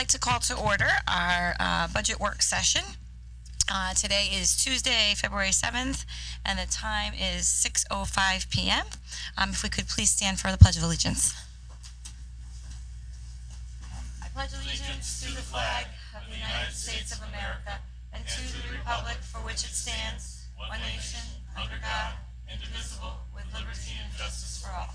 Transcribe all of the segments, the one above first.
like to call to order our budget work session. Today is Tuesday, February 7th, and the time is 6:05 p.m. If we could please stand for the Pledge of Allegiance. I pledge allegiance to the flag of the United States of America and to the republic for which it stands, one nation, under God, indivisible, with liberty and justice for all.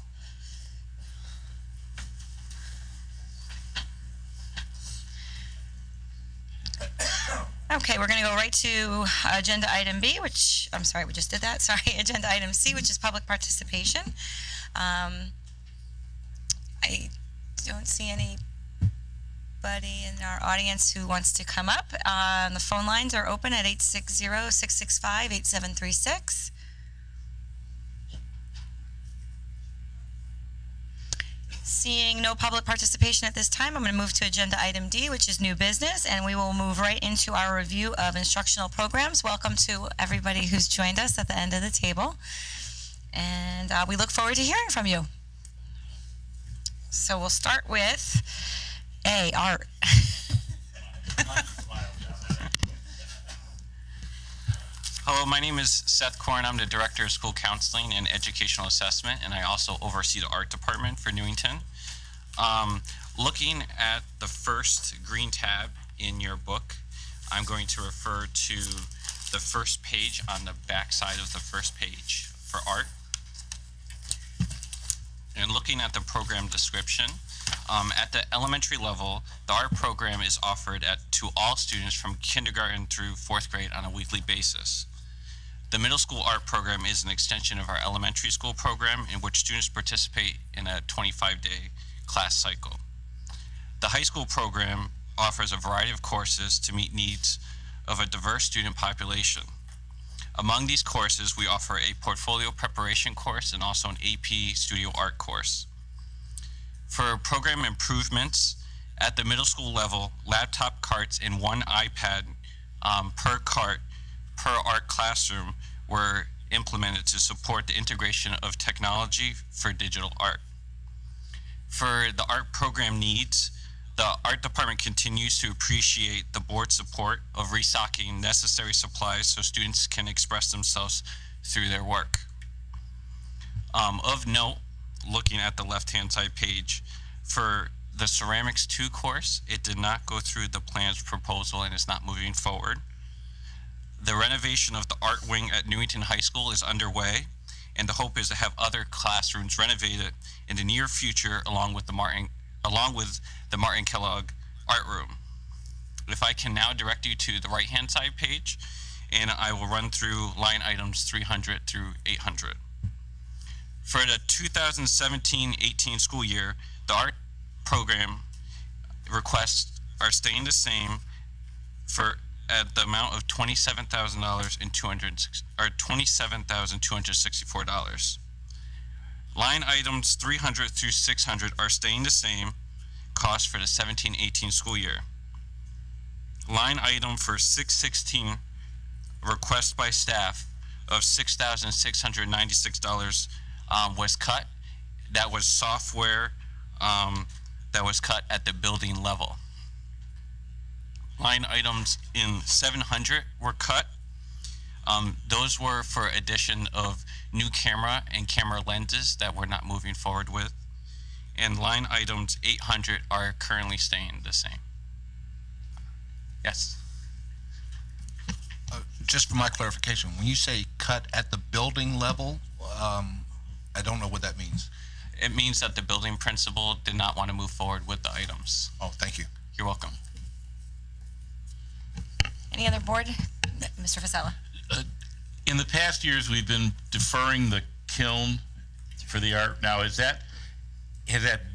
Okay, we're going to go right to agenda item B, which, I'm sorry, we just did that. Sorry, agenda item C, which is public participation. I don't see anybody in our audience who wants to come up. The phone lines are open at 860-665-8736. Seeing no public participation at this time, I'm going to move to agenda item D, which is new business, and we will move right into our review of instructional programs. Welcome to everybody who's joined us at the end of the table, and we look forward to hearing from you. So we'll start with A, art. Hello, my name is Seth Korn. I'm the Director of School Counseling and Educational Assessment, and I also oversee the art department for Newington. Looking at the first green tab in your book, I'm going to refer to the first page on the back side of the first page for art. And looking at the program description, at the elementary level, the art program is offered to all students from kindergarten through 4th grade on a weekly basis. The middle school art program is an extension of our elementary school program in which students participate in a 25-day class cycle. The high school program offers a variety of courses to meet needs of a diverse student population. Among these courses, we offer a portfolio preparation course and also an AP studio art course. For program improvements, at the middle school level, laptop carts and one iPad per cart per art classroom were implemented to support the integration of technology for digital art. For the art program needs, the art department continues to appreciate the board support of restocking necessary supplies so students can express themselves through their work. Of note, looking at the left-hand side page, for the Ceramics 2 course, it did not go through the plans proposal and is not moving forward. The renovation of the art wing at Newington High School is underway, and the hope is to have other classrooms renovated in the near future along with the Martin Kellogg art room. If I can now direct you to the right-hand side page, and I will run through line items 300 through 800. For the 2017-18 school year, the art program requests are staying the same at the amount of $27,000 and $27,264. Line items 300 through 600 are staying the same cost for the 17-18 school year. Line item for 616 request by staff of $6,696 was cut. That was software that was cut at the building level. Line items in 700 were cut. Those were for addition of new camera and camera lenses that we're not moving forward with. And line items 800 are currently staying the same. Yes? Just for my clarification, when you say cut at the building level, I don't know what that means. It means that the building principal did not want to move forward with the items. Oh, thank you. You're welcome. Any other board? Mr. Fasella. In the past years, we've been deferring the kiln for the art. Now, has that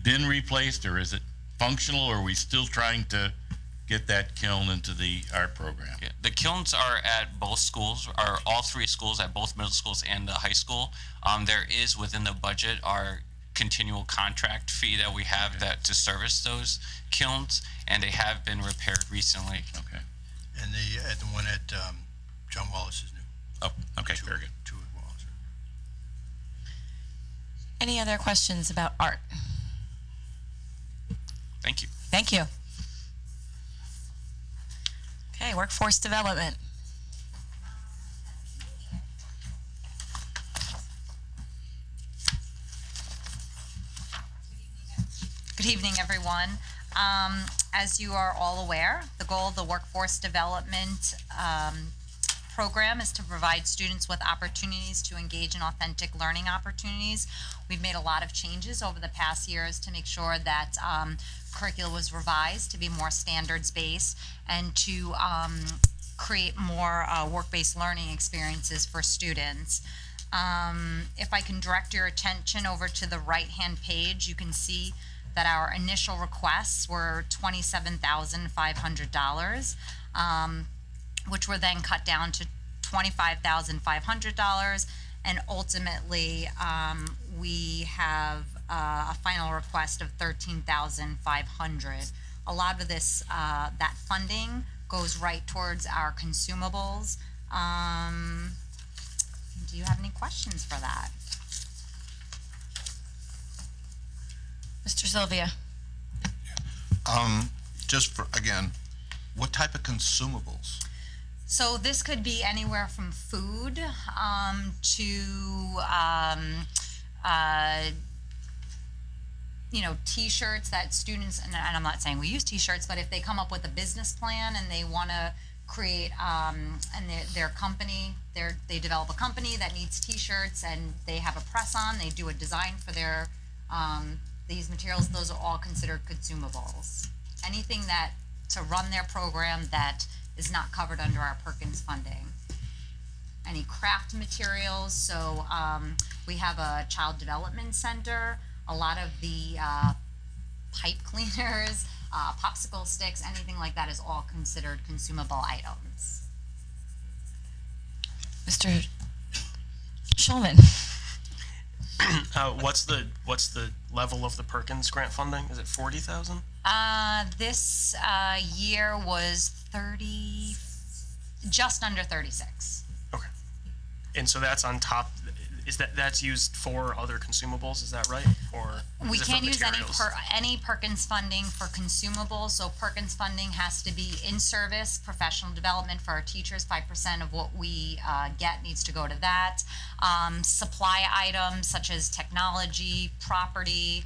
been replaced, or is it functional, or are we still trying to get that kiln into the art program? Yeah, the kilns are at both schools, or all three schools, at both middle schools and the high school. There is within the budget our continual contract fee that we have to service those kilns, and they have been repaired recently. Okay. And the one at John Wallace is new. Oh, okay, very good. Two at Wallace. Any other questions about art? Thank you. Thank you. Workforce Development. Good evening, everyone. As you are all aware, the goal of the Workforce Development program is to provide students with opportunities to engage in authentic learning opportunities. We've made a lot of changes over the past years to make sure that curricula was revised to be more standards-based and to create more work-based learning experiences for students. If I can direct your attention over to the right-hand page, you can see that our initial requests were $27,500, which were then cut down to $25,500, and ultimately we have a final request of $13,500. A lot of this, that funding goes right towards our consumables. Do you have any questions for that? Mr. Sylvia. Just for, again, what type of consumables? So this could be anywhere from food to T-shirts that students, and I'm not saying we use T-shirts, but if they come up with a business plan and they want to create, and their company, they develop a company that needs T-shirts and they have a press on, they do a design for their these materials, those are all considered consumables. Anything that to run their program that is not covered under our Perkins funding. Any craft materials, so we have a child development center, a lot of the pipe cleaners, popsicle sticks, anything like that is all considered consumable items. Mr. Schulman. What's the level of the Perkins grant funding? Is it 40,000? This year was 30, just under 36. Okay. And so that's on top. Is that's used for other consumables? Is that right? Or We is it for can't use materials? any Perkins funding for consumables. So Perkins funding has to be in service, professional development for our teachers. 5% of what we get needs to go to that. Supply items such as technology, property,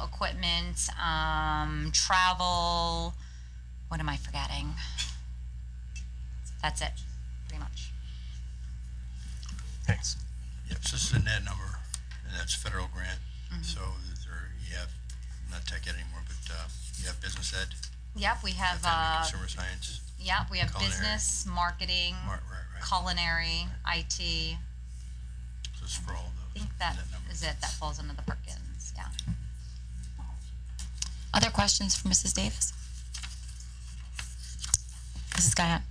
equipment, travel. What am I forgetting? That's it, pretty much. Thanks. Yep, so this is a net number, and that's federal grant. So you have, not tech ed anymore, but you have business ed, Yep, we have. consumer science. Yep, we have Culinary. business, marketing, Right. culinary, IT. So it's for all of I those. think that net number. is it. That falls under the Perkins. Yeah. Other questions for Mrs. Davis? Mrs. Guyon.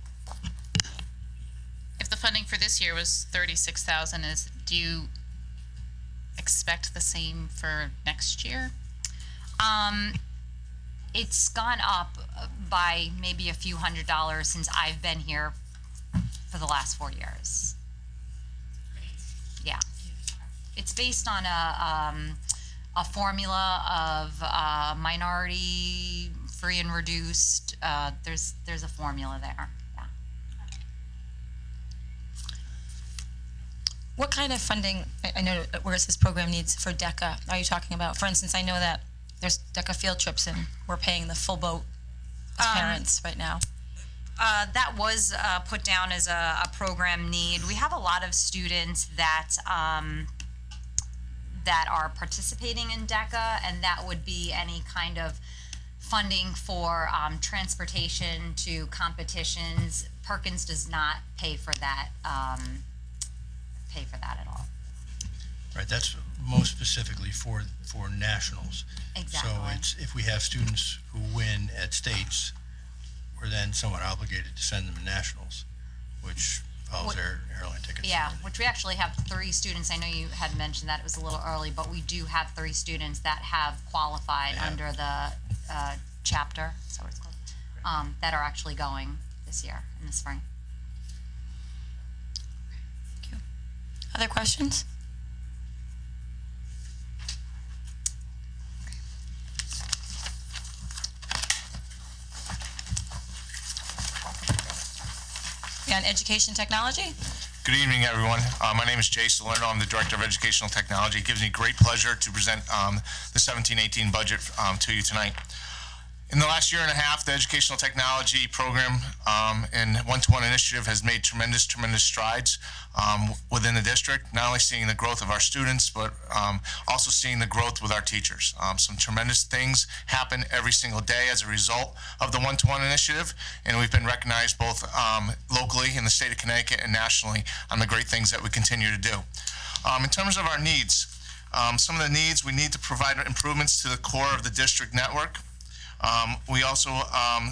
If the funding for this year was 36,000, do you expect the same for next year? It's gone up by maybe a few $100s since I've been here for the last 4 years. Yeah. It's based on a formula of minority, free and reduced. There's a formula there. Yeah. What kind of funding, I know where it says program needs for DECA, are you talking about? For instance, I know that there's DECA field trips and we're paying the full boat as parents right now. That was put down as a program need. We have a lot of students that that are participating in DECA, and that would be any kind of funding for transportation to competitions. Perkins does not pay for that at all. Right, that's most specifically for nationals. Exactly. So it's, if we have students who win at states, we're then somewhat obligated to send them to nationals, which follows their airline tickets. Yeah, which we actually have 3 students. I know you had mentioned that it was a little early, but we do have 3 students that have qualified Yeah. under the chapter, is that what it's called? That are actually going this year in the spring. Other questions? be on education technology. Good evening, everyone. My name is Jay Salerno. I'm the Director of Educational Technology. It gives me great pleasure to present the 17-18 budget to you tonight. In the last year and a half, the Educational Technology Program and One-to-One Initiative has made tremendous strides within the district, not only seeing the growth of our students, but also seeing the growth with our teachers. Some tremendous things happen every single day as a result of the One-to-One Initiative, and we've been recognized both locally in the state of Connecticut and nationally on the great things that we continue to do. In terms of our needs, some of the needs, we need to provide improvements to the core of the district network. We also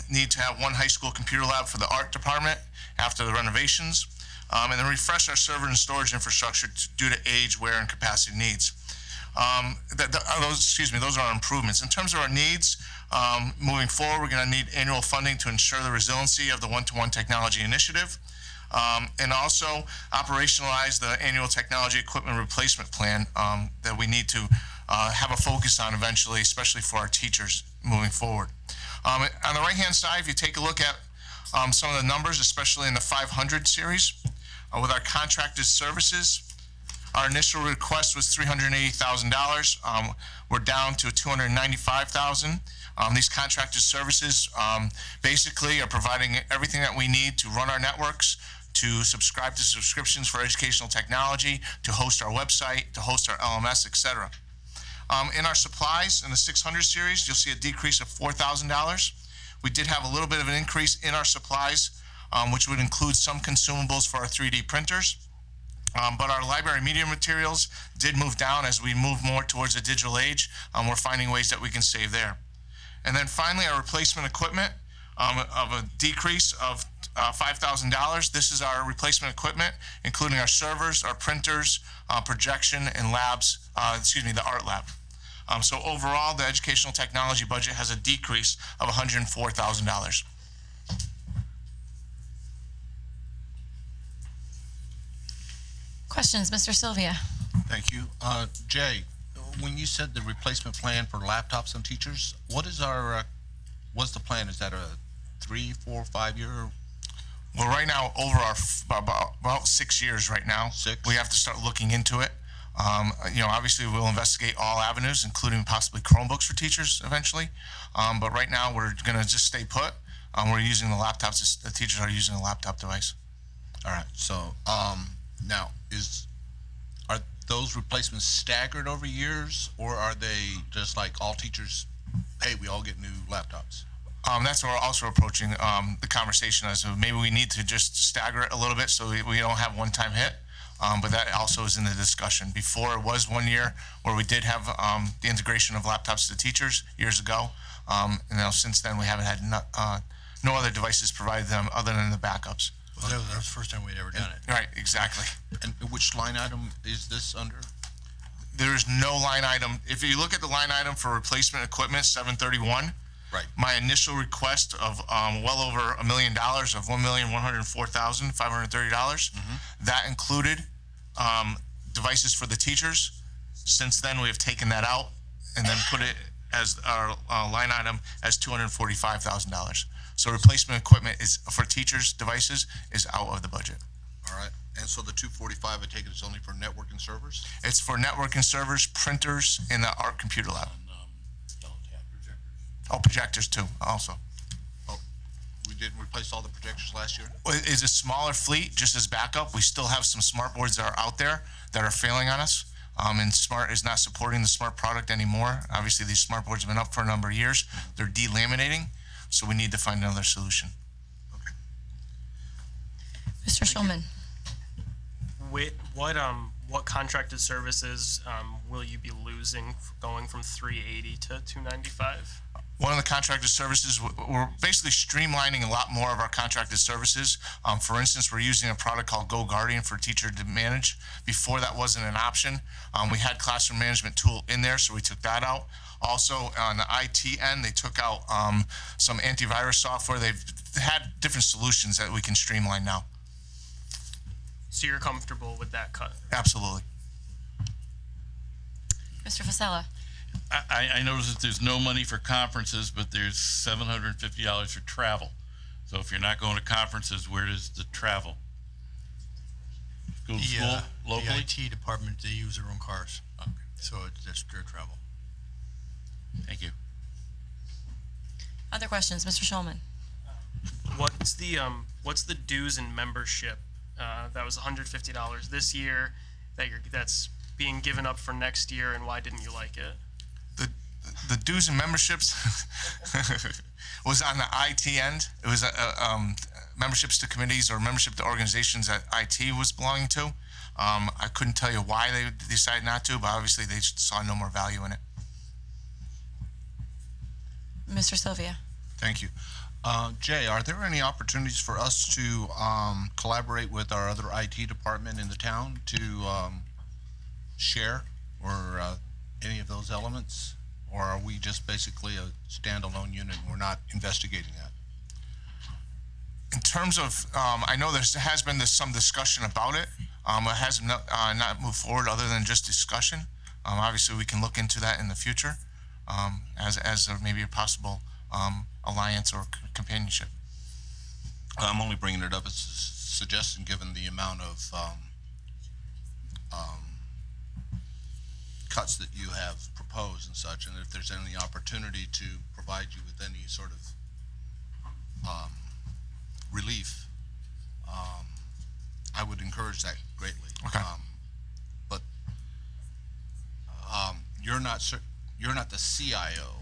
need to have one high school computer lab for the art department after the renovations, and then refresh our server and storage infrastructure due to age, wear, and capacity needs. Those are our improvements. In terms of our needs, moving forward, we're going to need annual funding to ensure the resiliency of the One-to-One Technology Initiative, and also operationalize the annual technology equipment replacement plan that we need to have a focus on eventually, especially for our teachers moving forward. On the right-hand side, if you take a look at some of the numbers, especially in the 500 series, with our contracted services, our initial request was $380,000. We're down to $295,000. These contracted services basically are providing everything that we need to run our networks, to subscribe to subscriptions for educational technology, to host our website, to host our LMS, etc. In our supplies, in the 600 series, you'll see a decrease of $4,000. We did have a little bit of an increase in our supplies, which would include some consumables for our 3D printers. But our library media materials did move down as we move more towards a digital age. We're finding ways that we can save there. And then finally, our replacement equipment of a decrease of $5,000. This is our replacement equipment, including our servers, our printers, projection, and labs, the art lab. So overall, the educational technology budget has a decrease of $104,000. Questions, Mr. Sylvia? Thank you. Jay, when you said the replacement plan for laptops and teachers, what's the plan? Is that a 3, 4, 5 year? Well, right now, over our about 6 years right now. 6? We have to start looking into it. Obviously we'll investigate all avenues, including possibly Chromebooks for teachers eventually. But right now we're going to just stay put. We're using the laptops. The teachers are using a laptop device. All right. So now, are those replacements staggered over years, or are they just like all teachers, hey, we all get new laptops? That's what we're also approaching the conversation as maybe we need to just stagger it a little bit so we don't have one-time hit. But that also is in the discussion. Before, it was 1 year where we did have the integration of laptops to teachers years ago. And now since then, we haven't had no other devices provided them other than the backups. Well, that was the first time we'd ever done it. Right, exactly. And which line item is this under? There is no line item. If you look at the line item for replacement equipment, 731, Right. my initial request of well over $1 million of $1,104,530, that included devices for the teachers. Since then, we have taken that out and then put it as our line item as $245,000. So replacement equipment is for teachers' devices is out of the budget. All right. And so the 245, I take it, is only for network and servers? It's for network and servers, printers, and the art computer lab. Oh, projectors too, also. Oh, we didn't replace all the projectors last year? It's a smaller fleet, just as backup. We still have some smart boards that are out there that are failing on us. And Smart is not supporting the Smart product anymore. Obviously, these smart boards have been up for a number of years. They're delaminating, so we need to find another solution. Okay. Mr. Schulman? What contracted services will you be losing going from 380 to 295? One of the contracted services, we're basically streamlining a lot more of our contracted services. For instance, we're using a product called Go Guardian for teacher to manage. Before, that wasn't an option. We had classroom management tool in there, so we took that out. Also, on the IT end, they took out some antivirus software. They've had different solutions that we can streamline now. So you're comfortable with that cut? Absolutely. Mr. Fasella? I noticed that there's no money for conferences, but there's $750 for travel. So if you're not going to conferences, where does the travel? Go to school The locally? IT department, they use their own cars, so that's their travel. Thank you. Other questions, Mr. Schulman? What's the dues and membership? That was $150 this year that's being given up for next year, and why didn't you like it? The dues and memberships was on the IT end. It was memberships to committees or membership to organizations that IT was belonging to. I couldn't tell you why they decided not to, but obviously they saw no more value in it. Mr. Sylvia? Thank you. Jay, are there any opportunities for us to collaborate with our other IT department in the town to share or any of those elements? Or are we just basically a standalone unit and we're not investigating that? In terms of, I know there has been some discussion about it. It has not moved forward other than just discussion. Obviously, we can look into that in the future as maybe a possible alliance or companionship. I'm only bringing it up as a suggestion, given the amount of cuts that you have proposed and such, and if there's any opportunity to provide you with any sort of relief, I would encourage that greatly. Okay. But you're not the CIO,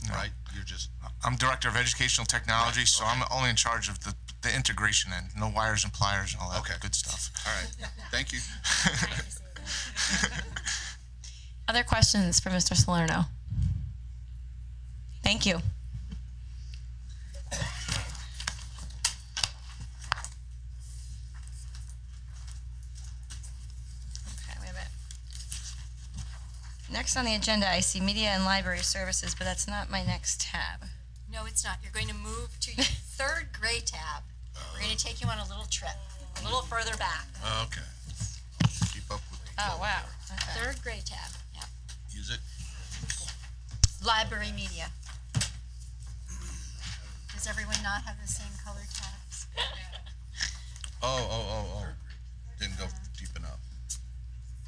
No. right? You're just I'm Director of Educational Technology, Right, so okay. I'm only in charge of the integration end, no wires and pliers and all that Okay. good stuff. all right. Thank you. Other questions for Mr. Salerno? Thank you. Okay, wait a minute. Next on the agenda, I see media and library services, but that's not my next tab. No, it's not. You're going to move to your third grade tab. We're going to take you on a little trip, a little further back. Okay. Keep up with the Oh, wow. Okay. Third grade tab. Yep. Use it. Library media. Does everyone not have the same color tabs? Oh. Didn't go deep enough.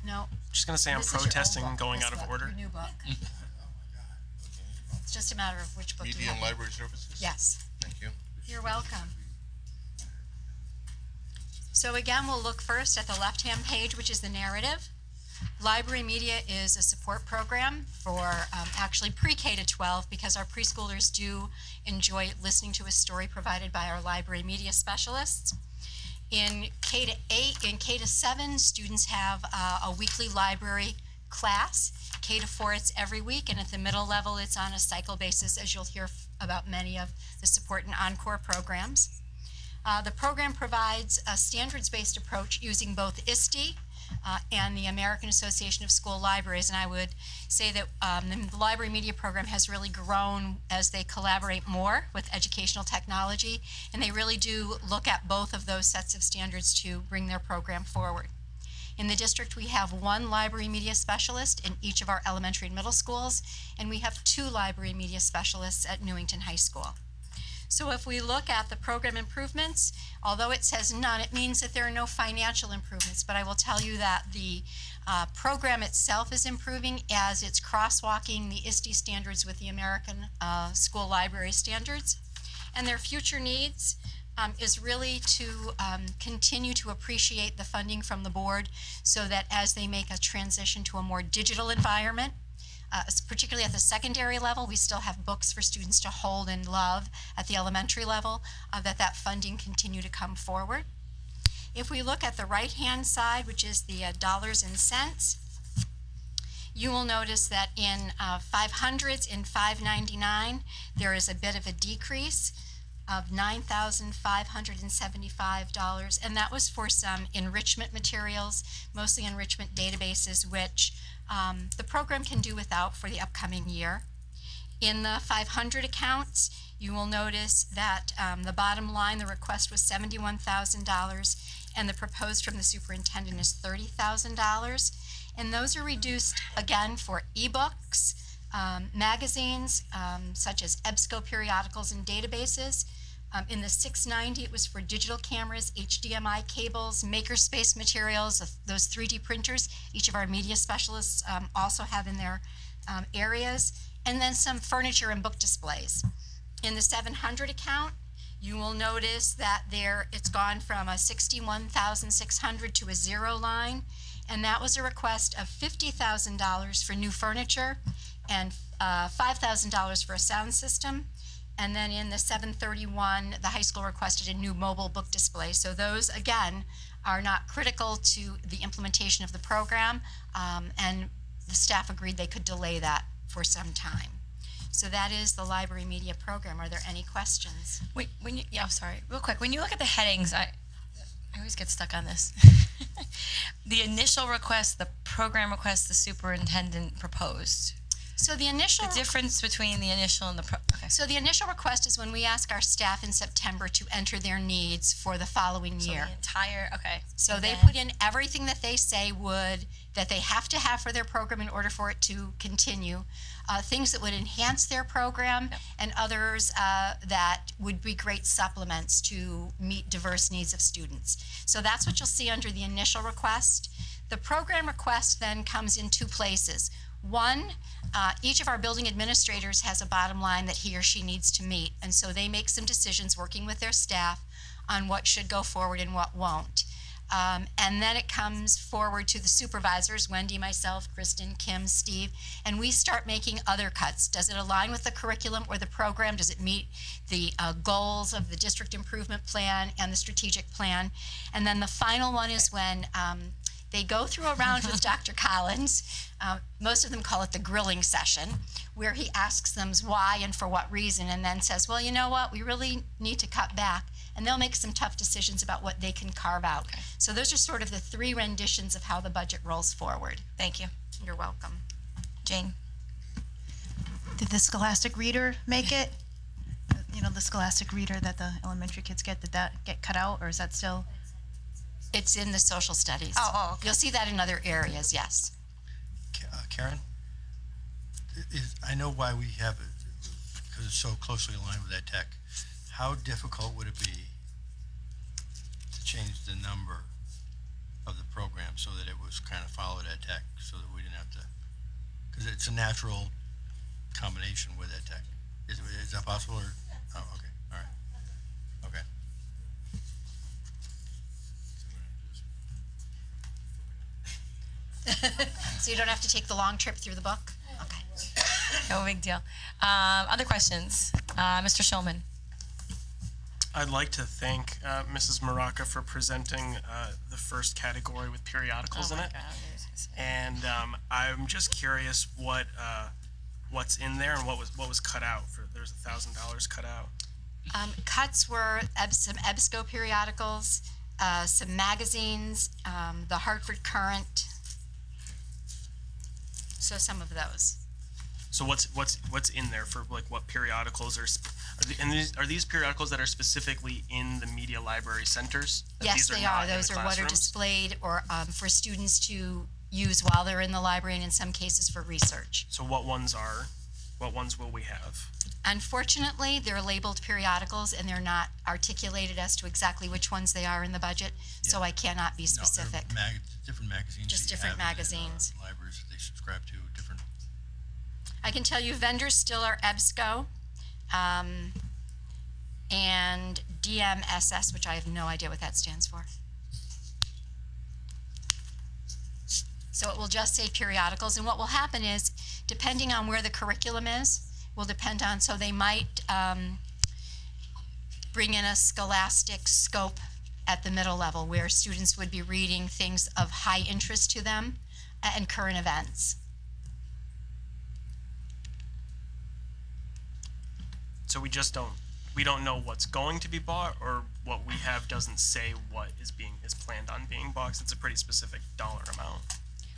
No. Just gonna say I'm This is your old protesting book, going this out of book, order. Your new book. It's just a matter of which book you Media and have. library services? Yes. Thank you. You're welcome. So again, we'll look first at the left-hand page, which is the narrative. Library Media is a support program for actually pre-K to 12, because our preschoolers do enjoy listening to a story provided by our library media specialists. In K to 8, in K to 7, students have a weekly library class. K to 4, it's every week, and at the middle level, it's on a cycle basis, as you'll hear about many of the support and encore programs. The program provides a standards-based approach using both ISTE and the American Association of School Libraries, and I would say that the library media program has really grown as they collaborate more with educational technology, and they really do look at both of those sets of standards to bring their program forward. In the district, we have one library media specialist in each of our elementary and middle schools, and we have 2 library media specialists at Newington High School. So if we look at the program improvements, although it says none, it means that there are no financial improvements, but I will tell you that the program itself is improving as it's crosswalking the ISTE standards with the American School Library Standards. And their future needs is really to continue to appreciate the funding from the board so that as they make a transition to a more digital environment, particularly at the secondary level, we still have books for students to hold and love at the elementary level, that funding continue to come forward. If we look at the right-hand side, which is the dollars and cents, you will notice that in 500s and 599, there is a bit of a decrease of $9,575, and that was for some enrichment materials, mostly enrichment databases, which the program can do without for the upcoming year. In the 500 accounts, you will notice that the bottom line, the request was $71,000, and the proposed from the superintendent is $30,000. And those are reduced, again, for ebooks, magazines, such as EBSCO periodicals and databases, In the 690, it was for digital cameras, HDMI cables, makerspace materials, those 3D printers. Each of our media specialists also have in their areas, and then some furniture and book displays. In the 700 account, you will notice that it's gone from a 61,600 to a zero line, and that was a request of $50,000 for new furniture and $5,000 for a sound system. And then in the 731, the high school requested a new mobile book display. So those, again, are not critical to the implementation of the program, and the staff agreed they could delay that for some time. So that is the library media program. Are there any questions? Wait, sorry, real quick. When you look at the headings, I always get stuck on this. The initial request, the program request, the superintendent proposed. So the initial The difference between the initial and the okay. So the initial request is when we ask our staff in September to enter their needs for the following So year. the entire okay. So they then- put in everything that they say that they have to have for their program in order for it to continue. Things that would enhance their program, and others that would be great supplements to meet diverse needs of students. So that's what you'll see under the initial request. The program request then comes in two places. One, each of our building administrators has a bottom line that he or she needs to meet, and so they make some decisions working with their staff on what should go forward and what won't. And then it comes forward to the supervisors, Wendy, myself, Kristen, Kim, Steve, and we start making other cuts. Does it align with the curriculum or the program? Does it meet the goals of the district improvement plan and the strategic plan? And then the final one is when they go through a round with Dr. Collins. Most of them call it the grilling session, where he asks them why and for what reason, and then says, well, you know what, we really need to cut back. And they'll make some tough decisions about what they can carve out. Okay. So those are sort of the three renditions of how the budget rolls forward. Thank you. You're welcome. Jane. Did the Scholastic Reader make it? You know, the Scholastic Reader that the elementary kids get, did that get cut out, or is that still? It's in the social studies. Oh, okay. You'll see that in other areas, yes. Karen, I know why we have it, because it's so closely aligned with ed tech. How difficult would it be to change the number of the program so that it was kind of followed ed tech, so that we didn't have to, because it's a natural combination with ed tech. Is that possible, or, oh, okay, all right, okay. So you don't have to take the long trip through the book? Okay. No big deal. Other questions? Mr. Shulman. I'd like to thank Mrs. Maraca for presenting the first category with periodicals in it. And I'm just curious what's in there and what was cut out. There's $1,000 cut out. Cuts were some EBSCO periodicals, some magazines, the Hartford Current. So some of those. So what's in there for like what periodicals are these periodicals that are specifically in the media library centers? Yes, they are. Those are what are displayed or for students to use while they're in the library, and in some cases for research. So what ones will we have? Unfortunately, they're labeled periodicals and they're not articulated as to exactly which ones they are in the budget, so I cannot be specific. No, they're different magazines. Just that you different have in, magazines. Libraries that they subscribe to, different. I can tell you vendors still are EBSCO and DMSS, which I have no idea what that stands for. So it will just say periodicals, and what will happen is, depending on where the curriculum is, will depend on, so they might bring in a scholastic scope at the middle level where students would be reading things of high interest to them and current events. So we don't know what's going to be bought, or what we have doesn't say what is planned on being bought. 'Cause it's a pretty specific dollar amount.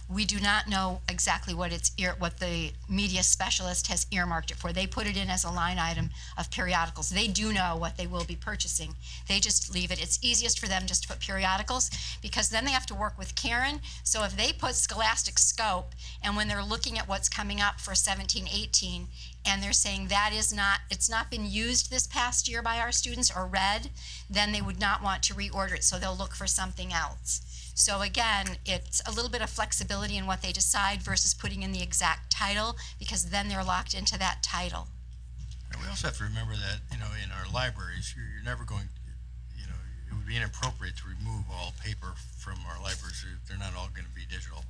We do not know exactly what what the media specialist has earmarked it for. They put it in as a line item of periodicals. They do know what they will be purchasing. They just leave it. It's easiest for them just to put periodicals, because then they have to work with Karen. So if they put Scholastic Scope, and when they're looking at what's coming up for 17-18, and they're saying it's not been used this past year by our students or read, then they would not want to reorder it, so they'll look for something else. So again, it's a little bit of flexibility in what they decide versus putting in the exact title, because then they're locked into that title. And we also have to remember that, in our libraries, you're never going, it would be inappropriate to remove all paper from our libraries. They're not all going to be digital.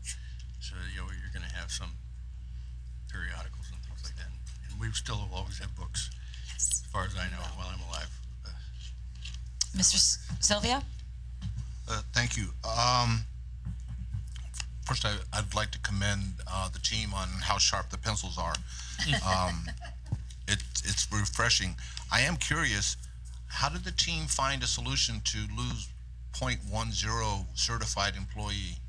So, you're going to have some periodicals and things like that. And we still will always have books, Yes. as far as I know, while I'm alive. Mr. Sylvia? Thank you. First, I'd like to commend the team on how sharp the pencils are. It's refreshing. I am curious, how did the team find a solution to lose 0.10 certified employee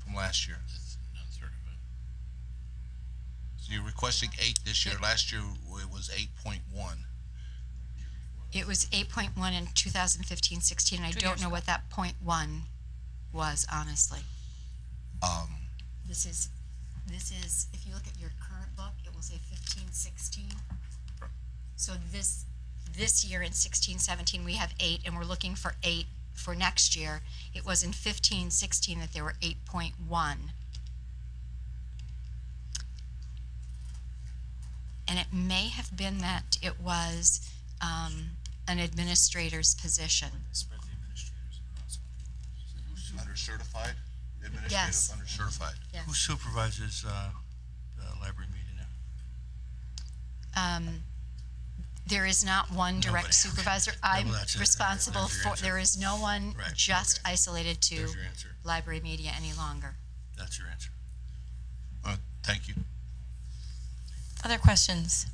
from last year? So you're requesting 8 this year. Last year it was 8.1. It was 8.1 in 2015-16, and I don't know what that .1 was, honestly. This is, if you look at your current book, it will say 15-16. So this year in 16-17, we have 8, and we're looking for 8 for next year. It was in 15-16 that there were 8.1. And it may have been that it was an administrator's position. Under certified? Administrative Yes. under certified. Yes. Who supervises the library media now? There is not one direct Nobody. supervisor. I'm Well, that's it. responsible There's your for, answer. there is no one Right, just okay. isolated to There's your answer. library media any longer. That's your answer. Thank you. Other questions?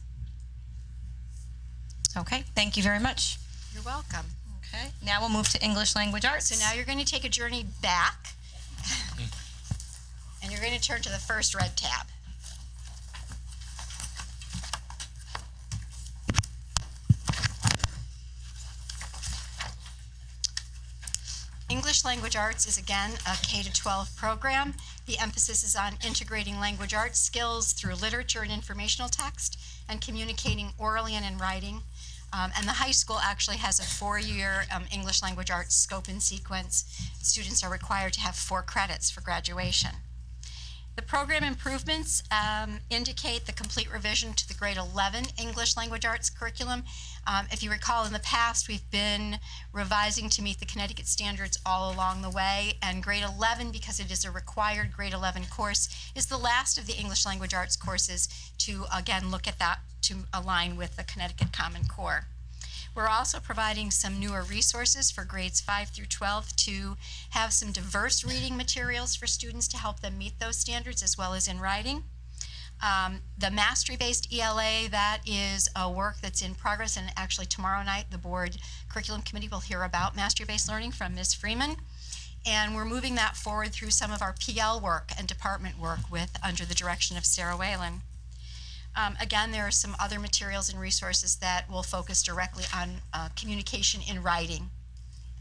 Okay, thank you very much. You're welcome. Okay, now we'll move to English Language Arts. So now you're going to take a journey back, and you're going to turn to the first red tab. English Language Arts is again a K-12 program. The emphasis is on integrating language arts skills through literature and informational text and communicating orally and in writing. And the high school actually has a 4-year English Language Arts scope and sequence. Students are required to have 4 credits for graduation. The program improvements indicate the complete revision to the grade 11 English Language Arts curriculum. If you recall, in the past, we've been revising to meet the Connecticut standards all along the way, and grade 11, because it is a required grade 11 course, is the last of the English Language Arts courses to, again, look at that to align with the Connecticut Common Core. We're also providing some newer resources for grades 5 through 12 to have some diverse reading materials for students to help them meet those standards, as well as in writing. The mastery-based ELA, that is a work that's in progress, and actually tomorrow night the board curriculum committee will hear about mastery-based learning from Ms. Freeman. And we're moving that forward through some of our PL work and department work under the direction of Sarah Whalen. Again, there are some other materials and resources that will focus directly on communication in writing.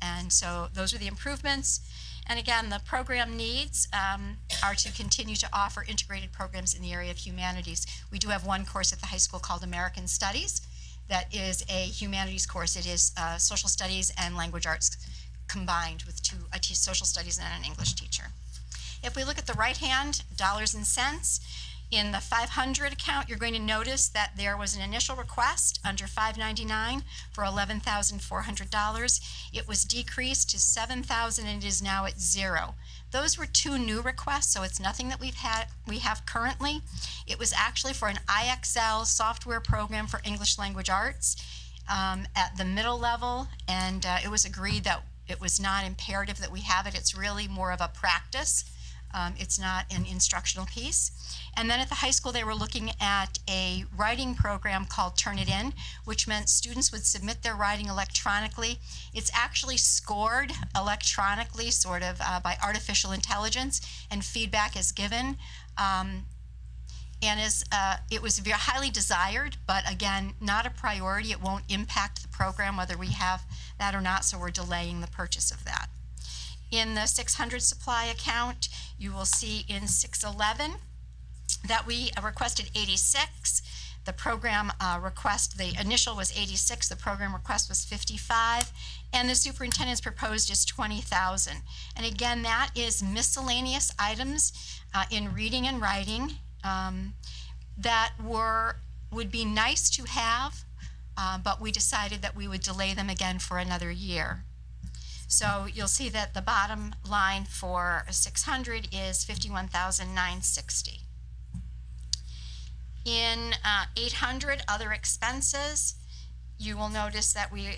And so those are the improvements. And again, the program needs are to continue to offer integrated programs in the area of humanities. We do have one course at the high school called American Studies that is a humanities course. It is social studies and language arts combined with a social studies and an English teacher. If we look at the right hand, dollars and cents, in the 500 account, you're going to notice that there was an initial request under 599 for $11,400. It was decreased to $7,000 and it is now at 0. Those were 2 new requests, so it's nothing that we have currently. It was actually for an IXL software program for English Language Arts at the middle level, and it was agreed that it was not imperative that we have it. It's really more of a practice. It's not an instructional piece. And then at the high school, they were looking at a writing program called Turn It In, which meant students would submit their writing electronically. It's actually scored electronically, sort of by artificial intelligence, and feedback is given. And it was very highly desired, but again, not a priority. It won't impact the program whether we have that or not, so we're delaying the purchase of that. In the 600 supply account, you will see in 611, that we requested 86. The program request, the initial was 86, the program request was 55, and the superintendent's proposed is 20,000. And again, that is miscellaneous items in reading and writing that would be nice to have, but we decided that we would delay them again for another year. So you'll see that the bottom line for 600 is 51,960. In 800 other expenses, you will notice that we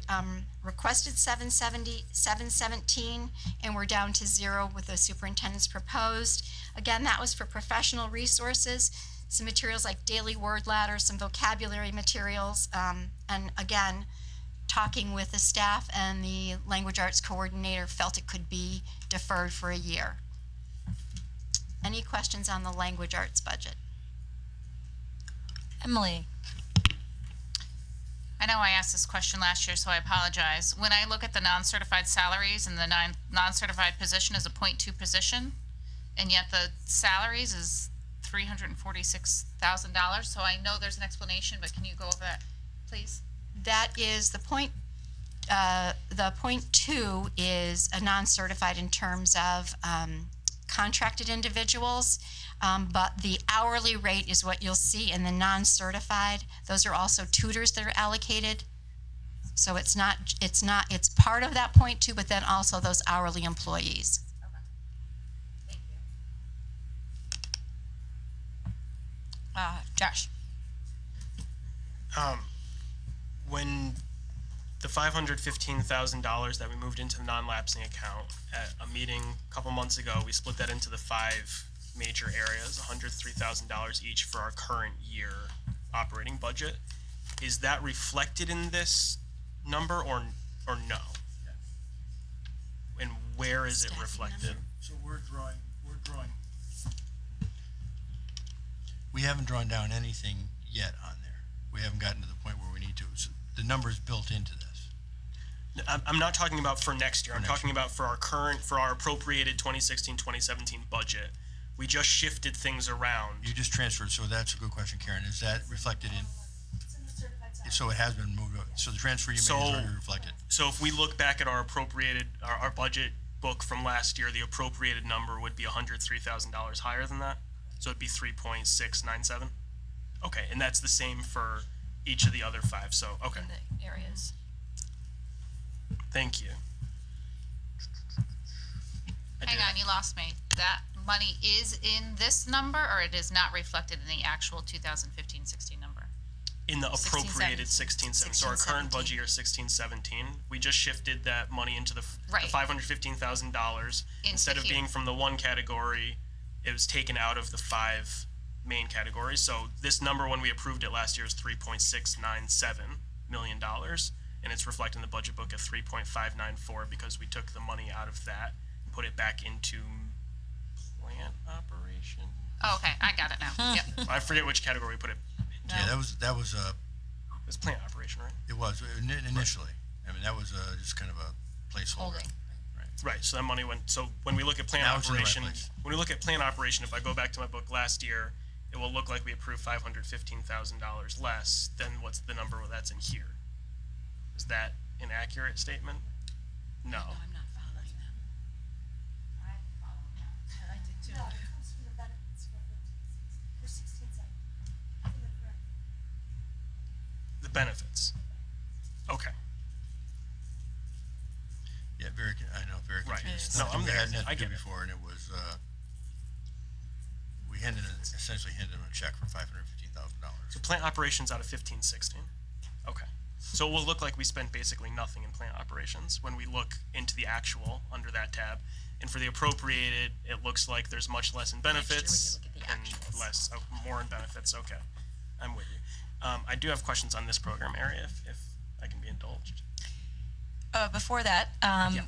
requested 717, and we're down to 0 with the superintendent's proposed. Again, that was for professional resources, some materials like daily word ladder, some vocabulary materials, and again, talking with the staff and the language arts coordinator felt it could be deferred for a year. Any questions on the language arts budget? Emily? I know I asked this question last year, so I apologize. When I look at the non-certified salaries and the non-certified position is a .2 position, and yet the salaries is $346,000. So I know there's an explanation, but can you go over that, please? That is the point. The .2 is a non-certified in terms of contracted individuals, but the hourly rate is what you'll see in the non-certified. Those are also tutors that are allocated. So it's part of that .2, but then also those hourly employees. Thank you. Josh? When the $515,000 that we moved into the non-lapsing account at a meeting a couple months ago, we split that into the 5 major areas, $103,000 each for our current year operating budget. Is that reflected in this number or no? And where is it reflected? So we're drawing. We haven't drawn down anything yet on there. We haven't gotten to the point where we need to. So the number's built into this. I'm not talking about for next year. I'm talking about for our appropriated 2016-2017 budget. We just shifted things around. You just transferred, so that's a good question, Karen. Is that reflected in? So it has been moved. So the transfer you made is already reflected. So if we look back at our appropriated, our budget book from last year, the appropriated number would be $103,000 higher than that. So it'd be 3.697. Okay, and that's the same for each of the other 5. So okay. In the areas. Thank you. Hang on, you lost me. That money is in this number, or it is not reflected in the actual 2015-16 number? In the appropriated 16-17. So our current 16-17. budget year 16-17, we just shifted that money into the Right. $515,000. Instead of here. being from the one category, it was taken out of the 5 main categories. So this number, when we approved it last year, is $3.697 million, and it's reflecting the budget book at 3.594 because we took the money out of that and put it back into plant operation. Oh, okay, I got it now. Yep. I forget which category we put it. Yeah, that was It was plant operation, right? it was initially. I mean, that was just kind of a placeholder. Holding. Right, so that money went, so when we look at plant Now it's in the right operation, place. when we look at plant operation, if I go back to my book last year, it will look like we approved $515,000 less than what's the number that's in here. Is that an accurate statement? No. I'm not following that. The benefits. Okay, Yeah, I know, very Right. confused. No, Something I'm we there. hadn't had I to do get it. before, and it was, we essentially handed them a check for $515,000. so plant operations out of 15-16. Okay, so it will look like we spent basically nothing in plant operations when we look into the actual under that tab. And for the appropriated, it looks like there's much less in benefits look at the and actuals. more in benefits. Okay, I'm with you. I do have questions on this program area if I can be indulged. Before that, I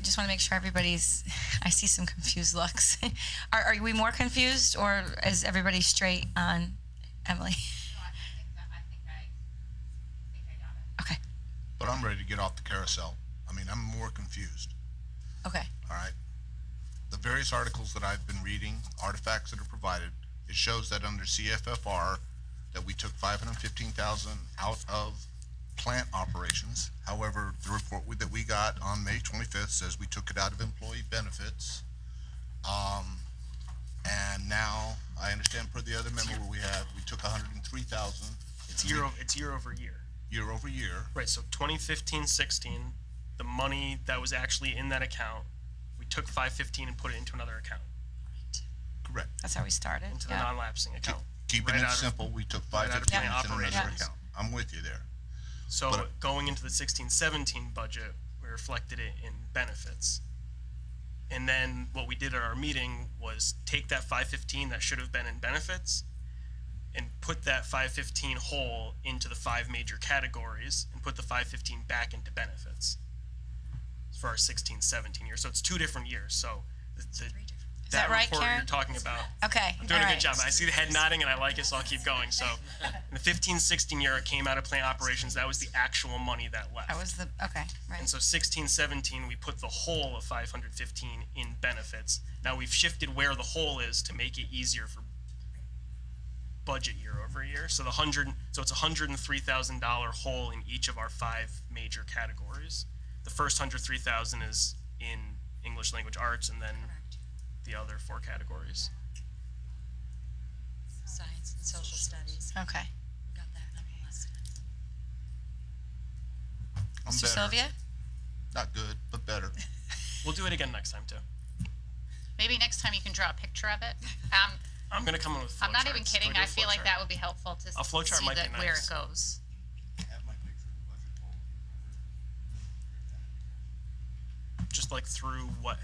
just want to make sure everybody's, I see some confused looks. Are we more confused, or is everybody straight on Emily? I think I got it. Okay, But I'm ready to get off the carousel. I mean, I'm more confused, okay. all right? The various articles that I've been reading, artifacts that are provided, it shows that under CFFR, that we took 515,000 out of plant operations. However, the report that we got on May 25th says we took it out of employee benefits. And now, I understand per the other memo we took 103,000 It's year over year. year over year. Right, so 2015-16, the money that was actually in that account, we took 515 and put it into another account, Correct. That's how we started. into the Yeah. non-lapsing account. Keeping Right it out of- simple, we took right out of 515 plant into another operations. account. I'm with you there. So But- going into the 16-17 budget, we reflected it in benefits. And then what we did at our meeting was take that 515 that should have been in benefits and put that 515 whole into the 5 major categories and put the 515 back into benefits for our 16-17 year. So it's 2 different years. So that right, report Karen? you're talking about, Okay. I'm doing all a right. good job. I see the head nodding and I like it, so I'll keep going. So in the 15-16 year, it came out of plant operations. That was the actual money that left. That was the, okay, right. And so 16-17, we put the whole of 515 in benefits. Now we've shifted where the whole is to make it easier for budget year over year. So it's $103,000 whole in each of our 5 major categories. The first 103,000 is in English language arts, and then the other 4 categories. Science and social studies. Okay. We got that nonetheless. I'm Mr. better. Sylvia? Not good, but better. We'll do it again next time too. Maybe next time you can draw a picture of it. I'm gonna come in with I'm not even flowcharts. kidding. Can we do a I feel like flowchart? that would be helpful to A flowchart see might be where nice. it goes. Just like through what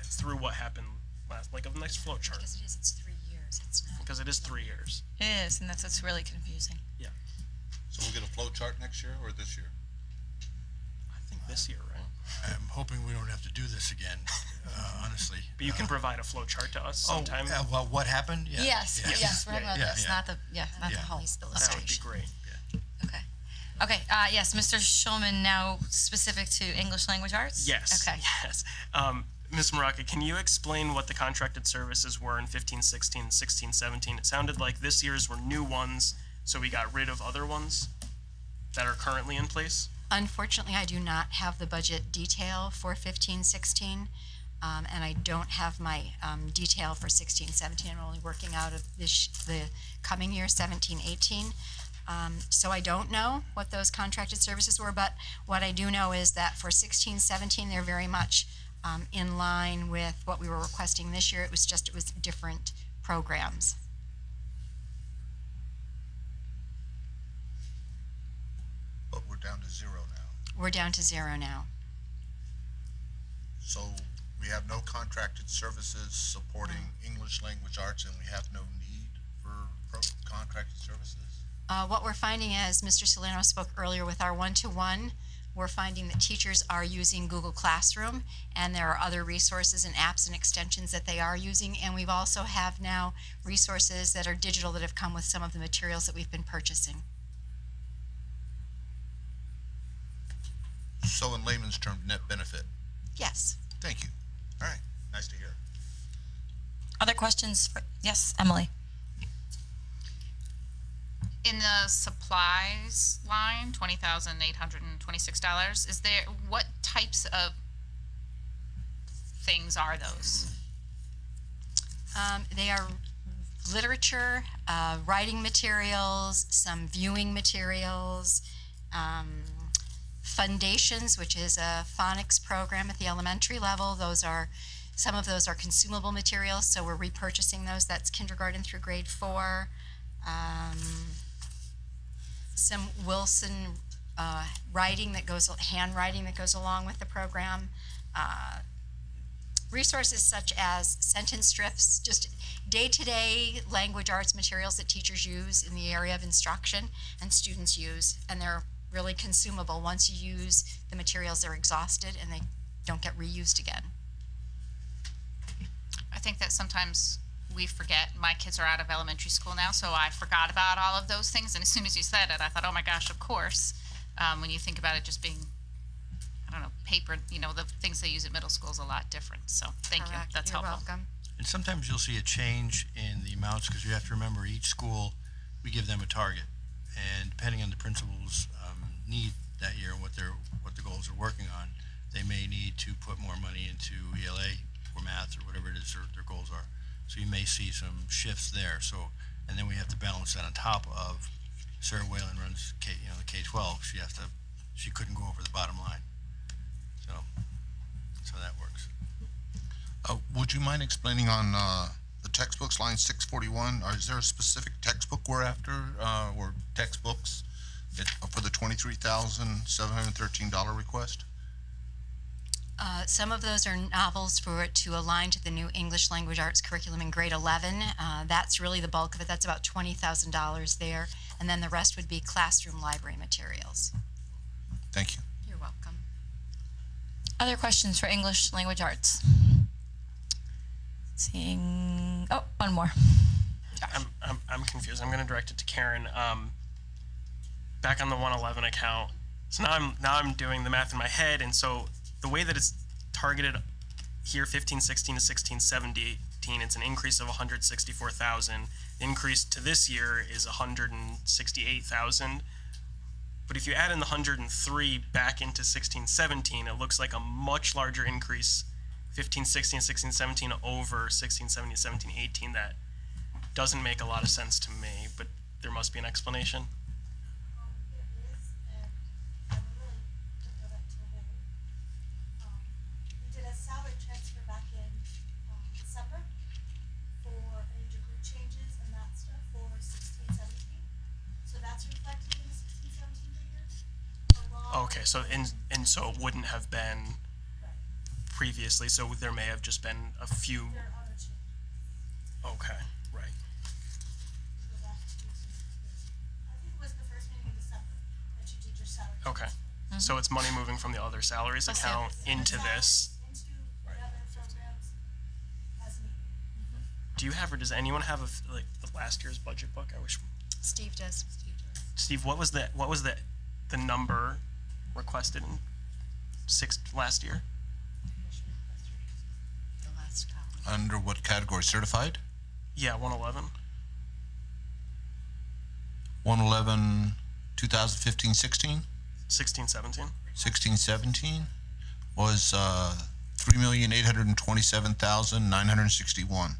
happened last, like a nice flow chart, Because it's 3 years, it's not. because it is 3 years. It is, and that's what's really confusing. So we'll get a flow chart next year or this year? I think this year, right? I'm hoping we don't have to do this again, honestly. But you can provide a flow chart to us sometime. Well, what happened? Yeah. Yes, yes, we're talking about Yeah, this, yeah. not the Yeah. whole That would be illustration. great. Okay. Okay, yes, Mr. Schulman, now specific to English language arts? Yes. Okay. Yes. Ms. Maraka, can you explain what the contracted services were in 15-16, 16-17? It sounded like this year's were new ones, so we got rid of other ones that are currently in place? Unfortunately, I do not have the budget detail for 15-16, and I don't have my detail for 16-17. I'm only working out of the coming year, 17-18. So I don't know what those contracted services were, but what I do know is that for 16-17, they're very much in line with what we were requesting this year. It was different programs. But we're down to 0 now. We're down to 0 now. So we have no contracted services supporting English language arts, and we have no need for contracted services? What we're finding, as Mr. Solano spoke earlier with our one-to-one, we're finding that teachers are using Google Classroom, and there are other resources and apps and extensions that they are using, and we've also have now resources that are digital that have come with some of the materials that we've been purchasing. So in layman's terms, net benefit. Yes. Thank you. All right, nice to hear. Other questions? Yes, Emily? In the supplies line, $20,826, what types of things are those? They are literature, writing materials, some viewing materials, Foundations, which is a phonics program at the elementary level. Some of those are consumable materials, so we're repurchasing those. That's kindergarten through grade 4. Some Wilson handwriting that goes along with the program. Resources such as sentence strips, just day-to-day language arts materials that teachers use in the area of instruction and students use, and they're really consumable. Once you use the materials, they're exhausted and they don't get reused again. I think that sometimes we forget. My kids are out of elementary school now, so I forgot about all of those things. And as soon as you said it, I thought, oh my gosh, of course. When you think about it just being, I don't know, paper, the things they use at middle school is a lot different. So thank you. Correct. That's You're helpful. welcome. And sometimes you'll see a change in the amounts, because you have to remember each school, we give them a target. And depending on the principal's need that year and what the goals are working on, they may need to put more money into ELA or math or whatever it is their goals are. So you may see some shifts there. So, and then we have to balance that on top of Sarah Whalen runs the K-12. She couldn't go over the bottom line. So that works. Would you mind explaining on the textbooks, line 641? Is there a specific textbook we're after, or textbooks for the $23,713 request? Some of those are novels to align to the new English language arts curriculum in grade 11. That's really the bulk of it. That's about $20,000 there. And then the rest would be classroom library materials. Thank you. You're welcome. Other questions for English language arts? Seeing, one more. I'm confused. I'm going to direct it to Karen. Back on the 111 account. So now I'm doing the math in my head, and so the way that it's targeted here, 1516 to 1617, it's an increase of 164,000. The increase to this year is 168,000. But if you add in the 103 back into 1617, it looks like a much larger increase, 1516 and 1617 over 1617 1718. That doesn't make a lot of sense to me, but there must be an explanation. Okay, so and so it wouldn't have been previously, so there may have just been a few. Okay, right. Okay, so it's money moving from the other salaries account into this. Do you have, or does anyone have the last year's budget book? I wish. Steve does. Steve, what was the number requested in last year? The last column. Under what category? Certified? Yeah, 111. 111, 2015-16? 1617. 16-17 was $3,827,961.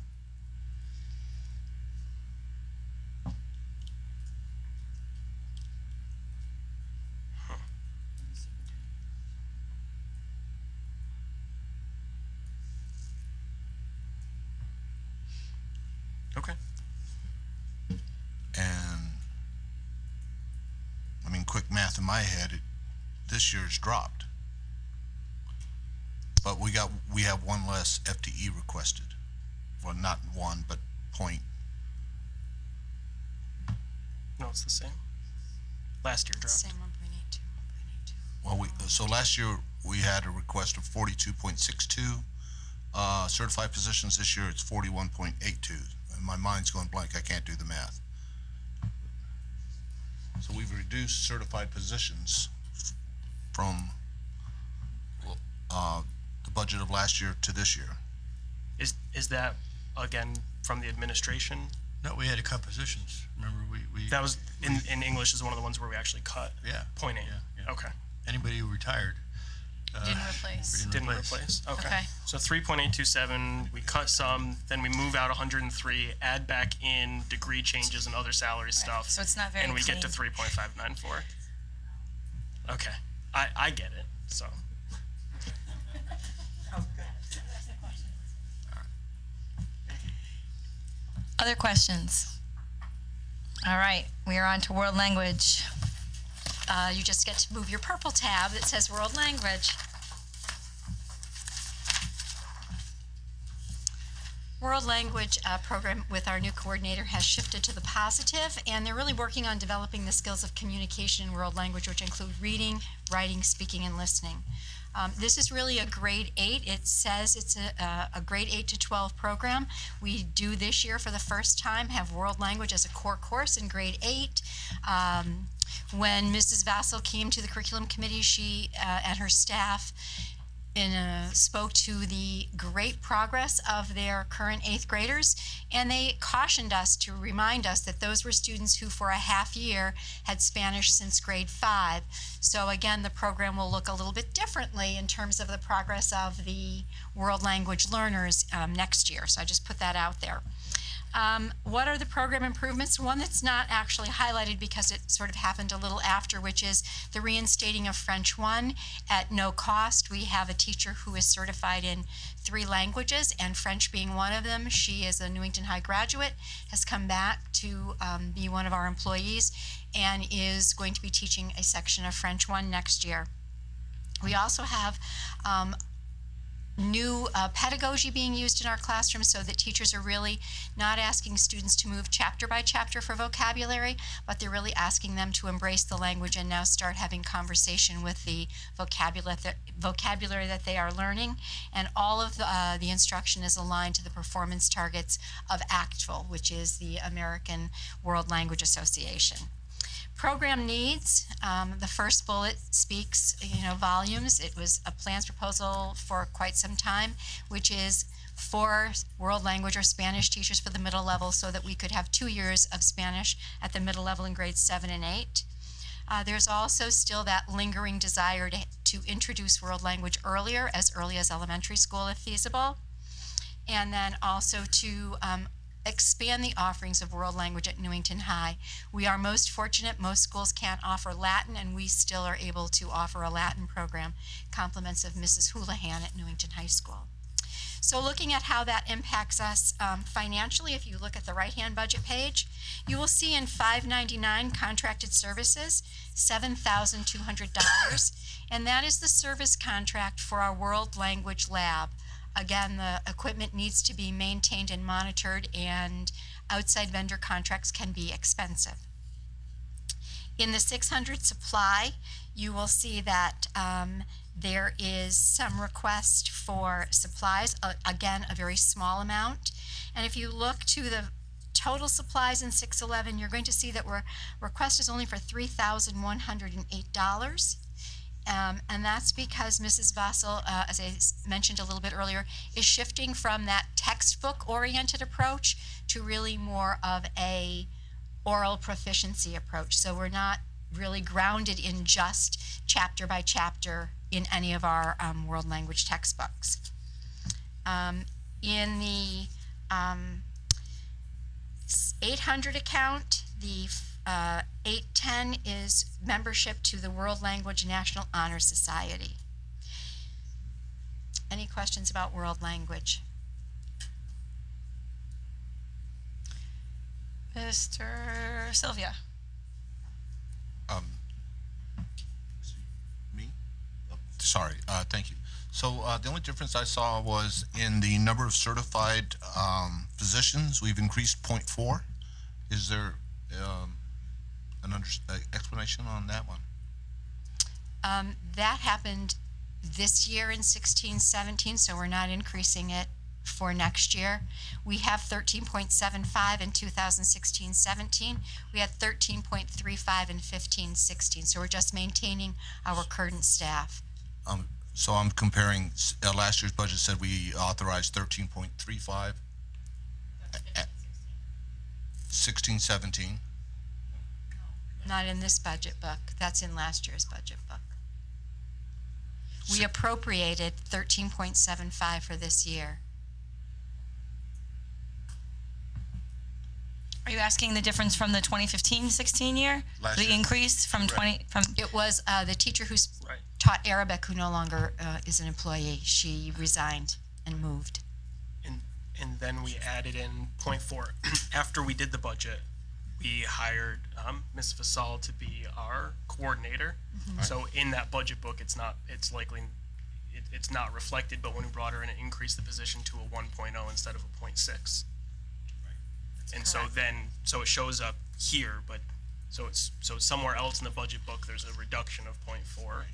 Okay. And I mean, quick math in my head, this year's dropped. But we have one less FTE requested. Well, not one, but point. No, it's the same. Last year dropped. Same 1.82. Well, so last year we had a request of 42.62 certified positions. This year it's 41.82. And my mind's going blank. I can't do the math. So we've reduced certified positions from the budget of last year to this year. Is that again from the administration? No, we had to cut positions. Remember, we That was in English is one of the ones where we actually cut. Yeah. 0.8. Yeah. Okay. Anybody who retired. Didn't replace. Didn't replace. Okay. Okay. So 3.827, we cut some, then we move out 103, add back in degree changes and other salary stuff. So it's not very and we get to clean. 3.594. Okay. I get it. So Other questions? All right, we are on to world language. You just get to move your purple tab that says world language. World language program with our new coordinator has shifted to the positive, and they're really working on developing the skills of communication in world language, which include reading, writing, speaking, and listening. This is really a grade 8. It says it's a grade 8 to 12 program. We do this year for the first time have world language as a core course in grade 8. When Mrs. Vassell came to the curriculum committee, she and her staff spoke to the great progress of their current 8th graders, and they cautioned us to remind us that those were students who for a half year had Spanish since grade 5. So again, the program will look a little bit differently in terms of the progress of the world language learners next year. So I just put that out there. What are the program improvements? One that's not actually highlighted because it sort of happened a little after, which is the reinstating of French 1 at no cost. We have a teacher who is certified in 3 languages, and French being one of them. She is a Newington High graduate, has come back to be one of our employees, and is going to be teaching a section of French 1 next year. We also have new pedagogy being used in our classroom, so that teachers are really not asking students to move chapter by chapter for vocabulary, but they're really asking them to embrace the language and now start having conversation with the vocabulary that they are learning. And all of the instruction is aligned to the performance targets of ACTFL, which is the American World Language Association. Program needs, the first bullet speaks, volumes. It was a plans proposal for quite some time, which is for world language or Spanish teachers for the middle level, so that we could have 2 years of Spanish at the middle level in grades 7 and 8. There's also still that lingering desire to introduce world language early as elementary school if feasible, and then also to expand the offerings of world language at Newington High. We are most fortunate. Most schools can't offer Latin, and we still are able to offer a Latin program, compliments of Mrs. Houlihan at Newington High School. So looking at how that impacts us financially, if you look at the right-hand budget page, you will see in $599 contracted services, $7,200, and that is the service contract for our world language lab. Again, the equipment needs to be maintained and monitored, and outside vendor contracts can be expensive. In the 600 supply, you will see that there is some request for supplies, again, a very small amount. And if you look to the total supplies in 611, you're going to see that request is only for $3,108. And that's because Mrs. Vassal, as I mentioned a little bit earlier, is shifting from that textbook-oriented approach to really more of a oral proficiency approach. So we're not really grounded in just chapter by chapter in any of our world language textbooks. In the 800 account, the 810 is membership to the World Language National Honor Society. Any questions about world language? Mr. Sylvia. Me? Sorry, thank you. So the only difference I saw was in the number of certified physicians. We've increased 0.4. Is there an explanation on that one? That happened this year in 16-17, so we're not increasing it for next year. We have 13.75 in 2016-17. We had 13.35 in 15-16, so we're just maintaining our current staff. So I'm comparing, last year's budget said we authorized 13.35 at 16-17. Not in this budget book. That's in last year's budget book. We appropriated 13.75 for this year. Are you asking the difference from the 2015-16 year? Last The year. increase from 20, from, It was the teacher who Right. taught Arabic who no longer is an employee. She resigned and moved. And then we added in 0.4. After we did the budget, we hired Ms. Fasal to be our coordinator. So in that budget book, it's not reflected, but when we brought her in, it increased the position to a 1.0 instead of a 0.6. And so it shows up here, but so somewhere else in the budget book, there's a reduction of 0.4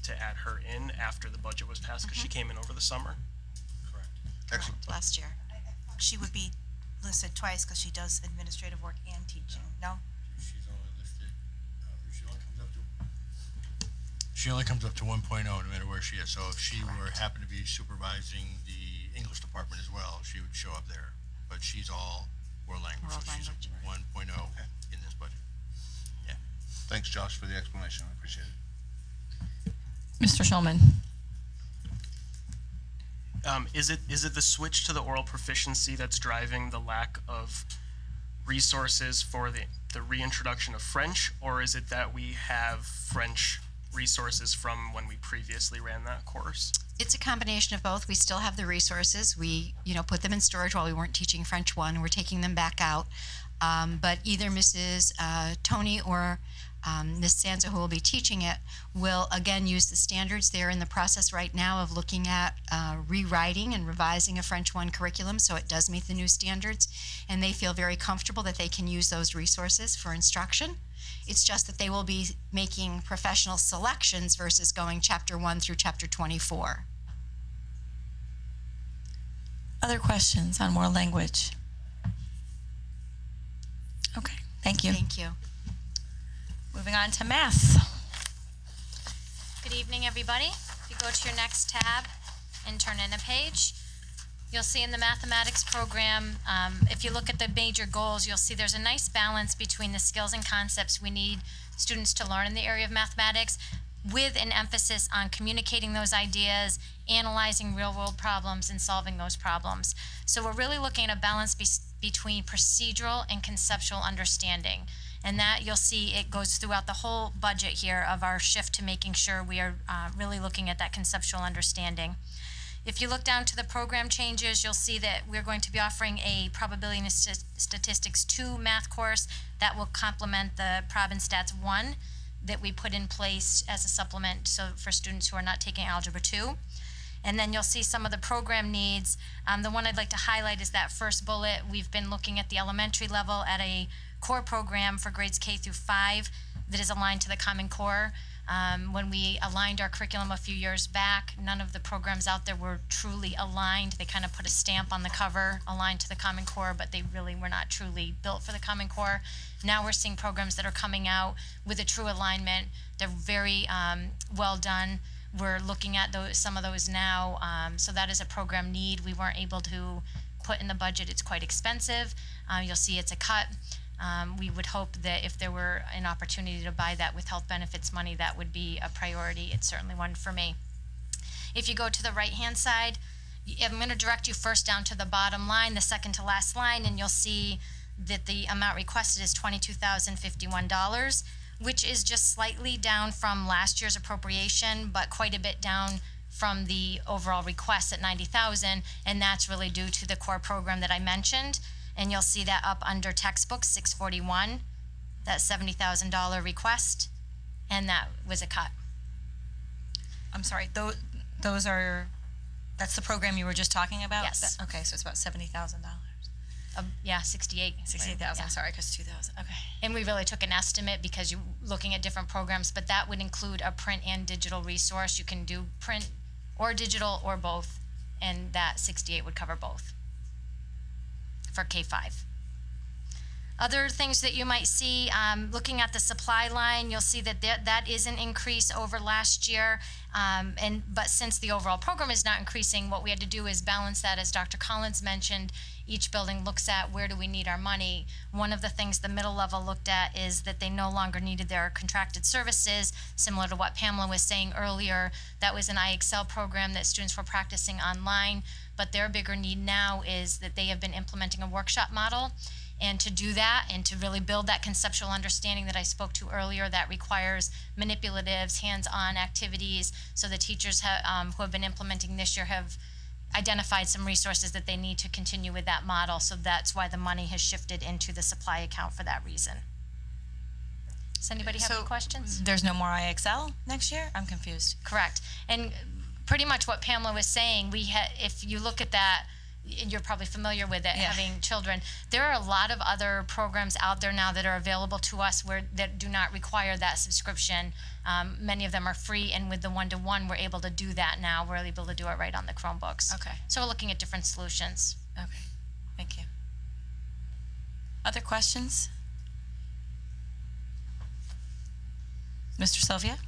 to add her in after the budget was passed, because she came in over the summer. Excellent. Last year. She would be listed twice because she does administrative work and teaching, no? She's only listed, if she only comes up to. She only comes up to 1.0 no matter where she is. So if she were happen to be supervising the English department as well, she would show up there. But she's all world language, World so she's language. a 1.0 in this budget. Thanks, Josh, for the explanation. I appreciate it. Mr. Schulman. Is it the switch to the oral proficiency that's driving the lack of resources for the reintroduction of French, or is it that we have French resources from when we previously ran that course? It's a combination of both. We still have the resources. We, put them in storage while we weren't teaching French 1. We're taking them back out. But either Mrs. Tony or Ms. Sanza, who will be teaching it, will again use the standards. They're in the process right now of looking at rewriting and revising a French 1 curriculum so it does meet the new standards. And they feel very comfortable that they can use those resources for instruction. It's just that they will be making professional selections versus going chapter 1 through chapter 24. Other questions on world language? Okay, thank you. Thank you. Moving on to math. Good evening, everybody. If you go to your next tab and turn in a page, you'll see in the mathematics program, if you look at the major goals, you'll see there's a nice balance between the skills and concepts we need students to learn in the area of mathematics, with an emphasis on communicating those ideas, analyzing real-world problems, and solving those problems. So we're really looking at a balance between procedural and conceptual understanding. And that you'll see it goes throughout the whole budget here of our shift to making sure we are really looking at that conceptual understanding. If you look down to the program changes, you'll see that we're going to be offering a Probability and Statistics 2 math course that will complement the Prob and Stats 1 that we put in place as a supplement for students who are not taking Algebra 2. And then you'll see some of the program needs. The one I'd like to highlight is that first bullet. We've been looking at the elementary level at a core program for grades K through 5 that is aligned to the Common Core. When we aligned our curriculum a few years back, none of the programs out there were truly aligned. They kind of put a stamp on the cover, aligned to the Common Core, but they really were not truly built for the Common Core. Now we're seeing programs that are coming out with a true alignment. They're very well done. We're looking at some of those now. So that is a program need we weren't able to put in the budget. It's quite expensive. You'll see it's a cut. We would hope that if there were an opportunity to buy that with health benefits money, that would be a priority. It's certainly one for me. If you go to the right-hand side, I'm going to direct you first down to the bottom line, the second to last line, and you'll see that the amount requested is $22,051, which is just slightly down from last year's appropriation, but quite a bit down from the overall request at $90,000, and that's really due to the core program that I mentioned. And you'll see that up under textbooks, 641, that $70,000 request, and that was a cut. I'm sorry, that's the program you were just talking about? Yes. Okay, so it's about $70,000. Yeah, 68. 68,000, Yeah. sorry, because 2,000, okay. And we really took an estimate because you're looking at different programs, but that would include a print and digital resource. You can do print or digital or both, and that 68 would cover both for K-5. Other things that you might see, looking at the supply line, you'll see that that is an increase over last year. But since the overall program is not increasing, what we had to do is balance that, as Dr. Collins mentioned. Each building looks at where do we need our money. One of the things the middle level looked at is that they no longer needed their contracted services, similar to what Pamela was saying earlier. That was an IXL program that students were practicing online, but their bigger need now is that they have been implementing a workshop model. And to do that and to really build that conceptual understanding that I spoke to earlier, that requires manipulatives, hands-on activities. So the teachers who have been implementing this year have identified some resources that they need to continue with that model. So that's why the money has shifted into the supply account for that reason. Does anybody have any questions? There's no more IXL next year? I'm confused. Correct. And pretty much what Pamela was saying, if you look at that, and you're probably familiar with it, having children, there are a lot of other programs out there now that are available to us that do not require that subscription. Many of them are free, and with the one-to-one, we're able to do that now. We're able to do it right on the Chromebooks. Okay. So we're looking at different solutions. Okay, thank you. Other questions? Mr. Sylvia?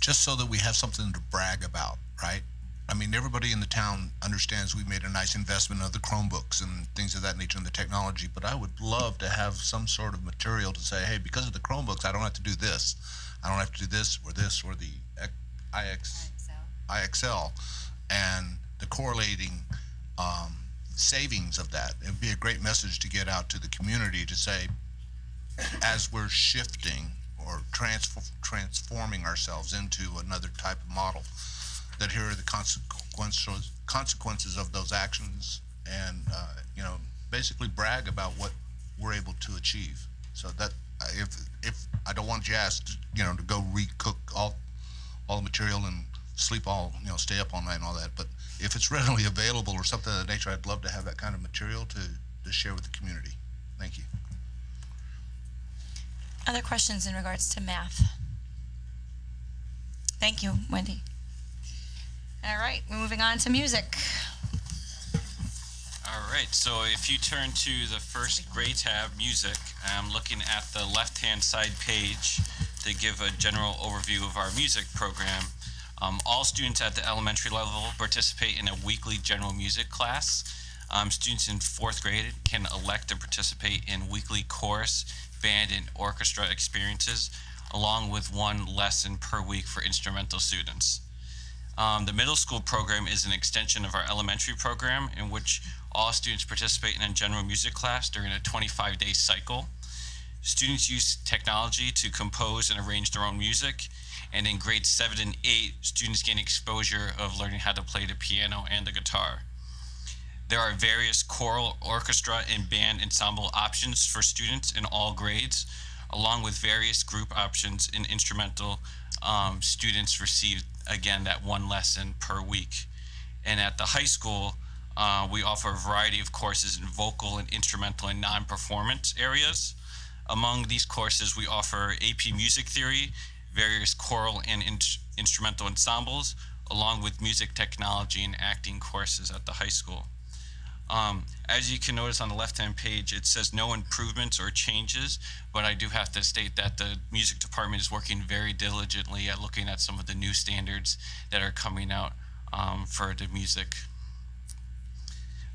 just so that we have something to brag about, right? I mean, everybody in the town understands we made a nice investment of the Chromebooks and things of that nature in the technology, but I would love to have some sort of material to say, hey, because of the Chromebooks, I don't have to do this. I don't have to do this, or the IXL, and the correlating savings of that. It'd be a great message to get out to the community to say, as we're shifting or transforming ourselves into another type of model, that here are the consequences of those actions, and basically brag about what we're able to achieve. So that if I don't want you asked, to go recook all the material and sleep stay up all night and all that, but if it's readily available or something of that nature, I'd love to have that kind of material to share with the community. Thank you. Other questions in regards to math? Thank you, Wendy. All right, we're moving on to music. All right, so if you turn to the first grade tab, music, I'm looking at the left-hand side page to give a general overview of our music program. All students at the elementary level participate in a weekly general music class. Students in fourth grade can elect to participate in weekly chorus, band, and orchestra experiences, along with one lesson per week for instrumental students. The middle school program is an extension of our elementary program, in which all students participate in a general music class during a 25-day cycle. Students use technology to compose and arrange their own music, and in grades 7 and 8, students gain exposure of learning how to play the piano and the guitar. There are various choral, orchestra, and band ensemble options for students in all grades, along with various group options in instrumental. Students receive, again, that one lesson per week. And at the high school, we offer a variety of courses in vocal and instrumental and non-performance areas. Among these courses, we offer AP Music Theory, various choral and instrumental ensembles, along with music technology and acting courses at the high school. As you can notice on the left-hand page, it says no improvements or changes, but I do have to state that the music department is working very diligently at looking at some of the new standards that are coming out for the music.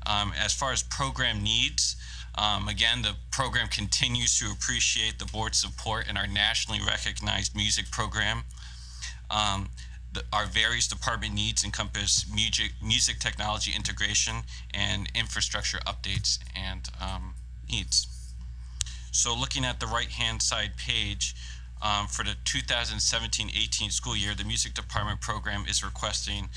As far as program needs, again, the program continues to appreciate the board's support in our nationally recognized music program. Our various department needs encompass music technology integration and infrastructure updates and needs. So looking at the right-hand side page, for the 2017-18 school year, the music department program is requesting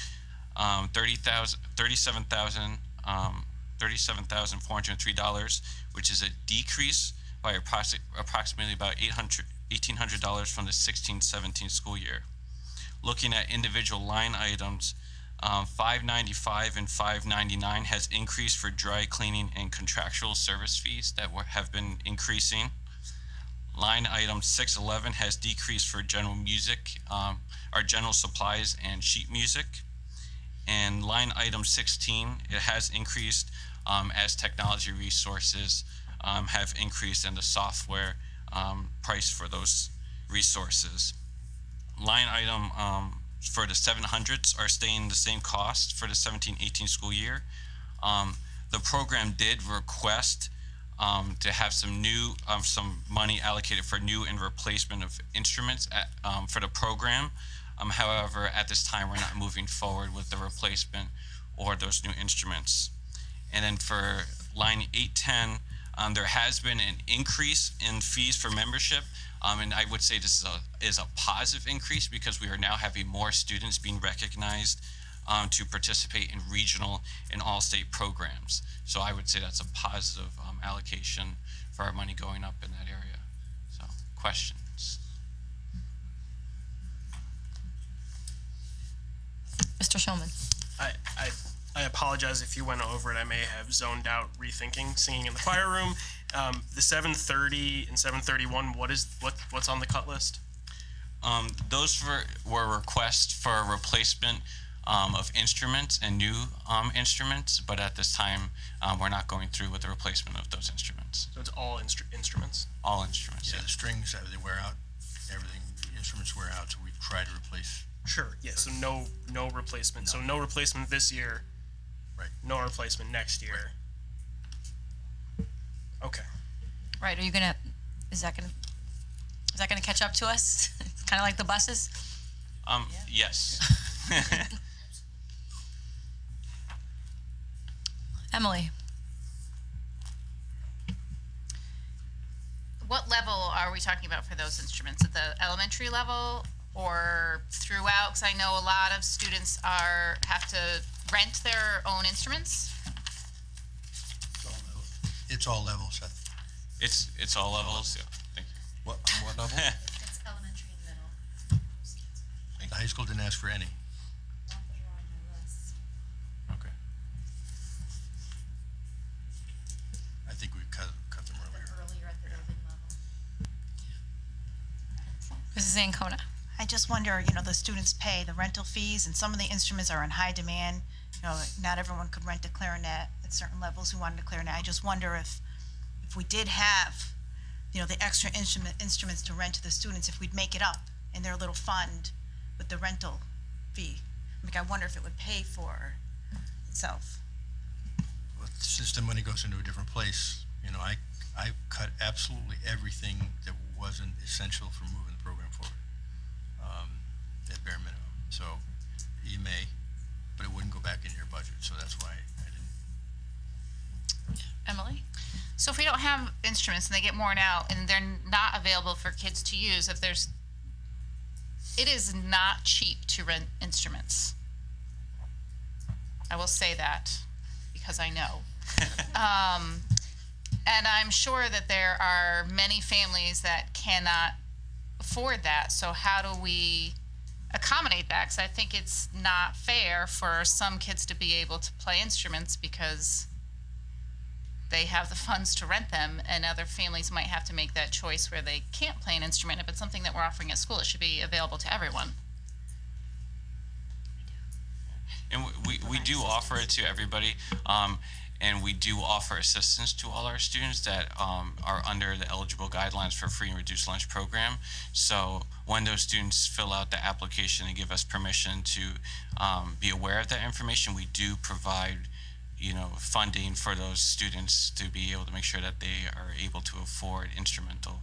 $37,403, which is a decrease by approximately about $1,800 from the 16-17 school year. Looking at individual line items, 595 and 599 has increased for dry cleaning and contractual service fees that have been increasing. Line item 611 has decreased for general music, our general supplies and sheet music. And line item 16, it has increased as technology resources have increased and the software price for those resources. Line item for the 700s are staying the same cost for the 17-18 school year. The program did request to have some money allocated for new and replacement of instruments for the program. However, at this time, we're not moving forward with the replacement or those new instruments. And then for line 810, there has been an increase in fees for membership. And I would say this is a positive increase because we are now having more students being recognized to participate in regional and all-state programs. So I would say that's a positive allocation for our money going up in that area. So, questions? Mr. Shulman. I apologize if you went over it. I may have zoned out rethinking singing in the choir room. The 7:30 and 7:31. What's on the cut list? Those were requests for a replacement of instruments and new instruments, but at this time we're not going through with the replacement of those instruments. So it's all instruments. All instruments. Yeah, the strings, they wear out, everything, instruments wear out, so we try to replace. Sure, yeah, so no replacement. So no replacement this year. Right. No replacement next year. Okay. Right, is that gonna catch up to us? It's kind of like the buses? Yes. Emily? What level are we talking about for those instruments? At the elementary level or throughout? Because I know a lot of students have to rent their own instruments. It's all levels, Seth. It's all levels. Yeah. Thank you. What level? It's elementary and middle. The high school didn't ask for any. Okay. I think we cut them earlier. Earlier at the urban level. Mrs. Ancona? I just wonder, the students pay the rental fees, and some of the instruments are in high demand. Not everyone could rent a clarinet at certain levels who wanted a clarinet. I just wonder if we did have, the extra instruments to rent to the students, if we'd make it up in their little fund with the rental fee. I wonder if it would pay for itself. Well, since the money goes into a different place, I cut absolutely everything that wasn't essential for moving the program forward, at bare minimum. So you may, but it wouldn't go back into your budget, so that's why I didn't. Emily? So if we don't have instruments and they get worn out and they're not available for kids to use, it is not cheap to rent instruments. I will say that because I know. And I'm sure that there are many families that cannot afford that. So how do we accommodate that? Because I think it's not fair for some kids to be able to play instruments because they have the funds to rent them, and other families might have to make that choice where they can't play an instrument. If it's something that we're offering at school, it should be available to everyone. And we do offer it to everybody, and we do offer assistance to all our students that are under the eligible guidelines for free and reduced lunch program. So when those students fill out the application and give us permission to be aware of that information, we do provide funding for those students to be able to make sure that they are able to afford instrumental.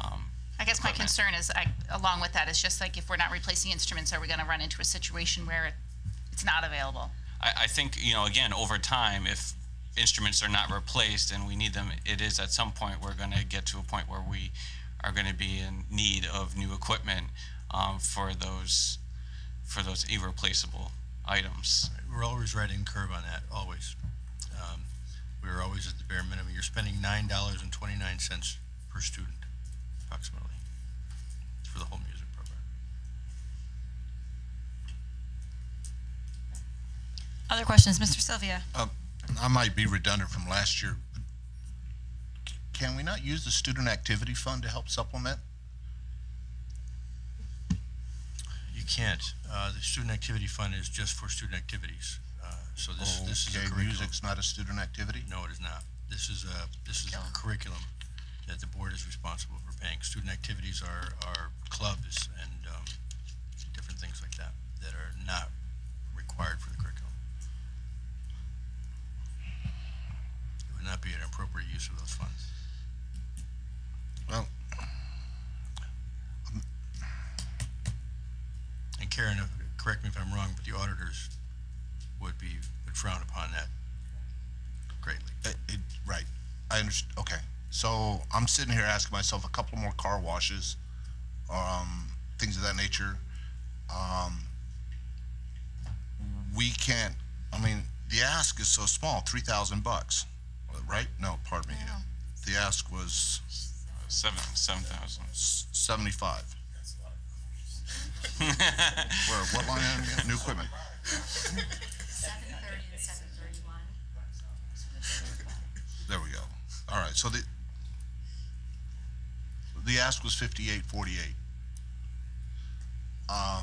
I guess my equipment. concern is, along with that, is just like if we're not replacing instruments, are we going to run into a situation where it's not available? I think, again, over time, if instruments are not replaced and we need them, it is at some point we're going to get to a point where we are going to be in need of new equipment for those irreplaceable items. We're always riding the curve on that, always. We're always at the bare minimum. You're spending $9.29 per student, approximately, for the whole music program. Other questions, Mr. Sylvia? I might be redundant from last year. Can we not use the student activity fund to help supplement? You can't. The student activity fund is just for student activities. So this is a curriculum. Music's not a student activity? No, it is not. This is a curriculum that the board is responsible for paying. Student activities are clubs and different things like that are not required for the curriculum. It would not be an appropriate use of those funds. Well, And Karen, correct me if I'm wrong, but the auditors would frown upon that greatly. right. I understand. Okay. So I'm sitting here asking myself a couple more car washes, things of that nature. We can't, the ask is so small, $3,000, right? No, pardon me. The ask was 7,000. 75. Where, what line item again? New equipment. 7:30 and 7:31. There we go. All right, so the ask was 58.48. I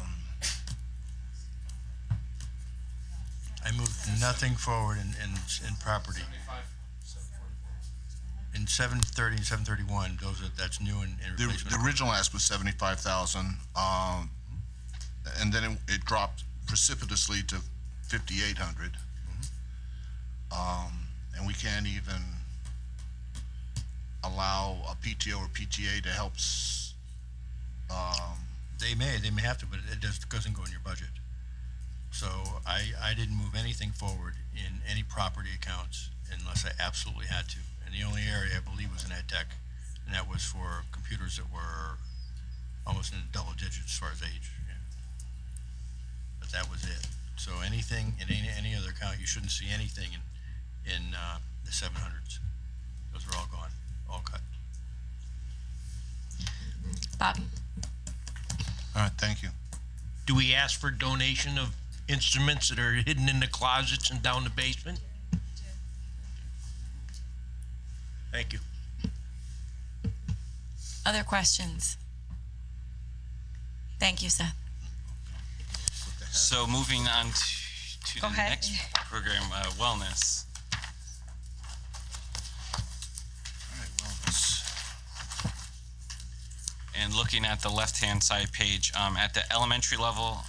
moved nothing forward in property. in 730 and 731, that's new and The replacement. original ask was 75,000, and then it dropped precipitously to 5,800. And we can't even allow a PTO or PTA to help, They may have to, but it just doesn't go in your budget. So I didn't move anything forward in any property accounts unless I absolutely had to. And the only area I believe was in ed tech, and that was for computers that were almost in the double digits as far as age. Yeah. But that was it. So anything in any other account, you shouldn't see anything in the 700s. Those are all gone, all cut. Bob? all right, thank you. Do we ask for donation of instruments that are hidden in the closets and down the basement? Thank you. Other questions? Thank you, Seth. So moving on to Go the ahead. next program, wellness. All right, wellness. And looking at the left-hand side page, at the elementary level,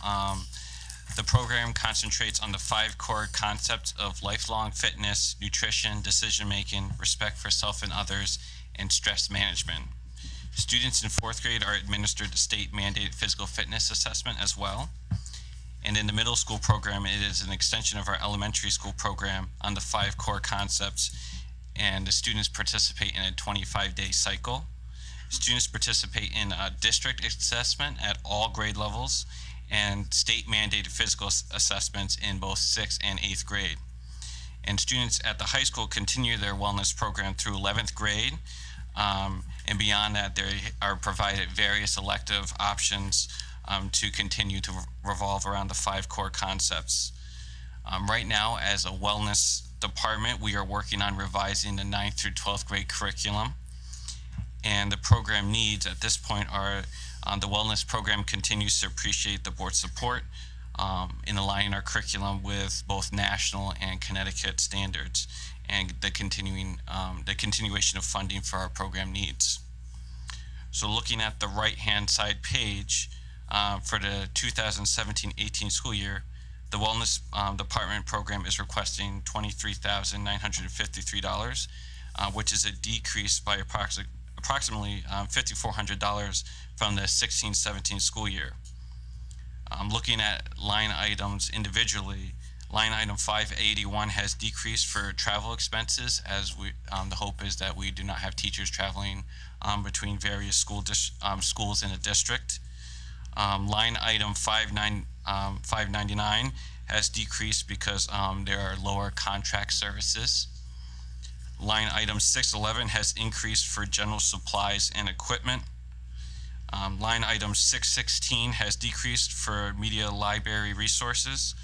the program concentrates on the 5 core concepts of lifelong fitness, nutrition, decision-making, respect for self and others, and stress management. Students in 4th grade are administered the state-mandated physical fitness assessment as well. And in the middle school program, it is an extension of our elementary school program on the 5 core concepts, and the students participate in a 25-day cycle. Students participate in a district assessment at all grade levels and state-mandated physical assessments in both 6th and 8th grade. And students at the high school continue their wellness program through 11th grade, and beyond that, they are provided various elective options to continue to revolve around the 5 core concepts. Right now, as a wellness department, we are working on revising the 9th through 12th grade curriculum. And the program needs at this point are the wellness program continues to appreciate the board's support in aligning our curriculum with both national and Connecticut standards, and the continuation of funding for our program needs. So looking at the right-hand side page, for the 2017-18 school year, the Wellness Department program is requesting $23,953, which is a decrease by approximately $5,400 from the 16-17 school year. Looking at line items individually, line item 581 has decreased for travel expenses, as we the hope is that we do not have teachers traveling between various schools in a district. Line item 599 has decreased because there are lower contract services. Line item 611 has increased for general supplies and equipment. Line item 616 has decreased for media library resources.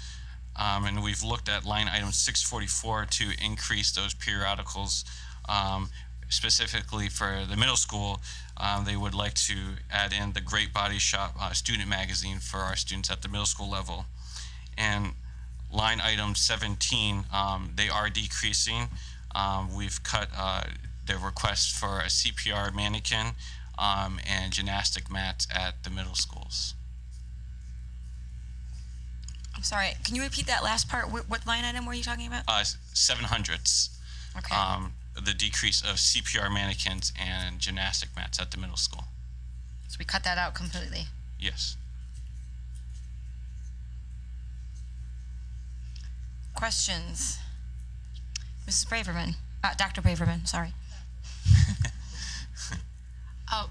And we've looked at line item 644 to increase those periodicals. Specifically for the middle school, they would like to add in the Great Body Shop student magazine for our students at the middle school level. And line item 17, they are decreasing. We've cut the request for a CPR mannequin and gymnastic mats at the middle schools. I'm sorry, can you repeat that last part? What line item were you talking about? 700s. Okay. The decrease of CPR mannequins and gymnastic mats at the middle school. So we cut that out completely. Yes. Questions? Mrs. Braverman, Dr. Braverman, sorry.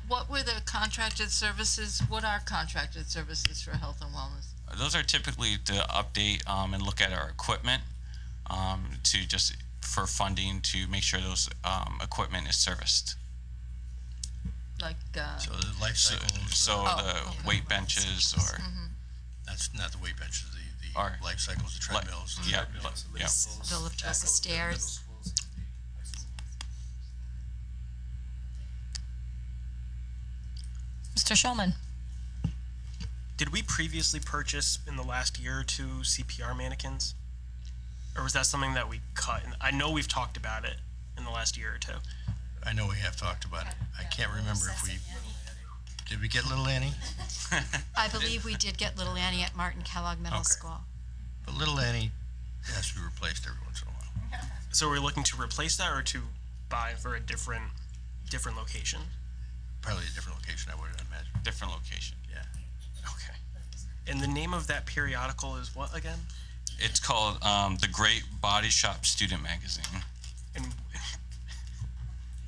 What were the contracted services? What are contracted services for health and wellness? Those are typically to update and look at our equipment to just for funding to make sure those equipment is serviced. Like So the life cycles. The weight benches or That's not the weight benches, the Or- life cycles, the treadmills. the yeah, treadmills. yeah. The lift up the stairs. Mr. Schulman? Did we previously purchase in the last year or two CPR mannequins? Or was that something that we cut? And I know we've talked about it in the last year or two. I know we have talked about it. I can't remember if did we get Little Annie? I believe we did get Little Annie at Martin Kellogg Middle Okay. School. But Little Annie has to be replaced every once in a while. So we're looking to replace that or to buy for a different location? Probably a different location, I would imagine. Different location. Yeah. Okay. And the name of that periodical is what again? It's called the Great Body Shop Student Magazine. And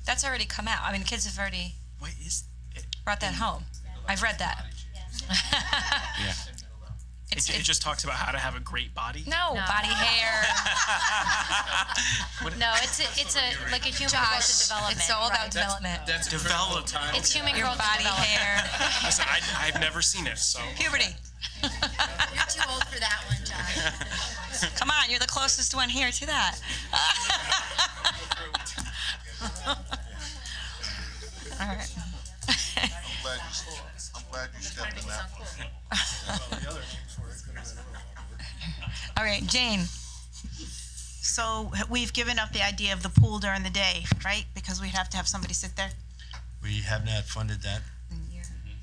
That's already come out. I mean, kids have already what is it? brought that home. I've read that. Yeah. It just talks about how to have a great body. No, body hair. No, it's a like a human growth and development. It's all about right. development. That's developed. It's human Your growth body and development. hair. Listen, I've never seen it, so. Puberty. You're too old for that one, Josh. Come on, you're the closest one here to that. All right. I'm glad you stepped in that one. All right, Jane. So we've given up the idea of the pool during the day, right? Because we'd have to have somebody sit there. We have not funded that.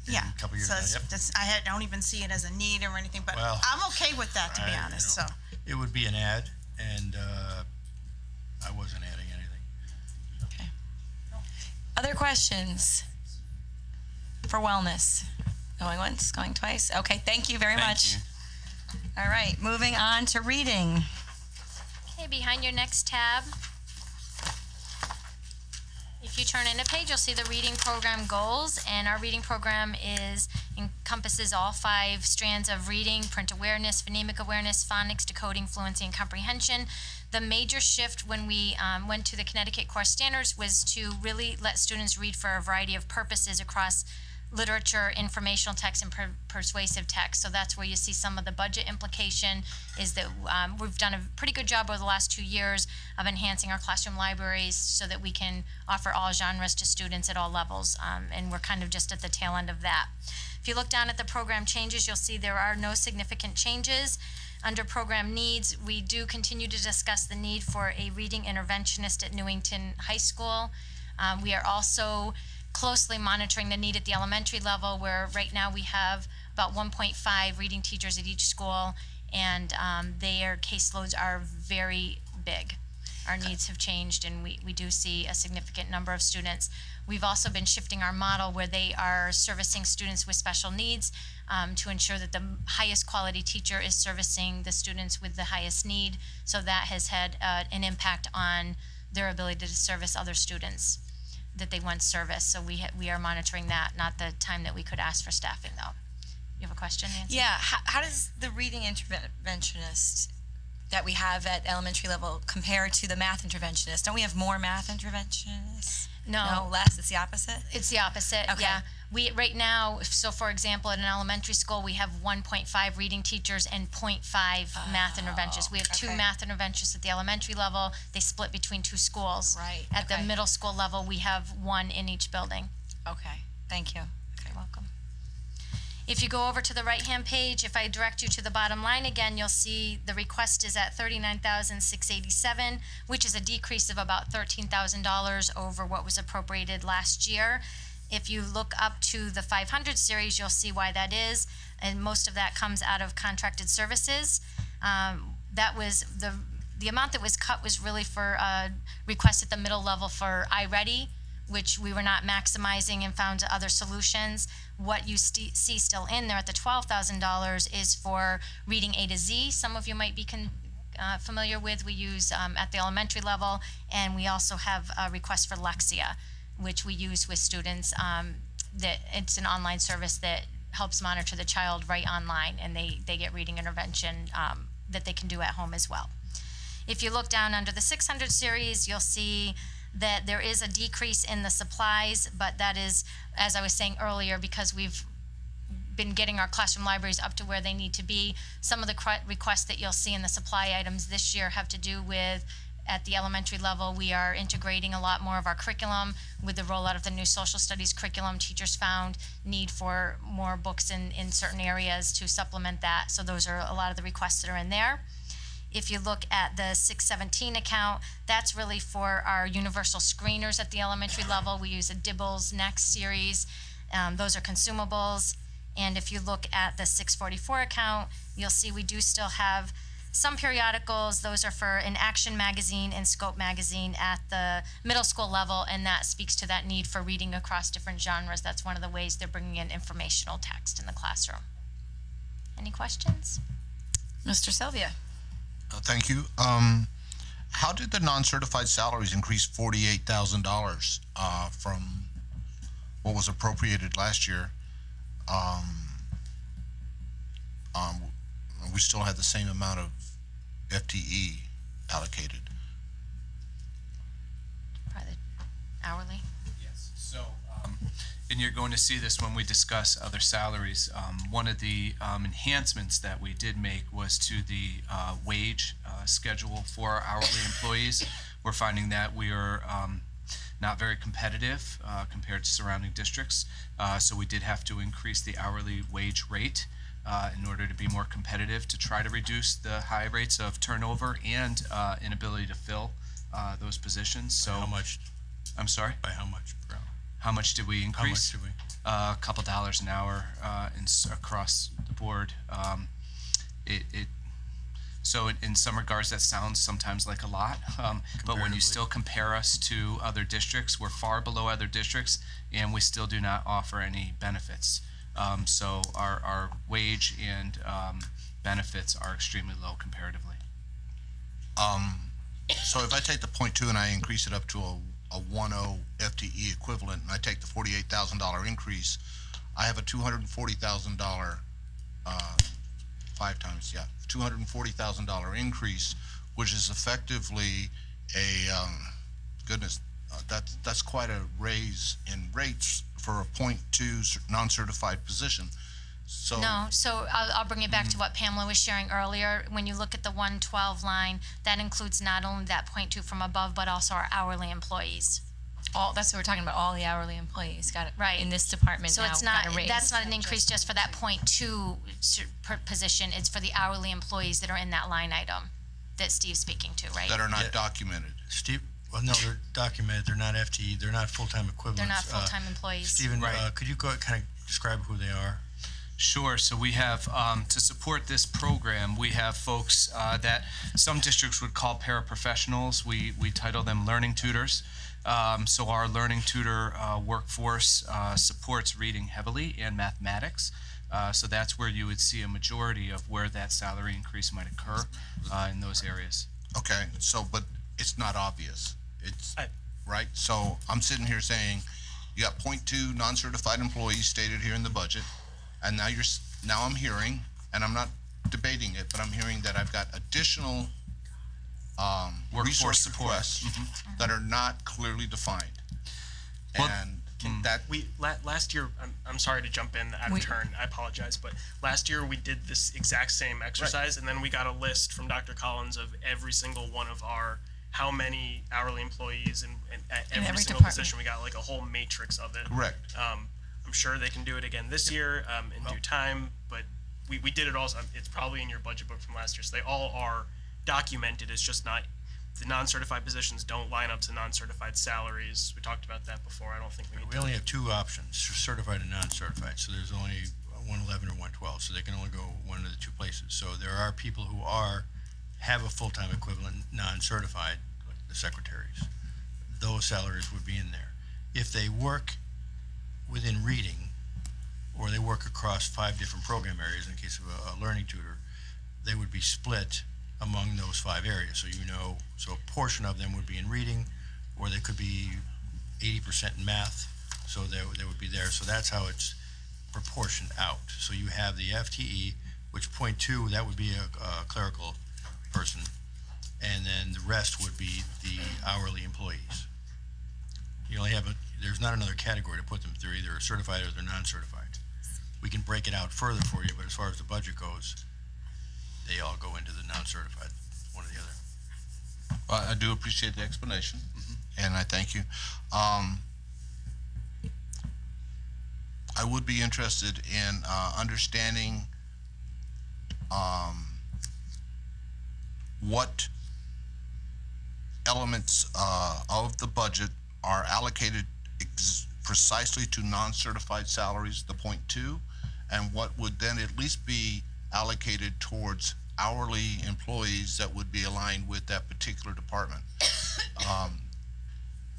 Yeah. A couple years So now, it's- yep. I don't even see it as a need or anything, but Well, I'm okay with that, to be honest, so. It would be an ad, and I wasn't adding anything. Other questions for wellness? Going once, going twice? Okay, thank you very much. Thank you. All right, moving on to reading. Okay, behind your next tab, if you turn in a page, you'll see the reading program goals, and our reading program encompasses all 5 strands of reading: print awareness, phonemic awareness, phonics, decoding, fluency, and comprehension. The major shift when we went to the Connecticut Core Standards was to really let students read for a variety of purposes across literature, informational text, and persuasive text. So that's where you see some of the budget implication is that we've done a pretty good job over the last 2 years of enhancing our classroom libraries so that we can offer all genres to students at all levels. And we're kind of just at the tail end of that. If you look down at the program changes, you'll see there are no significant changes. Under program needs, we do continue to discuss the need for a reading interventionist at Newington High School. We are also closely monitoring the need at the elementary level, where right now we have about 1.5 reading teachers at each school, and their caseloads are very big. Our needs have changed, and we do see a significant number of students. We've also been shifting our model where they are servicing students with special needs to ensure that the highest quality teacher is servicing the students with the highest need. So that has had an impact on their ability to service other students that they once serviced. So we are monitoring that, not the time that we could ask for staffing, though. You have a question, Nancy? Yeah, how does the reading interventionist that we have at elementary level compare to the math interventionist? Don't we have more math interventionists? No, less? It's the opposite? It's the opposite, Okay. yeah. We, right now, so for example, at an elementary school, we have 1.5 reading teachers and 0.5 math interventionists. We have 2 okay. math interventionists at the elementary level. They split between 2 schools. Right, At okay. the middle school level, we have 1 in each building. Okay, thank you. You're welcome. If you go over to the right-hand page, if I direct you to the bottom line again, you'll see the request is at $39,687, which is a decrease of about $13,000 over what was appropriated last year. If you look up to the 500 series, you'll see why that is, and most of that comes out of contracted services. That was the amount that was cut was really for requests at the middle level for iReady, which we were not maximizing and found other solutions. What you see still in there at the $12,000 is for reading A to Z. Some of you might be familiar with. We use at the elementary level, and we also have a request for Lexia, which we use with students. That it's an online service that helps monitor the child right online, and they get reading intervention that they can do at home as well. If you look down under the 600 series, you'll see that there is a decrease in the supplies, but that is, as I was saying earlier, because we've been getting our classroom libraries up to where they need to be. Some of the requests that you'll see in the supply items this year have to do with, at the elementary level, we are integrating a lot more of our curriculum with the rollout of the new social studies curriculum. Teachers found need for more books in certain areas to supplement that. So those are a lot of the requests that are in there. If you look at the 617 account, that's really for our universal screeners at the elementary level. We use a Dibbles Next series. Those are consumables. And if you look at the 644 account, you'll see we do still have some periodicals. Those are for an Action magazine and Scope magazine at the middle school level, and that speaks to that need for reading across different genres. That's one of the ways they're bringing in informational text in the classroom. Any questions? Mr. Sylvia? Thank you. How did the non-certified salaries increase $48,000 from what was appropriated last year? We still had the same amount of FTE allocated. Probably hourly. Yes, so, and you're going to see this when we discuss other salaries. One of the enhancements that we did make was to the wage schedule for our hourly employees. We're finding that we are not very competitive compared to surrounding districts. So we did have to increase the hourly wage rate in order to be more competitive, to try to reduce the high rates of turnover and inability to fill those positions. So How much? I'm sorry? By how much per hour? How much did we How increase? much did we? A couple dollars an hour across the board. So in some regards, that sounds sometimes like a lot, but when Comparatively. you still compare us to other districts, we're far below other districts, and we still do not offer any benefits. So our wage and benefits are extremely low comparatively. So if I take the 0.2 and I increase it up to a 1.0 FTE equivalent, and I take the $48,000 increase, I have a $240,000, $240,000 increase, which is effectively a, that's quite a raise in rates for a 0.2 non-certified position. So No, so I'll bring it back to what Pamela was sharing earlier. When you look at the 112 line, that includes not only that 0.2 from above, but also our hourly employees. That's what we're talking about, all the hourly employees got it. Right. In this department So now it's got not, a raise. that's not an increase just for that 0.2 per position. It's for the hourly employees that are in that line item that Steve's speaking to, right? that are not Yeah. documented. Steve, well, no, they're documented, they're not FTE, they're not full-time equivalents. They're not full-time employees. Stephen, Right. could you go kind of describe who they are? Sure. So we have, to support this program, we have folks that some districts would call paraprofessionals. We title them learning tutors. So our learning tutor workforce supports reading heavily and mathematics. So that's where you would see a majority of where that salary increase might occur in those areas. Okay, so, but it's not obvious. It's, I- right? So I'm sitting here saying, you got 0.2 non-certified employees stated here in the budget, and now now I'm hearing, and I'm not debating it, but I'm hearing that I've got additional Workforce resource support. requests that are not clearly defined. Well, And that, Last year, I'm sorry to jump in out of turn, I apologize, but last year we did this exact same exercise, and then we got a list from Dr. Collins of every single one of our, how many hourly employees and at every every single department. position, we got like a whole matrix of it. correct. I'm sure they can do it again this year, in due time, but we did it also, it's probably in your budget book from last year, so they all are documented, it's just not, the non-certified positions don't line up to non-certified salaries. We talked about that before. I don't think we need We only have two options, certified and non-certified, so there's only 111 or 112, so they can only go one of the two places. So there are people who have a full-time equivalent, non-certified, like the secretaries. Those salaries would be in there. If they work within reading, or they work across 5 different program areas, in the case of a learning tutor, they would be split among those 5 areas. So a portion of them would be in reading, or they could be 80% in math, so they would be there. So that's how it's proportioned out. So you have the FTE, which 0.2, that would be a clerical person, and then the rest would be the hourly employees. You only have there's not another category to put them. They're either certified or they're non-certified. We can break it out further for you, but as far as the budget goes, they all go into the non-certified, one or the other. I do appreciate the explanation, and I thank you. I would be interested in what elements of the budget are allocated precisely to non-certified salaries, the .2, and what would then at least be allocated towards hourly employees that would be aligned with that particular department.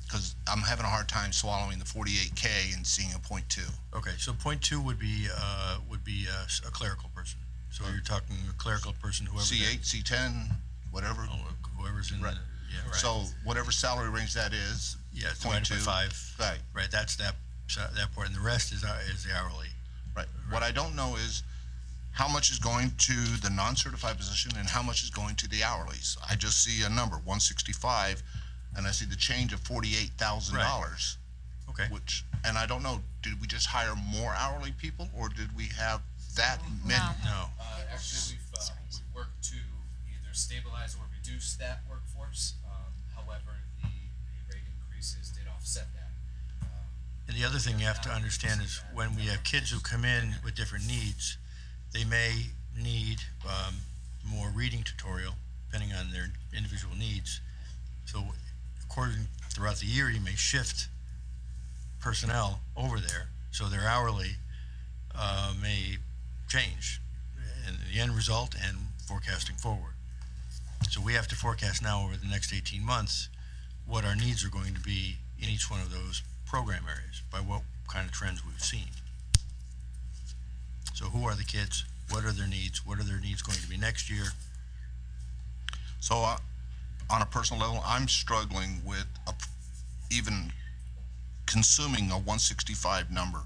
Because I'm having a hard time swallowing the 48K and seeing a .2. Okay, so point two would be a clerical person. So you're talking a clerical person, whoever. C8, C10, whatever. Whoever's in Right. yeah, right. So whatever salary range that is. Yeah, it's divided by 0.2. 5. Right. Right, that's that part, and the rest is the hourly. Right. What I don't know is how much is going to the non-certified position and how much is going to the hourlies. I just see a number, 165, and I see the change of $48,000. Okay. Which, and I don't know, did we just hire more hourly people or did we have that many? No. Actually, we've worked to either stabilize or reduce that workforce. However, the rate increases did offset that. And the other thing you have to understand is when we have kids who come in with different needs, they may need more reading tutorial, depending on their individual needs. So throughout the year, you may shift personnel over there, so their hourly may change in the end result and forecasting forward. So we have to forecast now over the next 18 months what our needs are going to be in each one of those program areas by what kind of trends we've seen. So who are the kids? What are their needs? What are their needs going to be next year? So on a personal level, I'm struggling with even consuming a 165 number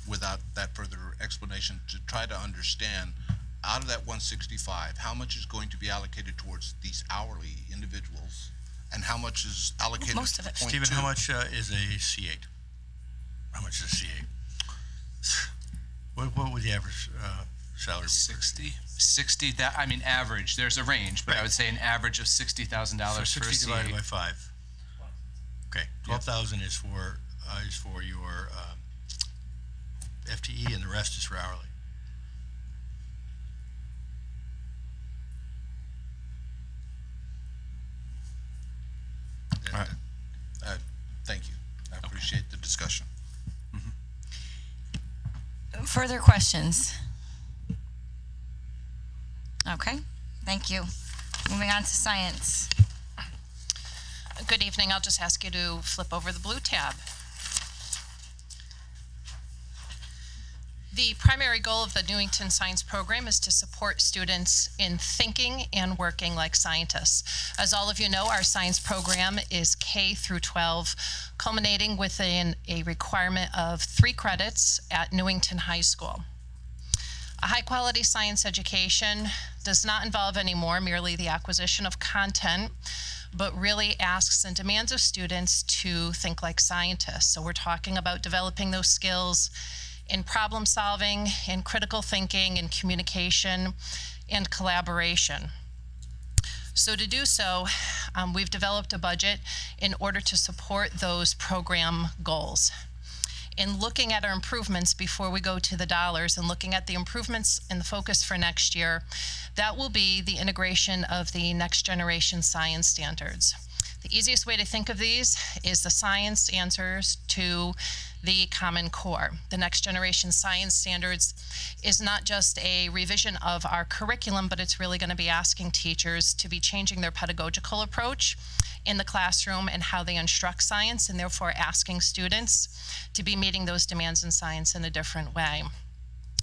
without that further explanation to try to understand out of that 165, how much is going to be allocated towards these hourly individuals and how much is allocated Most of it. to Stephen, .2? how much is a C8? How much is a C8? What would the average salary be? 60, that, I mean, average, there's a range, but I would say an average of $60,000 So for 60 a divided CA. by 5. Okay, 12,000 is for your FTE, and the rest is for hourly. All right. Thank you. I appreciate the discussion. Further questions? Okay, thank you. Moving on to science. Good evening. I'll just ask you to flip over the blue tab. The primary goal of the Newington Science Program is to support students in thinking and working like scientists. As all of you know, our science program is K through 12, culminating within a requirement of 3 credits at Newington High School. A high-quality science education does not involve anymore merely the acquisition of content, but really asks and demands of students to think like scientists. So we're talking about developing those skills in problem solving, in critical thinking, in communication, and collaboration. So to do so, we've developed a budget in order to support those program goals. In looking at our improvements before we go to the dollars and looking at the improvements and the focus for next year, that will be the integration of the next generation science standards. The easiest way to think of these is the science answers to the Common Core. The next generation science standards is not just a revision of our curriculum, but it's really going to be asking teachers to be changing their pedagogical approach in the classroom and how they instruct science, and therefore asking students to be meeting those demands in science in a different way.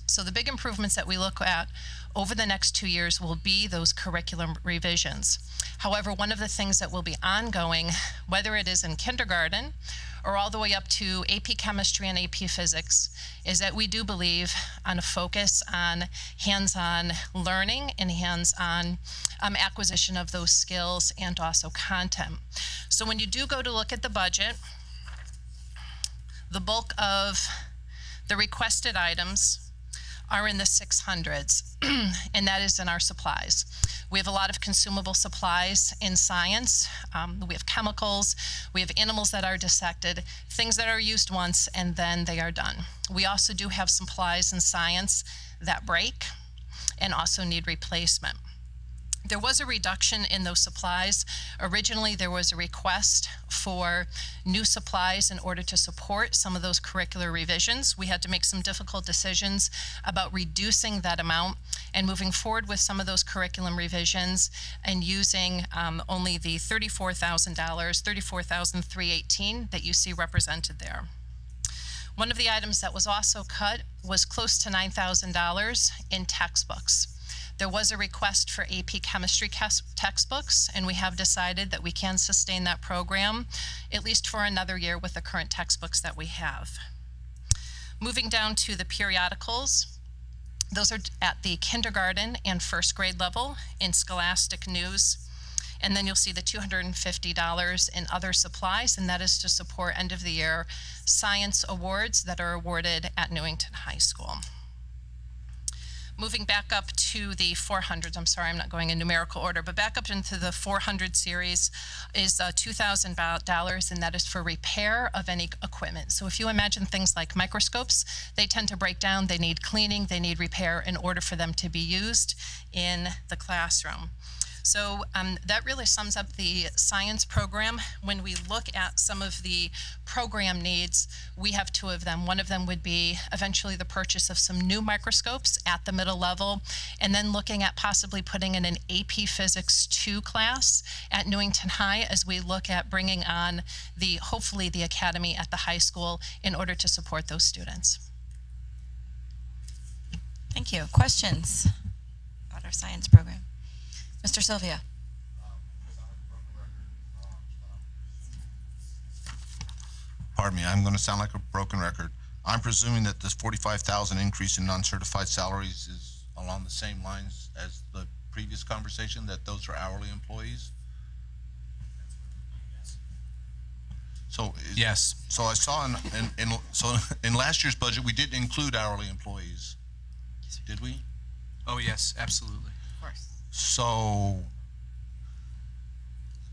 So the big improvements that we look at over the next 2 years will be those curriculum revisions. However, one of the things that will be ongoing, whether it is in kindergarten or all the way up to AP Chemistry and AP Physics, is that we do believe on a focus on hands-on learning and hands-on acquisition of those skills and also content. So when you do go to look at the budget, the bulk of the requested items are in the 600s, and that is in our supplies. We have a lot of consumable supplies in science. We have chemicals, we have animals that are dissected, things that are used once and then they are done. We also do have supplies in science that break and also need replacement. There was a reduction in those supplies. Originally, there was a request for new supplies in order to support some of those curricular revisions. We had to make some difficult decisions about reducing that amount and moving forward with some of those curriculum revisions and using only the $34,000, $34,318 that you see represented there. One of the items that was also cut was close to $9,000 in textbooks. There was a request for AP chemistry textbooks, and we have decided that we can sustain that program at least for another year with the current textbooks that we have. Moving down to the periodicals, those are at the kindergarten and first grade level in Scholastic News. And then you'll see the $250 in other supplies, and that is to support end of the year science awards that are awarded at Newington High School. Moving back up to the 400s, I'm sorry, I'm not going in numerical order, but back up into the 400 series is $2,000, and that is for repair of any equipment. So if you imagine things like microscopes, they tend to break down, they need cleaning, they need repair in order for them to be used in the classroom. So that really sums up the science program. When we look at some of the program needs, we have two of them. One of them would be eventually the purchase of some new microscopes at the middle level, and then looking at possibly putting in an AP Physics 2 class at Newington High as we look at bringing on hopefully the academy at the high school in order to support those students. Thank you. Questions about our science program? Mr. Sylvia. Pardon me, I'm going to sound like a broken record. I'm presuming that this 45,000 increase in non-certified salaries is along the same lines as the previous conversation, that those are hourly employees? So Yes. So I saw in last year's budget we didn't include hourly employees, did we? Oh, yes, absolutely. So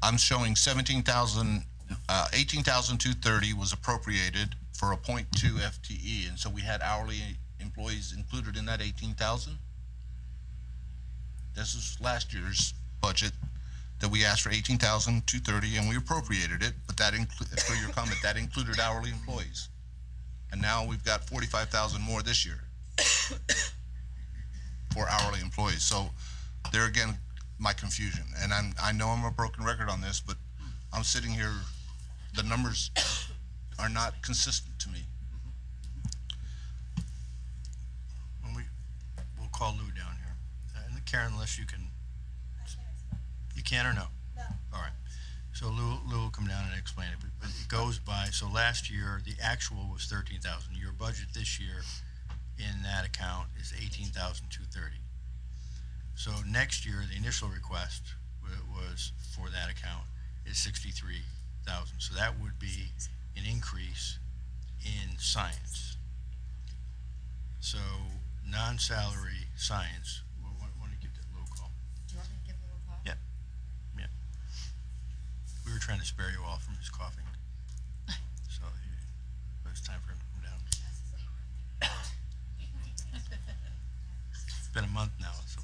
I'm showing 18,230 was appropriated for a 0.2 FTE, and so we had hourly employees included in that 18,000. This is last year's budget that we asked for 18,230, and we appropriated it. But that for your comment, that included hourly employees, and now we've got 45,000 more this year for hourly employees. So there again, my confusion, and I know I'm a broken record on this, but I'm sitting here, the numbers are not consistent to me. We'll call Lou down here. And Karen, unless you can or no? No. All right. So Lou will come down and explain it, but it goes by, so last year, the actual was 13,000. Your budget this year in that account is 18,230. So next year, the initial request was for that account is 63,000. So that would be an increase in science. So non-salary science. Want to get that low call? Do you want me to give a little call? Yeah. We were trying to spare you all from his coughing, so it was time for him to come down. It's been a month now, so.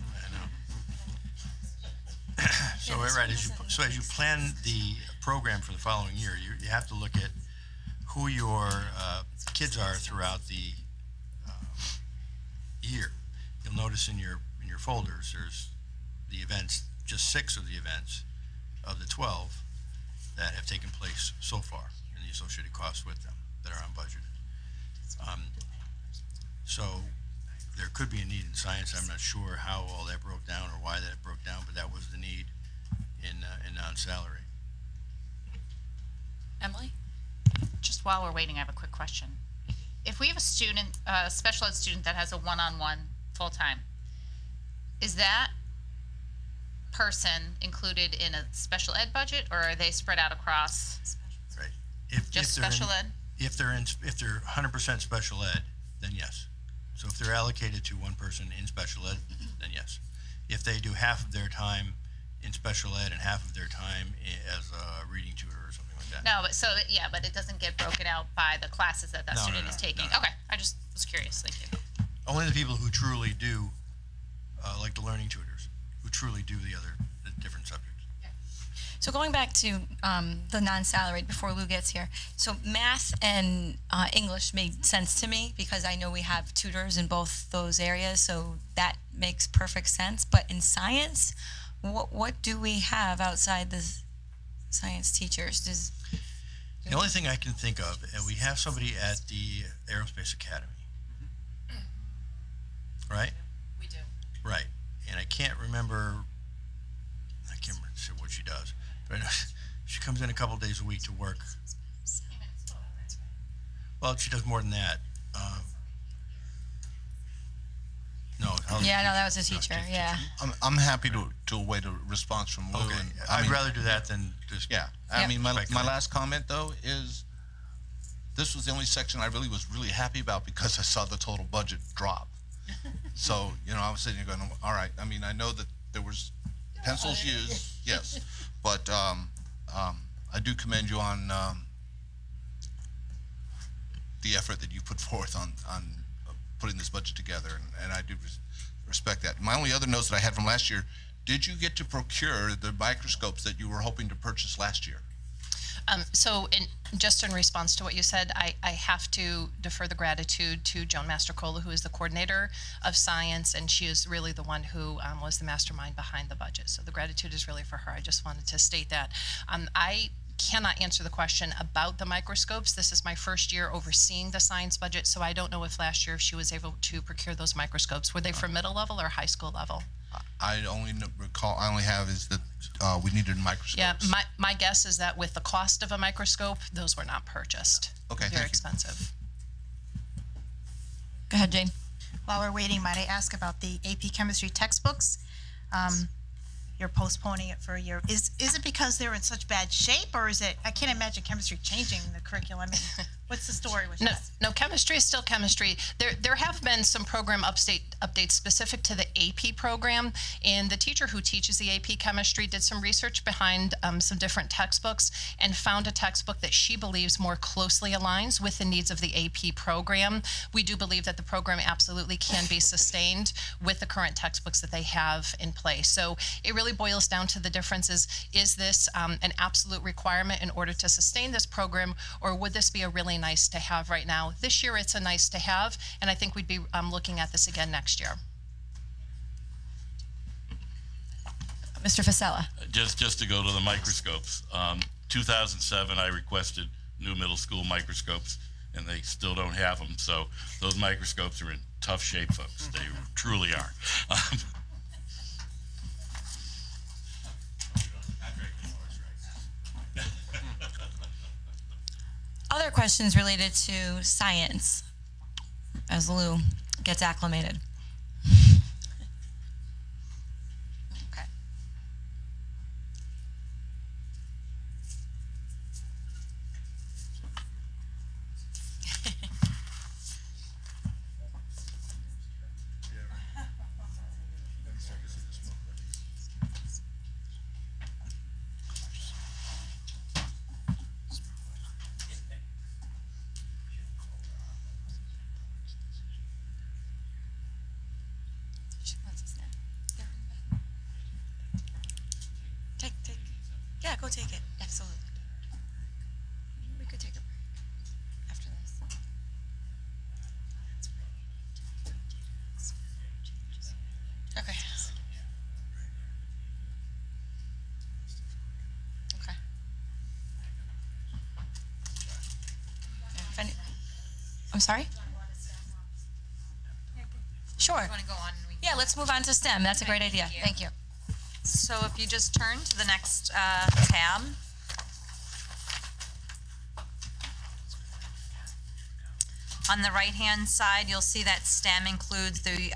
I know. So as you plan the program for the following year, you have to look at who your kids are throughout the year. You'll notice in your folders, there's the events, just 6 of the events of the 12 that have taken place so far, and the associated costs with them that are unbudgeted. So there could be a need in science. I'm not sure how all that broke down or why that broke down, but that was the need in non-salary. Emily? Just while we're waiting, I have a quick question. If we have a student, a special ed student that has a one-on-one full-time, is that person included in a special ed budget, or are they spread out across Right. just special ed? If they're 100% special ed, then yes. So if they're allocated to one person in special ed, then yes. If they do half of their time in special ed and half of their time as a reading tutor or something like that. No, but so, yeah, but it doesn't get broken out by the classes that No, student no, is no, taking. no. Okay, I just was curious, thank you. Only the people who truly do, like the learning tutors, who truly do the different subjects. So going back to the non-salaried before Lou gets here, so math and English made sense to me because I know we have tutors in both those areas, so that makes perfect sense. But in science, what do we have outside the science teachers? The only thing I can think of, and we have somebody at the Aerospace Academy, right? We do. Right, and I can't remember what she does, but she comes in a couple days a week to work. Well, she does more than that. No. Yeah, no, that was a teacher. Yeah. I'm happy to await a response from Lou. Okay, and, I'd rather do that than just. Yeah, I Yep. mean, my Speculate. last comment though is, this was the only section I really was really happy about because I saw the total budget drop. So, I was sitting there going, all right, I mean, I know that there was pencils used, yes, but I do commend you on the effort that you put forth on putting this budget together, and I do respect that. My only other notes that I had from last year, did you get to procure the microscopes that you were hoping to purchase last year? So just in response to what you said, I have to defer the gratitude to Joan Mastercola, who is the coordinator of science, and she is really the one who was the mastermind behind the budget. So the gratitude is really for her. I just wanted to state that. I cannot answer the question about the microscopes. This is my first year overseeing the science budget, so I don't know if last year if she was able to procure those microscopes. Were they for middle level or high school level? I only recall, I only have is that we needed microscopes. Yeah, my guess is that with the cost of a microscope, those were not purchased. Okay, Very thank you. expensive. Go ahead, Jane. While we're waiting, might I ask about the AP chemistry textbooks? You're postponing it for a year. Is it because they're in such bad shape, or is it? I can't imagine chemistry changing the curriculum. I mean, what's the story with that? No, chemistry is still chemistry. There have been some program updates specific to the AP program, and the teacher who teaches the AP chemistry did some research behind some different textbooks and found a textbook that she believes more closely aligns with the needs of the AP program. We do believe that the program absolutely can be sustained with the current textbooks that they have in place. So it really boils down to the differences. Is this an absolute requirement in order to sustain this program, or would this be a really nice to have right now? This year it's a nice to have, and I think we'd be looking at this again next year. Mr. Fasella. Just to go to the microscopes. 2007, I requested new middle school microscopes, and they still don't have them. So those microscopes are in tough shape, folks. They truly are. Other questions related to science as Lou gets acclimated. Okay. Take. Yeah, go take it. Absolutely. We could take a break after this. Okay. Okay. If any- I'm sorry? Sure. Want to go on? Yeah, let's move on to STEM. That's a great idea. Thank you. So if you just turn to the next tab. On the right-hand side, you'll see that STEM includes the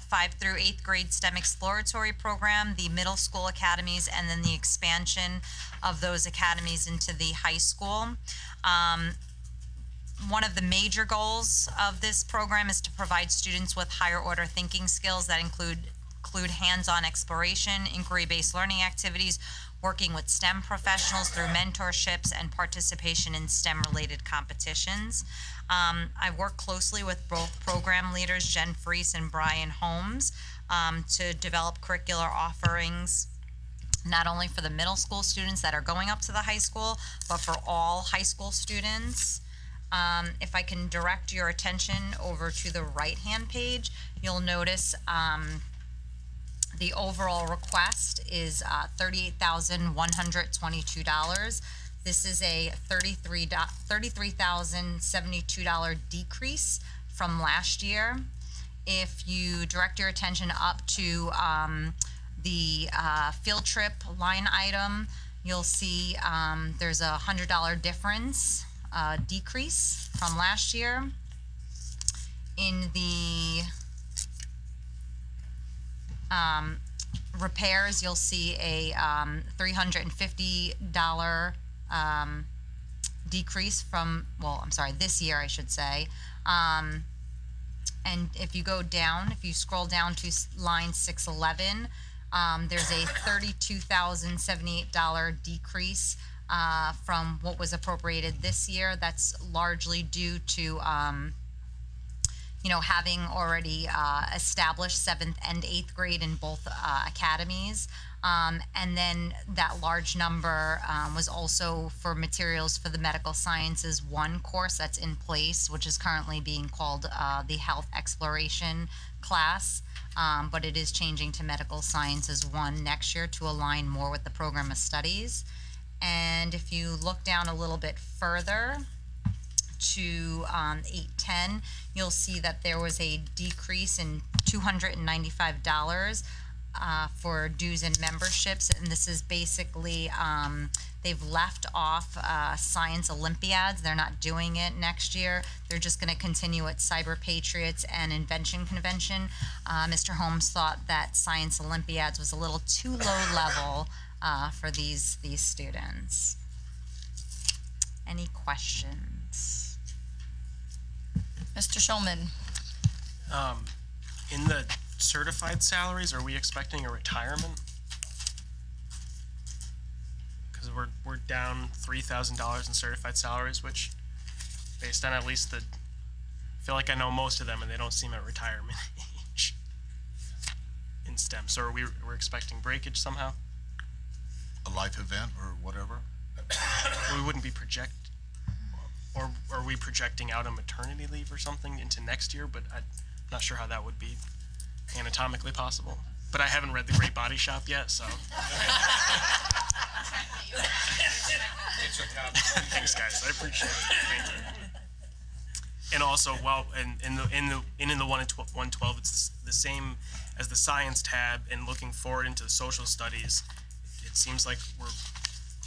5th through 8th grade STEM exploratory program, the middle school academies, and then the expansion of those academies into the high school. One of the major goals of this program is to provide students with higher order thinking skills that include hands-on exploration, inquiry-based learning activities, working with STEM professionals through mentorships and participation in STEM-related competitions. I work closely with both program leaders, Jen Freese and Brian Holmes, to develop curricular offerings not only for the middle school students that are going up to the high school, but for all high school students. If I can direct your attention over to the right-hand page, you'll notice the overall request is $38,122. This is a $33,072 decrease from last year. If you direct your attention up to the field trip line item, you'll see there's a $100 difference, decrease from last year. In the repairs, you'll see a $350 decrease from, this year I should say. And if you go down, if you scroll down to line 611, there's a $32,078 decrease from what was appropriated this year. That's largely due to having already established 7th and 8th grade in both academies. And then that large number was also for materials for the medical sciences 1 course that's in place, which is currently being called the health exploration class. But it is changing to medical sciences 1 next year to align more with the program of studies. And if you look down a little bit further to 810, you'll see that there was a decrease in $295 for dues and memberships, and this is basically they've left off Science Olympiads. They're not doing it next year. They're just going to continue at Cyber Patriots and Invention Convention. Mr. Holmes thought that Science Olympiads was a little too low level for these students. Any questions? Mr. Schulman. In the certified salaries, are we expecting a retirement? Because we're down $3,000 in certified salaries, which, based on at least I feel like I know most of them, and they don't seem at retirement age in STEM. So we're expecting breakage somehow? A life event or whatever? We wouldn't be or are we projecting out a maternity leave or something into next year? But I'm not sure how that would be anatomically possible. But I haven't read The Great Body Shop yet, so. Thanks, guys. I appreciate it. Thank you. And also, in the 112, it's the same as the science tab. And looking forward into the social studies, it seems like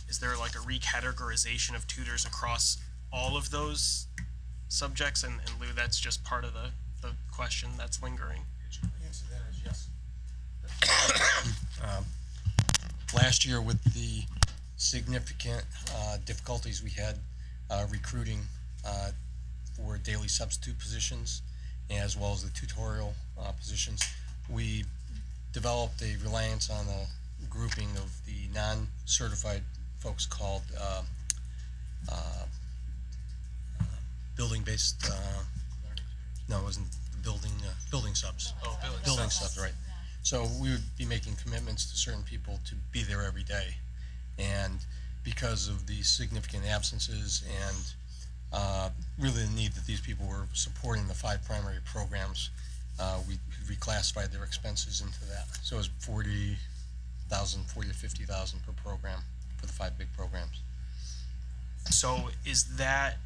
is there like a recategorization of tutors across all of those subjects? And Lou, that's just part of the question that's lingering. The answer to that is yes. Last year, with the significant difficulties we had recruiting for daily substitute positions, as well as the tutorial positions, we developed a reliance on a grouping of the non-certified folks called building-based, no, it wasn't building subs. Oh, Building subs, right. So we would be making commitments to certain people to be there every day. And because of the significant absences and really the need that these people were supporting the 5 primary programs, we reclassified their expenses into that. So it was $40,000 to $50,000 per program for the 5 big programs. So is that,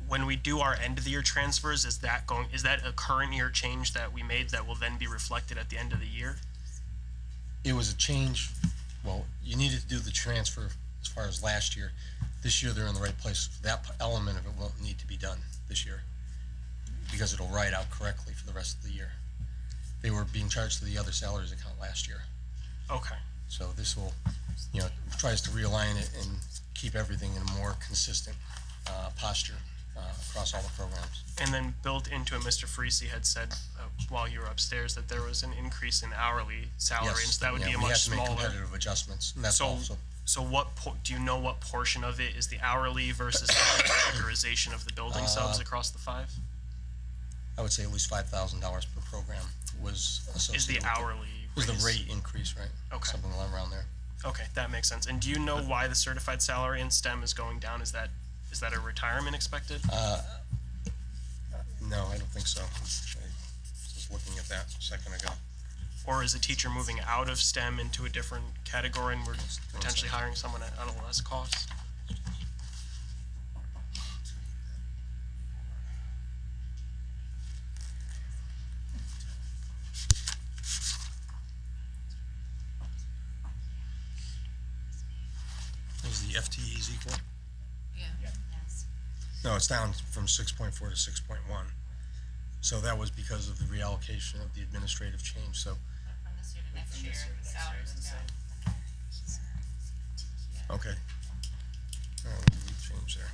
when we do our end of the year transfers, is that a current year change that we made that will then be reflected at the end of the year? It was a change. Well, you needed to do the transfer as far as last year. This year they're in the right place. That element of it won't need to be done this year because it'll write out correctly for the rest of the year. They were being charged to the other salaries account last year. Okay. So this will, tries to realign it and keep everything in a more consistent posture across all the programs. And then built into it, Mr. Freese had said, while you were upstairs that there was an increase in hourly salary, and Yes, so that would yeah, be a we much had to make smaller. competitive adjustments, and that's So, also, so do you know what portion of it is the hourly versus the categorization of the building subs across the five? I would say at least $5,000 per program was associated Is the with it. hourly Was the raise? rate increase, right? Okay. Something around there. Okay, that makes sense. And do you know why the certified salary in STEM is going down? Is that a retirement expected? No, I don't think so. I was looking at that a second ago. Or is a teacher moving out of STEM into a different category and we're potentially hiring someone at a less cost? Is the FTEs equal? Yes. No, it's down from 6.4 to 6.1. So that was because of the reallocation of the administrative change, so. From this year to next year, the salaries is down. Okay. We change there.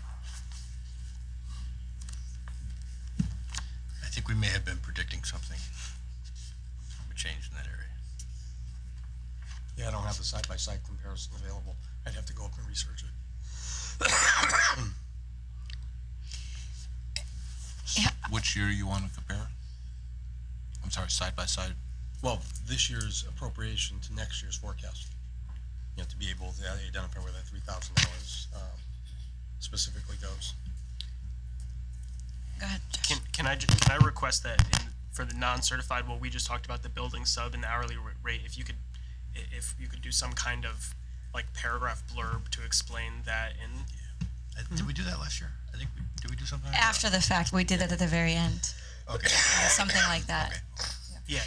I think we may have been predicting something. We changed in that area. Yeah, I don't have the side-by-side comparison available. I'd have to go up and research it. Which year you want to compare? I'm sorry, side by side. Well, this year's appropriation to next year's forecast. You have to be able to identify where that $3,000 specifically goes. Go ahead. Can I request that for the non-certified, what we just talked about, the building sub and the hourly rate, if you could do some kind of like paragraph blurb to explain that in. Did we do that last year? Did we do something like that? After the fact, we did it at the very end. Okay. Something like that. Yeah.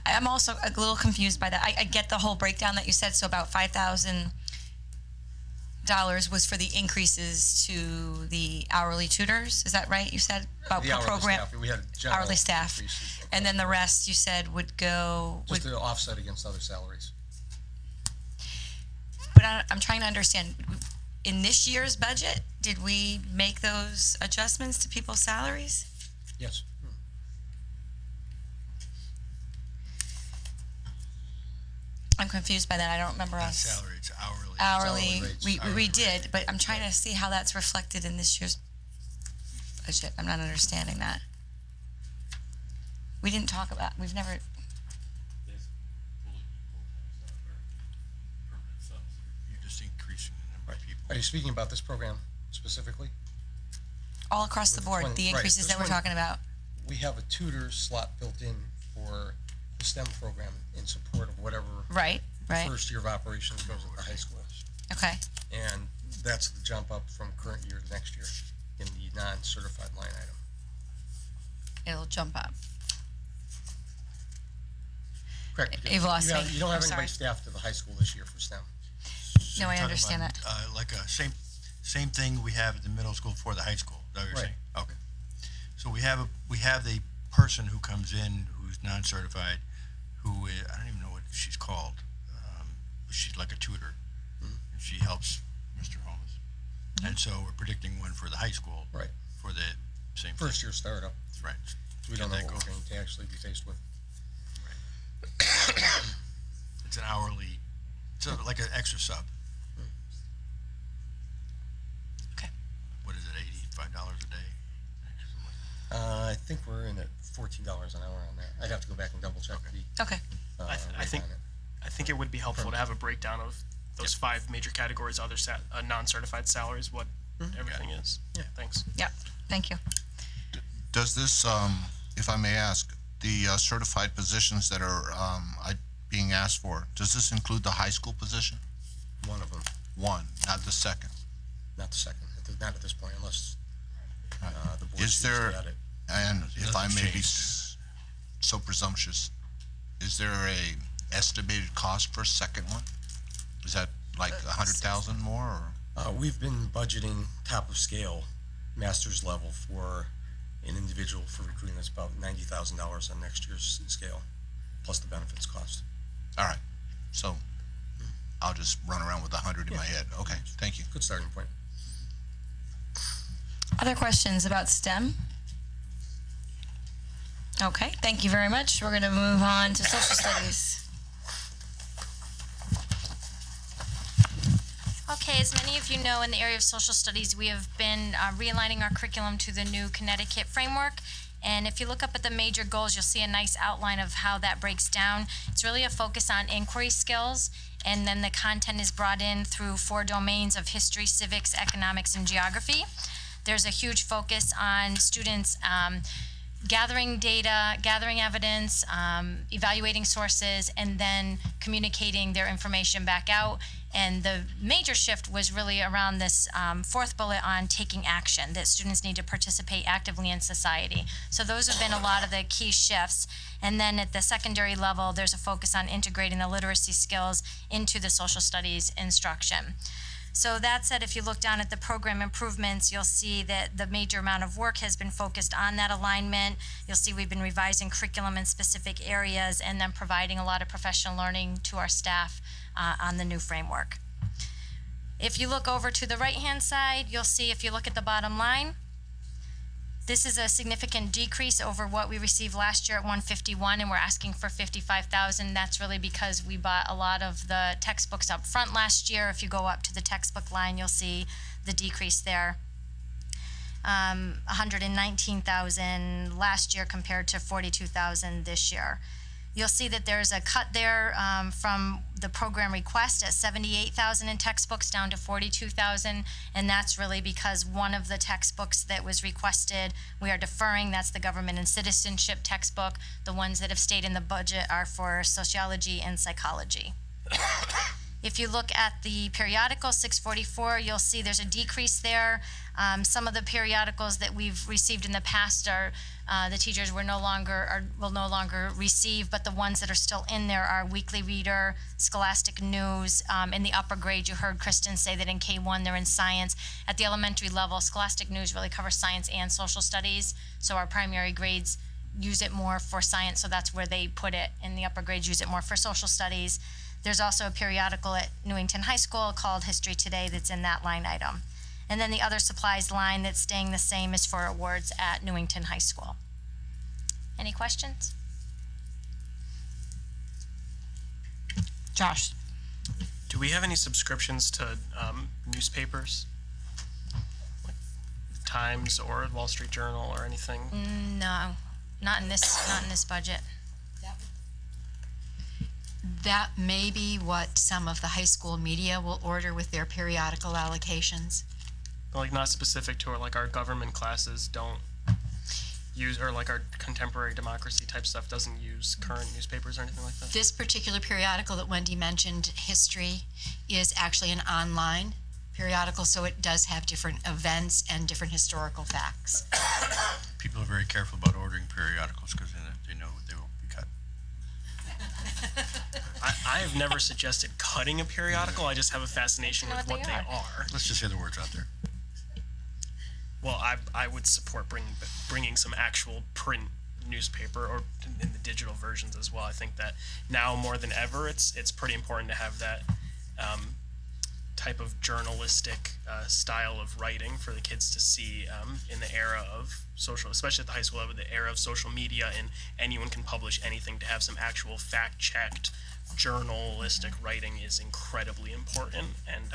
I'm also a little confused by that. I get the whole breakdown that you said. So about $5,000 was for the increases to the hourly tutors. Is that right? You said about The per hourly program, staff, we had general hourly staff, increases across and then the board. rest you said would go. Just to offset against other salaries. But I'm trying to understand. In this year's budget, did we make those adjustments to people's salaries? Yes. I'm confused by that. I don't remember Not us. salary, it's hourly. Hourly, rates. we Hourly did, but I'm trying to see how that's reflected in this year's budget. I'm not understanding that. We didn't talk about, we've never, You're just increasing the number of people. Are you speaking about this program specifically? all across the board, the Right, increases this that we're one- talking about. We have a tutor slot built in for the STEM program in support of whatever Right, right, first year of operations goes at the high school. okay. And that's the jump up from current year to next year in the non-certified line item. It'll jump up. Correct. because You've lost me. You don't have I'm anybody sorry. staffed to the high school this year for STEM. So No, you're I talking understand about, that. Like a same thing we have at the middle school for the high school, is that what you're Right. saying? Okay. So we have the person who comes in who's non-certified, who I don't even know what she's called. She's like a tutor, and she helps Mr. Holmes. And so we're predicting one for the high school. Right. For the same thing. First year startup. Right. So we don't know Get what that we're going. going to actually be faced with. It's an hourly, so like an extra sub. Okay. What is it, $85 a day? I think we're in at $14 an hour on that. I'd have to go back and double check the. Okay. I rate think on it. I think it would be helpful to have a breakdown of those five major categories, other non-certified salaries, what everything is. Yeah. Thanks. Yep, thank you. Does this, if I may ask, the certified positions that are being asked for, does this include the high school position? One of them, One, not the second. not the second, not at this point, unless the board Is chooses there, to add it. and if I Nothing's may be changed. so presumptuous, is there a estimated cost for a second one? Is that like 100,000 more, or? We've been budgeting top of scale, master's level for an individual for recruiting. That's about $90,000 on next year's scale, plus the benefits cost. All right, so I'll just run around with 100 in my head. Okay, thank you. Good starting point. Other questions about STEM? Okay, thank you very much. We're going to move on to social studies. Okay, as many of you know, in the area of social studies, we have been realigning our curriculum to the new Connecticut framework. And if you look up at the major goals, you'll see a nice outline of how that breaks down. It's really a focus on inquiry skills, and then the content is brought in through 4 domains of history, civics, economics, and geography. There's a huge focus on students gathering data, gathering evidence, evaluating sources, and then communicating their information back out. And the major shift was really around this 4th bullet on taking action, that students need to participate actively in society. So those have been a lot of the key shifts. And then at the secondary level, there's a focus on integrating the literacy skills into the social studies instruction. So that said, if you look down at the program improvements, you'll see that the major amount of work has been focused on that alignment. You'll see we've been revising curriculum in specific areas and then providing a lot of professional learning to our staff on the new framework. If you look over to the right-hand side, you'll see if you look at the bottom line, this is a significant decrease over what we received last year at 151, and we're asking for 55,000. That's really because we bought a lot of the textbooks up front last year. If you go up to the textbook line, you'll see the decrease there. 119,000 last year compared to 42,000 this year. You'll see that there's a cut there from the program request at 78,000 in textbooks down to 42,000, and that's really because one of the textbooks that was requested we are deferring. That's the government and citizenship textbook. The ones that have stayed in the budget are for sociology and psychology. If you look at the periodical 644, you'll see there's a decrease there. Some of the periodicals that we've received in the past are the teachers will no longer receive, but the ones that are still in there are Weekly Reader, Scholastic News. In the upper grade, you heard Kristen say that in K1 they're in science. At the elementary level, Scholastic News really covers science and social studies, so our primary grades use it more for science, so that's where they put it. In the upper grades, use it more for social studies. There's also a periodical at Newington High School called History Today that's in that line item. And then the other supplies line that's staying the same is for awards at Newington High School. Any questions? Josh? Do we have any subscriptions to newspapers? Like Times or Wall Street Journal or anything? No, not in this budget. That may be what some of the high school media will order with their periodical allocations. But like not specific to like our government classes don't use, or like our contemporary democracy type stuff doesn't use current newspapers or anything like that? This particular periodical that Wendy mentioned, History, is actually an online periodical, so it does have different events and different historical facts. People are very careful about ordering periodicals because they know they will be cut. I have never suggested cutting a periodical. I just have a fascination with what they are. Let's just say the words out there. Well, I would support bringing some actual print newspaper or in the digital versions as well. I think that now more than ever, it's pretty important to have that type of journalistic style of writing for the kids to see in the era of social, especially at the high school level, the era of social media, and anyone can publish anything. To have some actual fact-checked journalistic writing is incredibly important, and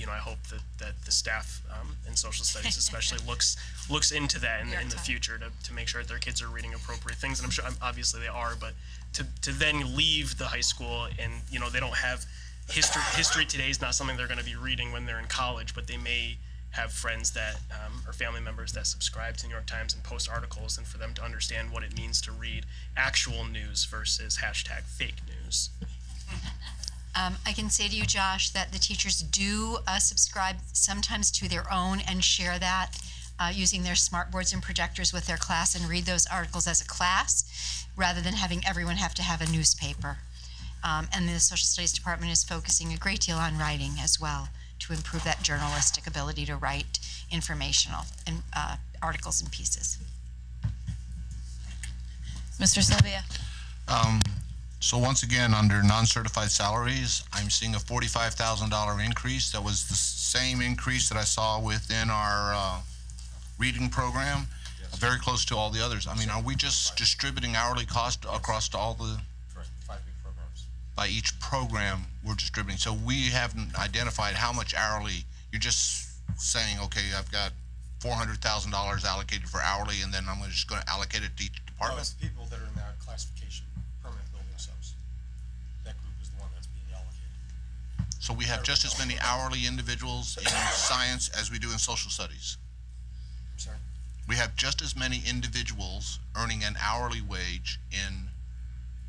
I hope that the staff in social studies especially looks into that in the future to make sure that their kids are reading appropriate things. And I'm sure obviously they are, but to then leave the high school and they don't have history today is not something they're going to be reading when they're in college, but they may have friends that or family members that subscribe to New York Times and post articles, and for them to understand what it means to read actual news versus #fake news. I can say to you, Josh, that the teachers do subscribe sometimes to their own and share that using their smart boards and projectors with their class and read those articles as a class rather than having everyone have to have a newspaper. And the Social Studies Department is focusing a great deal on writing as well to improve that journalistic ability to write informational and articles and pieces. Mr. Sylvia? So once again, under non-certified salaries, I'm seeing a $45,000 increase. That was the same increase that I saw within our reading program. very close to all the others. I mean, are we just distributing hourly cost across to all the, Correct, 5 big programs. by each program we're distributing? So we haven't identified how much hourly, you're just saying, okay, I've got $400,000 allocated for hourly, and then I'm just gonna allocate it to each No, department? it's the people that are in that classification, permanent building subs. That group is the one that's being allocated. So we have just as many hourly individuals in science as we do in social studies? I'm sorry? We have just as many individuals earning an hourly wage in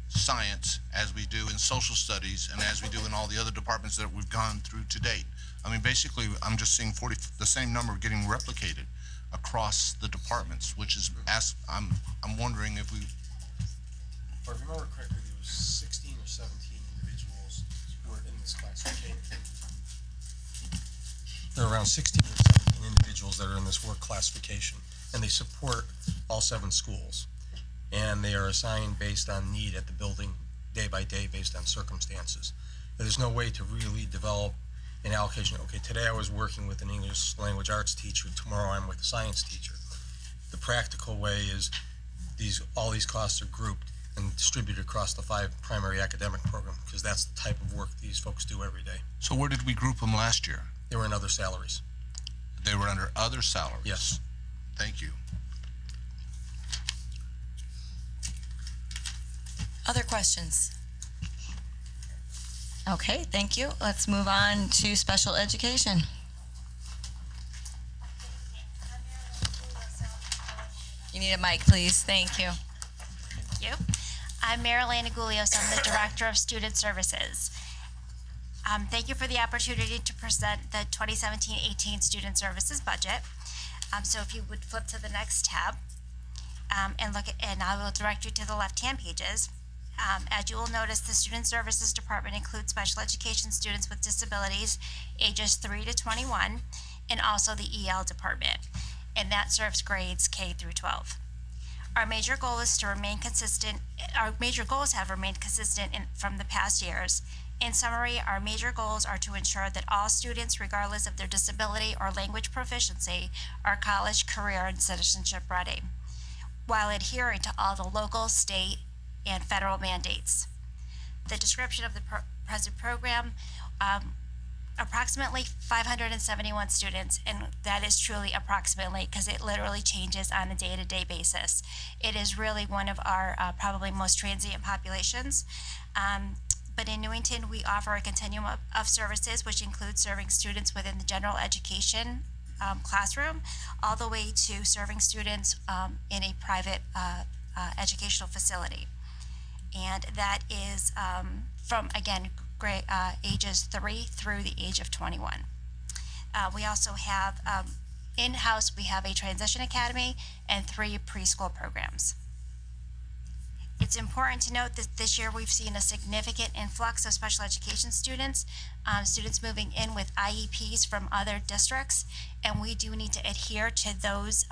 science as we do in social studies and as we do in all the other departments that we've gone through to date. I mean, basically, I'm just seeing the same number getting replicated across the departments, which is, I'm wondering if we, If I remember correctly, there was 16 or 17 individuals who were in this classification. There are around 16 or 17 individuals that are in this work classification, and they support all 7 schools. And they are assigned based on need at the building, day by day, based on circumstances. There's no way to really develop an allocation. Okay, today I was working with an English language arts teacher, tomorrow I'm with a science teacher. The practical way is all these costs are grouped and distributed across the 5 primary academic programs, because that's the type of work these folks do every day. so where did we group them last year? They were in other salaries. They were under other salaries? Yes. Thank you. Other questions? Okay, thank you. Let's move on to special education. You need a mic, please. Thank you. Thank you. I'm Marilyn Agulios. I'm the Director of Student Services. Thank you for the opportunity to present the 2017-18 Student Services budget. So if you would flip to the next tab and I will direct you to the left-hand pages. As you will notice, the Student Services Department includes special education students with disabilities ages 3 to 21, and also the EL department, and that serves grades K through 12. Our major goal is to remain consistent. Our major goals have remained consistent from the past years. In summary, our major goals are to ensure that all students, regardless of their disability or language proficiency, are college, career, and citizenship ready, while adhering to all the local, state, and federal mandates. The description of the present program, approximately 571 students, and that is truly approximately because it literally changes on a day-to-day basis. It is really one of our probably most transient populations. But in Newington, we offer a continuum of services, which includes serving students within the general education classroom, all the way to serving students in a private educational facility. And that is from, again, ages 3 through the age of 21. We also have, in-house, we have a transition academy and 3 preschool programs. It's important to note that this year we've seen a significant influx of special education students, students moving in with IEPs from other districts, and we do need to adhere to those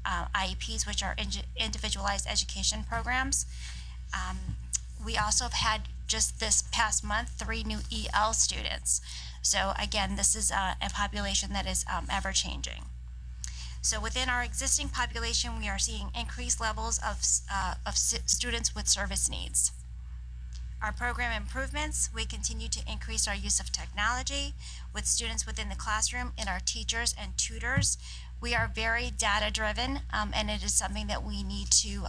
IEPs, which are individualized education programs. We also have had, just this past month, 3 new EL students. So again, this is a population that is ever changing. So within our existing population, we are seeing increased levels of students with service needs. Our program improvements, we continue to increase our use of technology with students within the classroom and our teachers and tutors. We are very data-driven, and it is something that we need to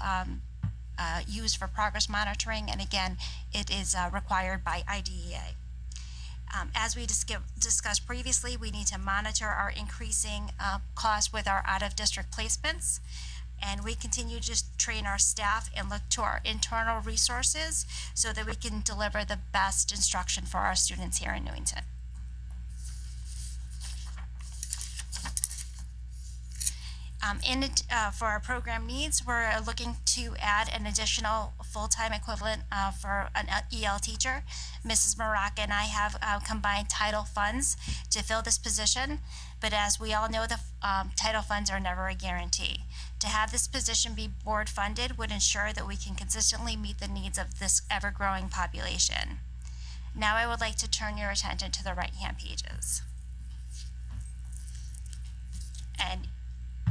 use for progress monitoring, and again, it is required by IDEA. As we discussed previously, we need to monitor our increasing costs with our out-of-district placements, and we continue to train our staff and look to our internal resources so that we can deliver the best instruction for our students here in Newington. For our program needs, we're looking to add an additional full-time equivalent for an EL teacher. Mrs. Maraka and I have combined title funds to fill this position, but as we all know, the title funds are never a guarantee. To have this position be board funded would ensure that we can consistently meet the needs of this ever-growing population. Now I would like to turn your attention to the right-hand pages. And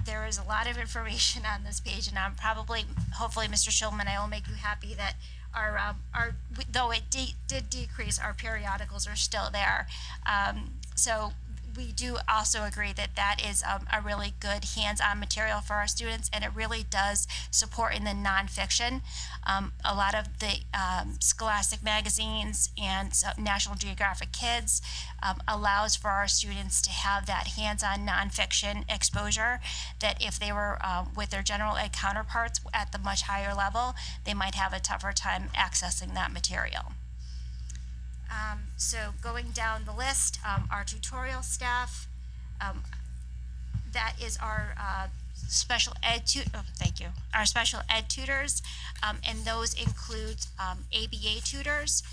there is a lot of information on this page, and hopefully, Mr. Schulman, I will make you happy that though it did decrease, our periodicals are still there. So we do also agree that that is a really good hands-on material for our students, and it really does support in the nonfiction. A lot of the Scholastic magazines and National Geographic Kids allows for our students to have that hands-on nonfiction exposure that if they were with their general ed counterparts at the much higher level, they might have a tougher time accessing that material. So going down the list, our tutorial staff, that is our special ed our special ed tutors, and those include ABA tutors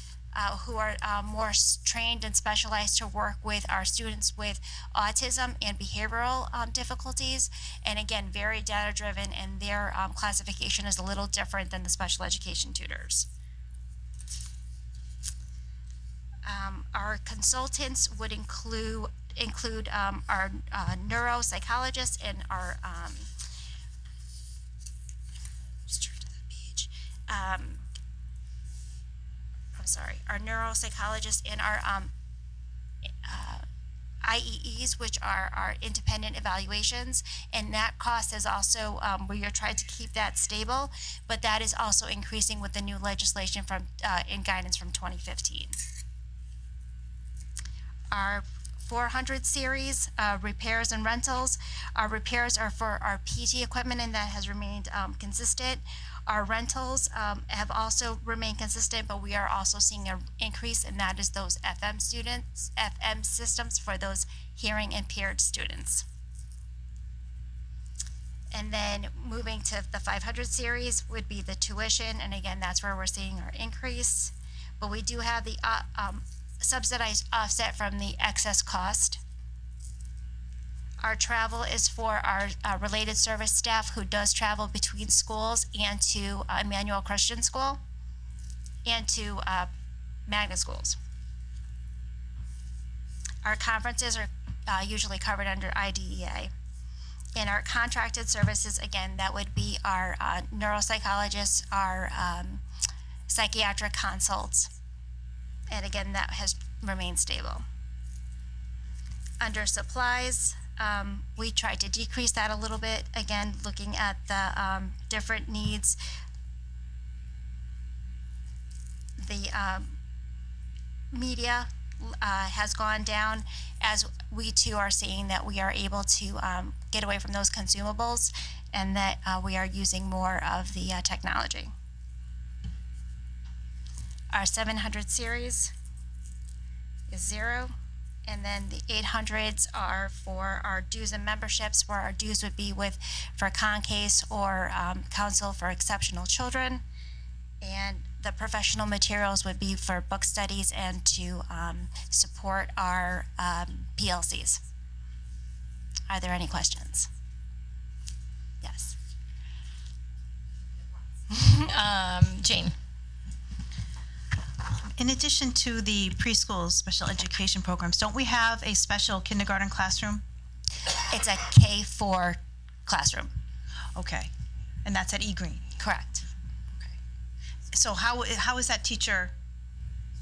who are more trained and specialized to work with our students with autism and behavioral difficulties, and again, very data driven, and their classification is a little different than the special education tutors. Our consultants would include our neuropsychologists and our our neuropsychologists and our IEEs, which are our independent evaluations, and that cost is also we are trying to keep that stable, but that is also increasing with the new legislation from and guidance from 2015. Our 400 series, repairs and rentals. Our repairs are for our PT equipment, and that has remained consistent. Our rentals have also remained consistent, but we are also seeing an increase, and that is those FM systems for those hearing impaired students. And then moving to the 500 series would be the tuition, and again, that's where we're seeing our increase. But we do have the subsidized offset from the excess cost. Our travel is for our related service staff who does travel between schools and to Emmanuel Christian School and to magnet schools. Our conferences are usually covered under IDEA. And our contracted services, again, that would be our neuropsychologists, our psychiatric consults. And again, that has remained stable. Under supplies, we tried to decrease that a little bit, again, looking at the different needs. The media has gone down as we too are seeing that we are able to get away from those consumables and that we are using more of the technology. Our 700 series is 0, and then the 800s are for our dues and memberships, where our dues would be for CONCASE or Council for Exceptional Children, and the professional materials would be for book studies and to support our PLCs. Are there any questions? Yes. Jane. In addition to the preschool special education programs, don't we have a special kindergarten classroom? It's a K4 classroom. Okay. And that's at E Green? Correct. So how is that teacher,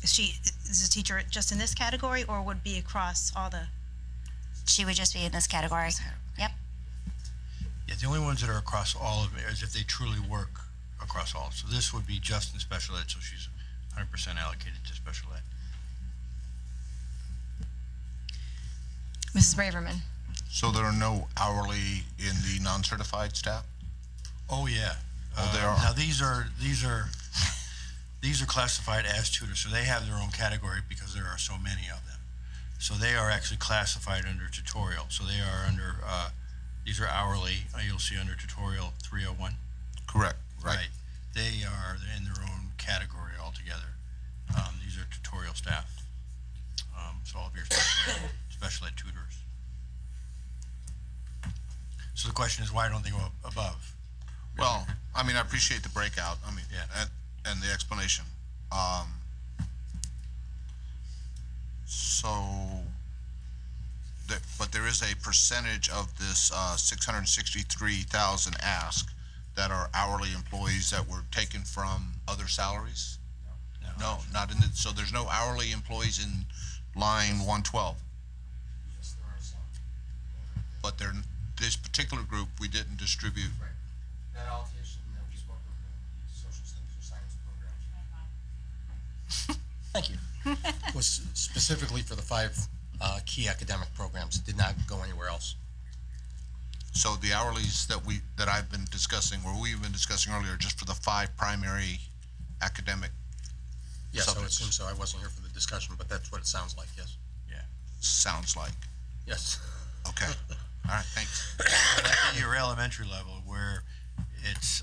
is the teacher just in this category or would be across all the? She would just be in this category. Yep. Yeah, the only ones that are across all of it is if they truly work across all. So this would be just in special ed, so she's 100% allocated to special ed. Mrs. Braverman. So there are no hourly in the non-certified staff? Oh, yeah. Oh, there are. Now these are classified as tutors, so they have their own category because there are so many of them. So they are actually classified under tutorial. So they are under, these are hourly, you'll see under tutorial 301. Correct, right. They're in their own category altogether. These are tutorial staff. So all of your special ed tutors. So the question is, why don't they go above? Well, I mean, I appreciate the breakout. I mean, Yeah. and the explanation. So but there is a percentage of this 663,000 ask that are hourly employees that were taken from other salaries? No, not in the, so there's no hourly employees in line 112? But they're, this particular group, we didn't distribute. That allocation that we spoke of, the social studies or science programs. Thank you. Was specifically for the 5 key academic programs, did not go anywhere else. So the hourlies that I've been discussing, or we've been discussing earlier, just for the 5 primary academic Yes, I would subjects. assume so. I wasn't here for the discussion, but that's what it sounds like, yes. Sounds like. Yes. Okay. All right, thanks. At your elementary level where it's,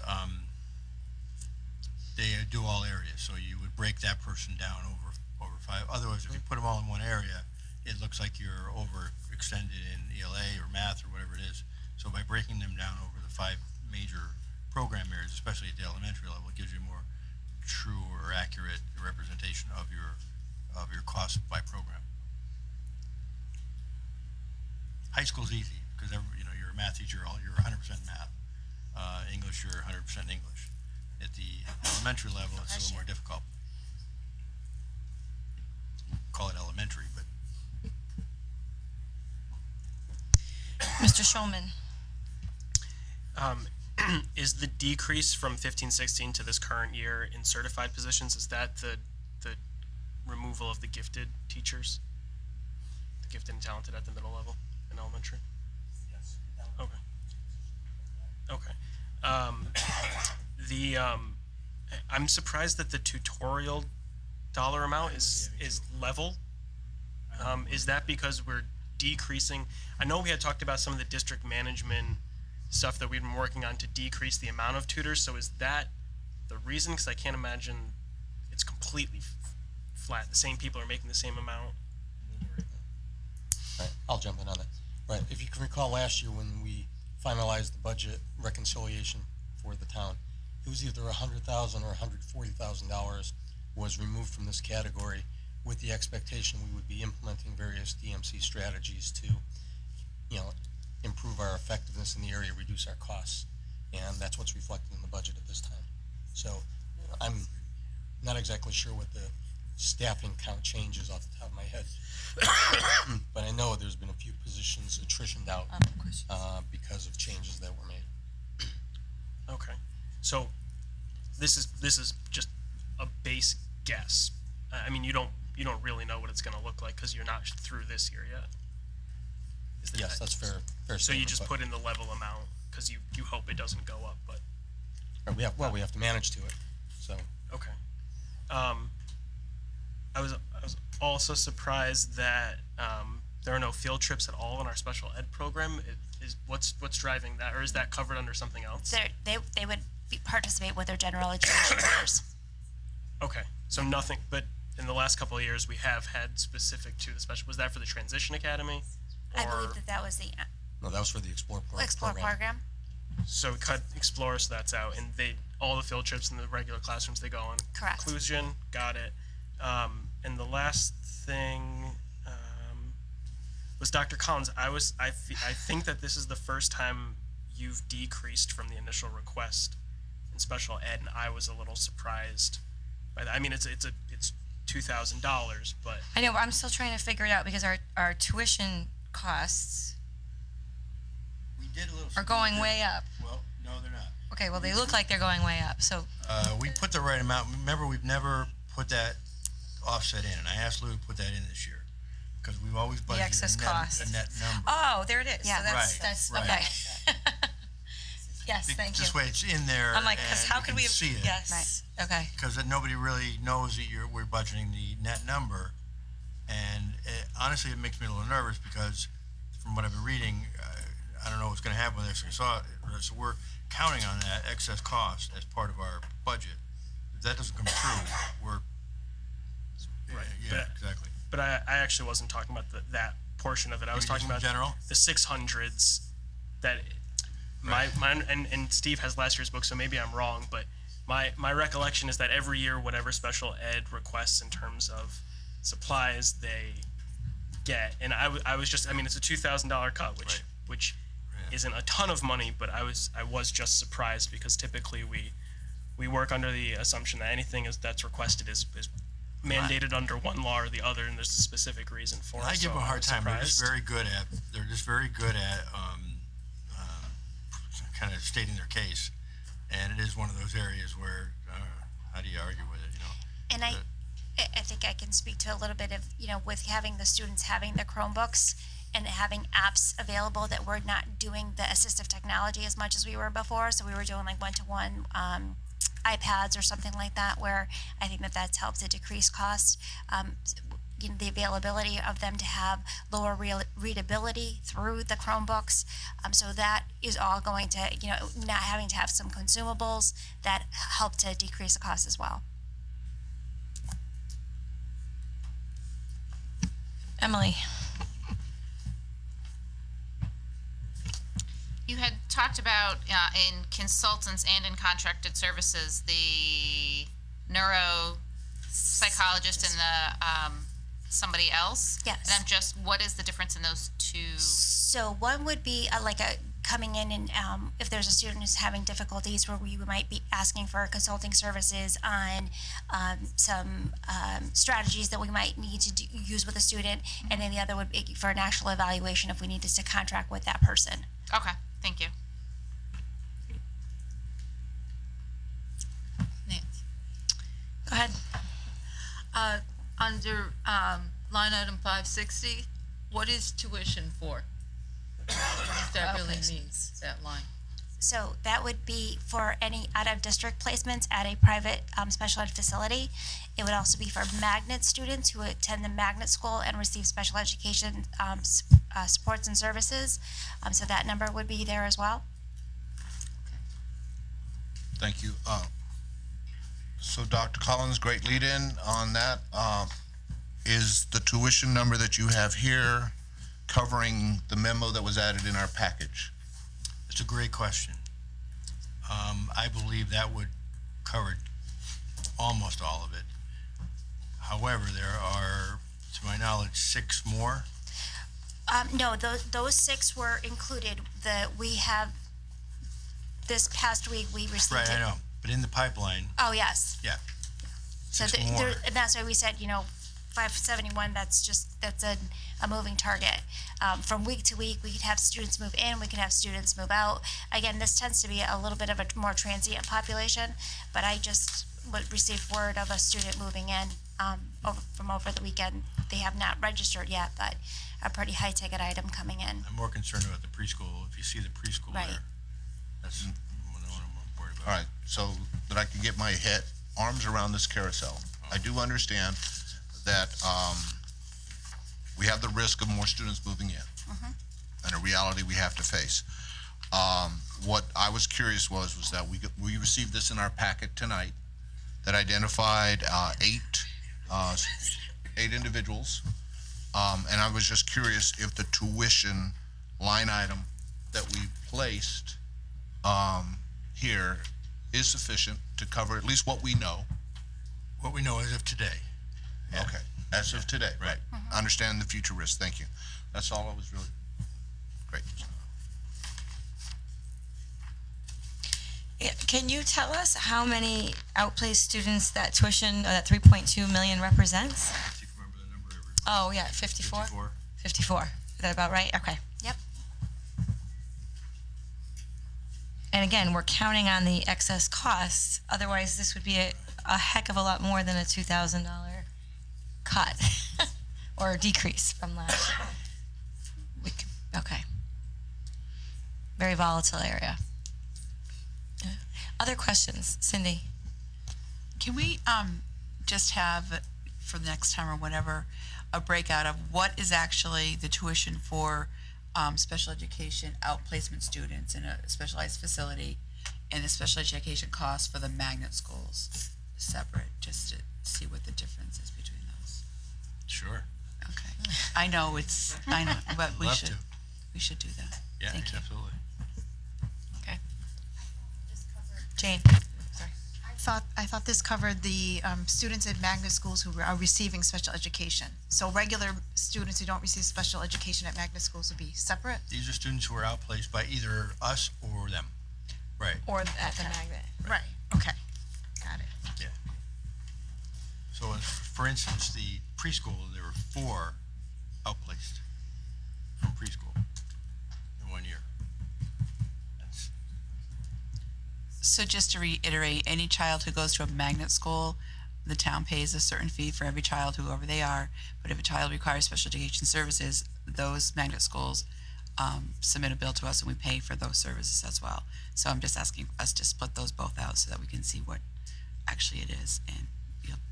they do all areas, so you would break that person down over 5. Otherwise, if you put them all in one area, it looks like you're overextended in ELA or math or whatever it is. So by breaking them down over the 5 major program areas, especially at the elementary level, it gives you more true or accurate representation of your cost by program. High school's easy because you're a math teacher, you're 100% math. English, you're 100% English. At the elementary level, it's a little more difficult. Call it elementary, but Mr. Schulman. Is the decrease from 15-16 to this current year in certified positions, is that the removal of the gifted teachers? The gifted and talented at the middle level in elementary? Yes. Okay. I'm surprised that the tutorial dollar amount is level. Is that because we're decreasing? I know we had talked about some of the district management stuff that we've been working on to decrease the amount of tutors. So is that the reason? Because I can't imagine it's completely flat. The same people are making the same amount. Right, I'll jump in on that. Right, if you can recall last year when we finalized the budget reconciliation for the town, it was either $100,000 or $140,000 was removed from this category with the expectation we would be implementing various DMC strategies to, improve our effectiveness in the area, reduce our costs. And that's what's reflected in the budget at this time. So I'm not exactly sure what the staffing count changes off the top of my head. But I know there's been a few positions attritioned out because of changes that were made. Okay. So this is just a base guess. I mean, you don't really know what it's going to look like because you're not through this year yet. Yes, that's fair. So you just put in the level amount because you hope it doesn't go up, but. We have to manage to it. So. Okay. I was also surprised that there are no field trips at all in our special ed program. What's driving that, or is that covered under something else? They would participate with their general education course. Okay, so nothing, but in the last couple of years, we have had specific to the special. Was that for the Transition Academy? I believe that was the No, that was for the Explore program. So we cut Explore, so that's out, and all the field trips in the regular classrooms they go on. Correct. Inclusion, got it. And the last thing was Dr. Collins. I think that this is the first time you've decreased from the initial request in special ed, and I was a little surprised by that. I mean, it's $2,000, but I know, but I'm still trying to figure it out because our tuition costs we did a little. are going way up. Well, no, they're not. Okay, well, they look like they're going way up, so. We put the right amount. Remember, we've never put that offset in, and I asked Lou to put that in this year because we've always budgeted The excess cost. a net number. Oh, there it is. Yeah. So Right, that's right. okay. Yes, thank you. This way, it's in there. I'm like, because and how you could can we? see it? Yes. Okay. Because nobody really knows that we're budgeting the net number, and honestly, it makes me a little nervous because from what I've been reading, I don't know what's going to happen with this. So we're counting on that excess cost as part of our budget. If that doesn't come true, we're Right. Yeah, exactly. But I actually wasn't talking about that portion of it. I was You mean talking just in about general? the 600s that and Steve has last year's book, so maybe I'm wrong, but my recollection is that every year, whatever special ed requests in terms of supplies, they get. And I was just, I mean, it's a $2,000 cut, which isn't a ton of money, but I was just surprised because typically we work under the assumption that anything that's requested is mandated under one law or the other, and there's a specific reason for it. I give them a hard time. They're just very good at kind of stating their case, and it is one of those areas where how do you argue with it, you know? And I think I can speak to a little bit of, you know, with having the students having the Chromebooks and having apps available, that we're not doing the assistive technology as much as we were before. So we were doing like one-to-one iPads or something like that, where I think that's helped to decrease costs. You know, the availability of them to have lower readability through the Chromebooks. So that is all going to, you know, not having to have some consumables that help to decrease the cost as well. Emily. You had talked about in consultants and in contracted services, the neuropsychologist and the somebody else. Yes. And I'm just, what is the difference in those two? So one would be coming in and if there's a student who's having difficulties, where we might be asking for consulting services on some strategies that we might need to use with a student, and then the other would be for an actual evaluation if we needed to contract with that person. Okay, thank you. Go ahead. Under line item 560, what is tuition for? What does that really mean, that line? So that would be for any out-of-district placements at a private special ed facility. It would also be for magnet students who attend the magnet school and receive special education supports and services. So that number would be there as well. Thank you. So Dr. Collins, great lead-in on that. Is the tuition number that you have here covering the memo that was added in our package? It's a great question. I believe that would cover almost all of it. However, there are, to my knowledge, 6 more. No, those 6 were included. We have, this past week, we received Right, I know, but in the pipeline. Oh, yes. Yeah. So 6 more. and that's why we said, 571, that's a moving target. From week to week, we could have students move in, we could have students move out. Again, this tends to be a little bit of a more transient population, but I just received word of a student moving in from over the weekend. They have not registered yet, but a pretty high ticket item coming in. I'm more concerned about the preschool. If you see the preschool Right. there, that's what I'm worried about. All right, so that I can get my arms around this carousel. I do understand that we have the risk of more students moving in, and a reality we have to face. What I was curious was that we received this in our packet tonight that identified 8 individuals, and I was just curious if the tuition line item that we placed here is sufficient to cover at least what we know. What we know as of today. Yeah. Okay, as of today, right. Understand the future risk, thank you. That's all I was really, great. Yeah, can you tell us how many outplaced students that tuition, that 3.2 million represents? See if you remember the number. Oh, yeah, 54? 54. Is that about right? Okay. Yep. And again, we're counting on the excess costs. Otherwise, this would be a heck of a lot more than a $2,000 cut or decrease from last year. Okay. Very volatile area. Yeah. Other questions? Cindy? Can we just have, for the next time or whatever, a breakout of what is actually the tuition for special education outplacement students in a specialized facility and the special education costs for the magnet schools separate, just to see what the difference is between those? Sure. Okay. I know, but we Love should do that. Yeah, Thank you. absolutely. Okay. Jane? Sorry. I thought this covered the students at magnet schools who are receiving special education. So regular students who don't receive special education at magnet schools would be separate? These are students who are outplaced by either us or them. Right. Or at the magnet? Right, okay, got it. Yeah. So for instance, the preschool, there were 4 outplaced from preschool in 1 year. That's, So just to reiterate, any child who goes to a magnet school, the town pays a certain fee for every child, whoever they are. But if a child requires special education services, those magnet schools submit a bill to us and we pay for those services as well. So I'm just asking us to split those both out so that we can see what actually it is, and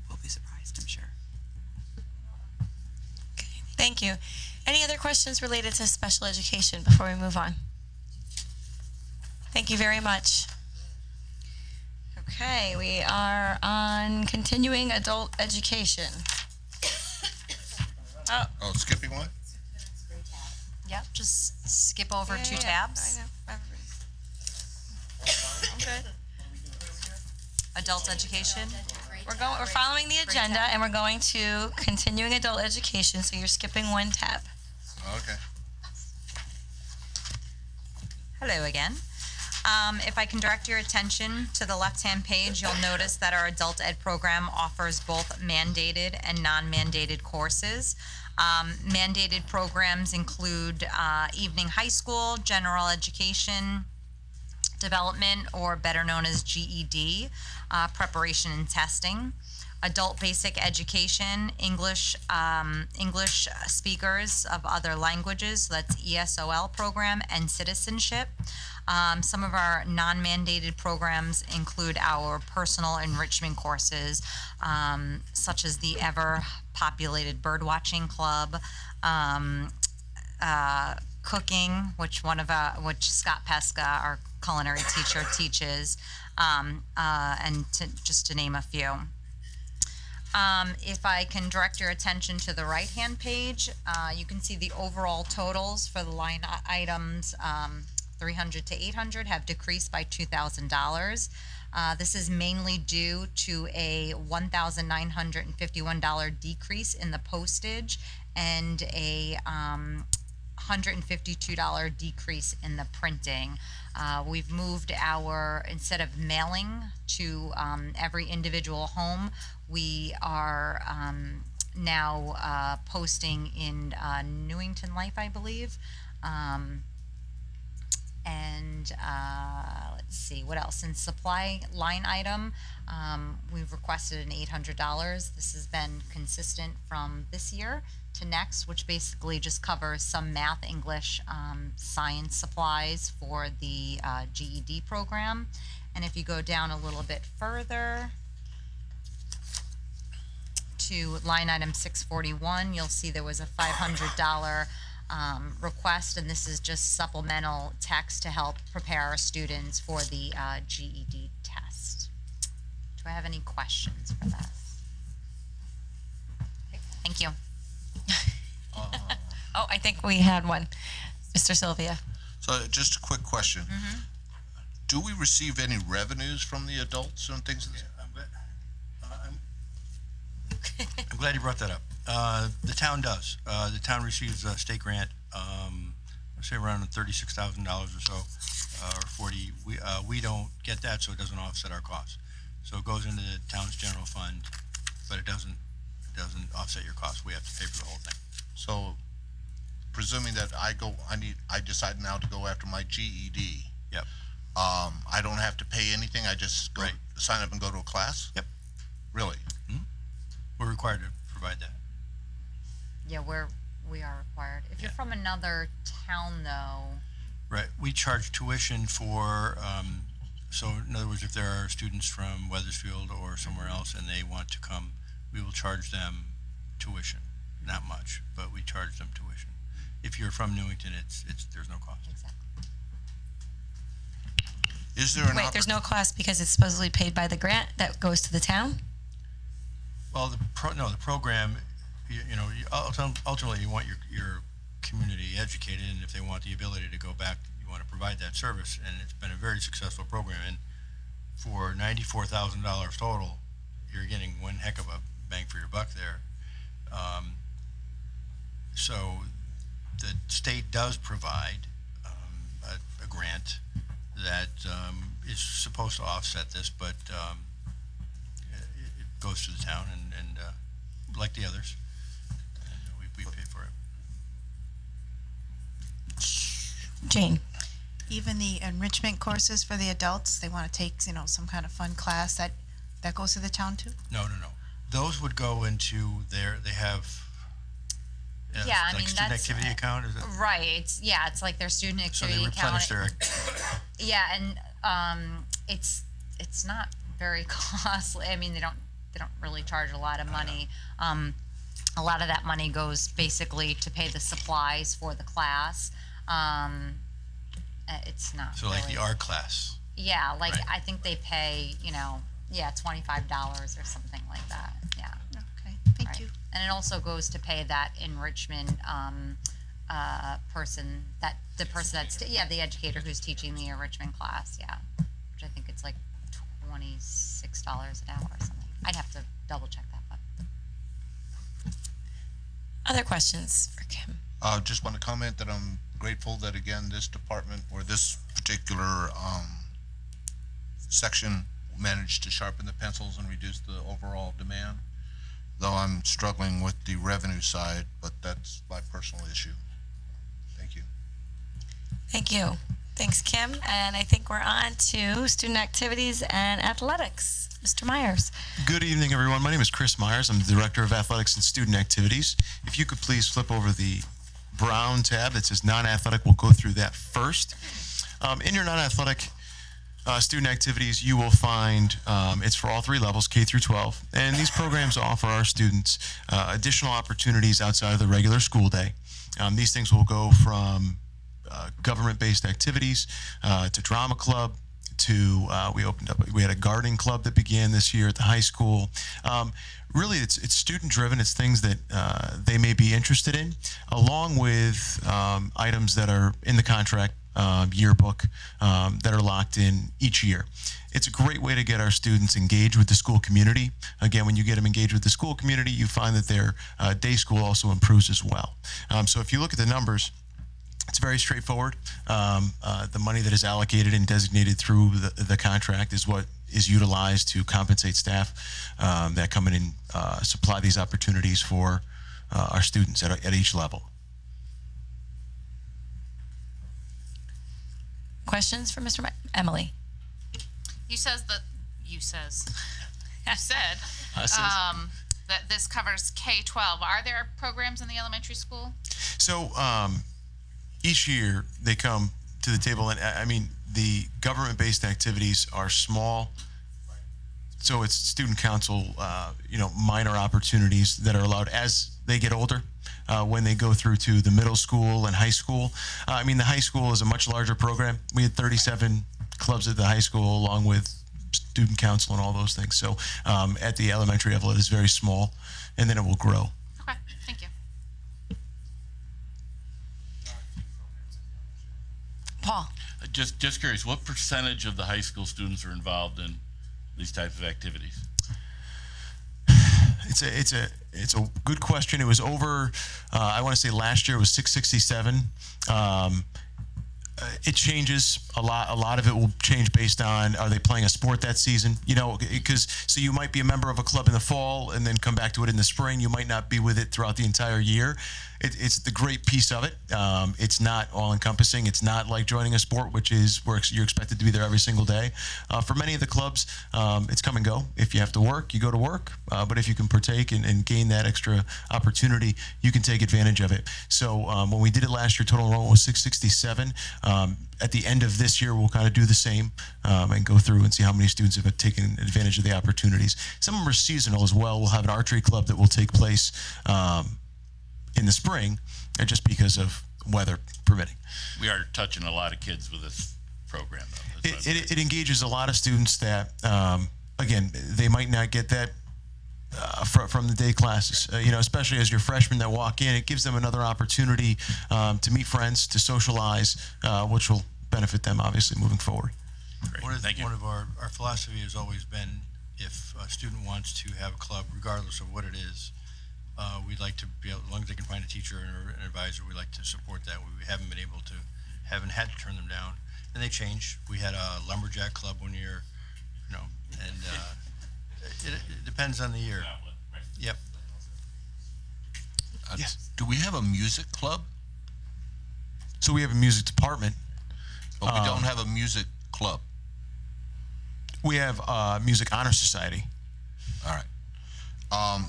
we'll be surprised, I'm sure. Okay, thank you. Any other questions related to special education before we move on? Thank you very much. Okay, we are on continuing adult education. Oh, skipping one? Yep, just skip over 2 tabs. I know. Okay. Adult education. We're following the agenda and we're going to continuing adult education, so you're skipping 1 tab. Okay. Hello again. If I can direct your attention to the left-hand page, you'll notice that our adult ed program offers both mandated and non-mandated courses. Mandated programs include evening high school, general education development, or better known as GED, preparation and testing. Adult basic education, English speakers of other languages, so that's ESOL program, and citizenship. Some of our non-mandated programs include our personal enrichment courses, such as the ever-populated birdwatching club, cooking, which Scott Pesca, our culinary teacher, teaches, and just to name a few. If I can direct your attention to the right-hand page, you can see the overall totals for the line items 300 to 800 have decreased by $2,000. This is mainly due to a $1,951 decrease in the postage and a $152 decrease in the printing. We've moved instead of mailing to every individual home, we are now posting in Newington Life, I believe. Let's see, what else? In supply line item, we've requested an $800. This has been consistent from this year to next, which basically just covers some math, English, science supplies for the GED program. And if you go down a little bit further to line item 641, you'll see there was a $500 request, and this is just supplemental text to help prepare our students for the GED test. Do I have any questions for that? Okay, thank you. Oh, I think we had one. Mr. Sylvia. So just a quick question. Do we receive any revenues from the adults and things? I'm glad you brought that up. The town does. The town receives a state grant, I'd say around $36,000 or so, or 40. We don't get that, so it doesn't offset our costs. So it goes into the town's general fund, but it doesn't offset your costs. We have to pay for the whole thing. So presuming that I decide now to go after my GED. Yep. I don't have to pay anything. I just go sign up and go to a class? Yep. Really? We're required to provide that. Yeah, we are required. If you're from another town, though. Right. We charge tuition for, so in other words, if there are students from Weathersfield or somewhere else and they want to come, we will charge them tuition. Not much, but we charge them tuition. If you're from Newington, there's no cost. Exactly. Is there Wait, there's no cost because it's supposedly paid by the grant that goes to the town? Well, the program, ultimately you want your community educated, and if they want the ability to go back, you want to provide that service, and it's been a very successful program. And for $94,000 total, you're getting one heck of a bang for your buck there. So the state does provide a grant that is supposed to offset this, but it goes to the town and like the others, we pay for it. Jane. Even the enrichment courses for the adults, they want to take, some kind of fun class, that goes to the town too? No. Those would go into they have student activity account, is it? Right. It's like their student So activity they account. replenish their. Yeah, and it's not very costly. I mean, they don't really charge a lot of money. A lot of that money goes basically to pay the supplies for the class. It's not. So like really, the art class. Yeah, like Right. I think they pay, $25 or something like that. Yeah. Okay, thank you. And it also goes to pay that enrichment person, the educator who's teaching the enrichment class, which I think it's like $26 an hour or something. I'd have to double check that, but. Other questions for Kim? Just want to comment that I'm grateful that again this department or this particular section managed to sharpen the pencils and reduce the overall demand. Though I'm struggling with the revenue side, but that's my personal issue. Thank you. Thank you. Thanks, Kim. And I think we're on to student activities and athletics. Mr. Myers. Good evening, everyone. My name is Chris Myers. I'm the Director of Athletics and Student Activities. If you could please flip over the brown tab that says non-athletic, we'll go through that first. In your non-athletic student activities, you will find it's for all three levels, K through 12. And these programs offer our students additional opportunities outside of the regular school day. These things will go from government-based activities to drama club, to we had a gardening club that began this year at the high school. Really, it's student driven. It's things that they may be interested in, along with items that are in the contract yearbook that are locked in each year. It's a great way to get our students engaged with the school community. Again, when you get them engaged with the school community, you find that their day school also improves as well. So if you look at the numbers, it's very straightforward. The money that is allocated and designated through the contract is what is utilized to compensate staff that come in and supply these opportunities for our students at each level. Questions for Mr. Emily? You said that this covers K-12. Are there programs in the elementary school? So each year they come to the table, and I mean the government-based activities are small. So it's student council, minor opportunities that are allowed as they get older. When they go through to the middle school and high school. The high school is a much larger program. We had 37 clubs at the high school, along with student council and all those things. So at the elementary level, it is very small, and then it will grow. Okay, thank you. Paul. Just curious, what percentage of the high school students are involved in these types of activities? It's a good question. It was over, I want to say last year it was 667. It changes a lot. A lot of it will change based on, are they playing a sport that season? So you might be a member of a club in the fall and then come back to it in the spring. You might not be with it throughout the entire year. It's the great piece of it. It's not all encompassing. It's not like joining a sport, which is where you're expected to be there every single day. For many of the clubs, it's come and go. If you have to work, you go to work. But if you can partake and gain that extra opportunity, you can take advantage of it. So when we did it last year, total enrollment was 667. At the end of this year, we'll kind of do the same and go through and see how many students have taken advantage of the opportunities. Some of them are seasonal as well. We'll have an archery club that will take place in the spring, just because of weather permitting. We are touching a lot of kids with this program, though. It engages a lot of students that, again, they might not get that from the day classes, especially as your freshmen that walk in. It gives them another opportunity to meet friends, to socialize, which will benefit them, obviously, moving forward. Thank you. One of our philosophy has always been, if a student wants to have a club, regardless of what it is, we'd like to be able, as long as they can find a teacher or an advisor, we'd like to support that. We haven't had to turn them down, and they change. We had a lumberjack club one year, and it depends on the year. Yep. Yes. Do we have a music club? So we have a music department. But we don't have a music club. We have Music Honor Society. All right.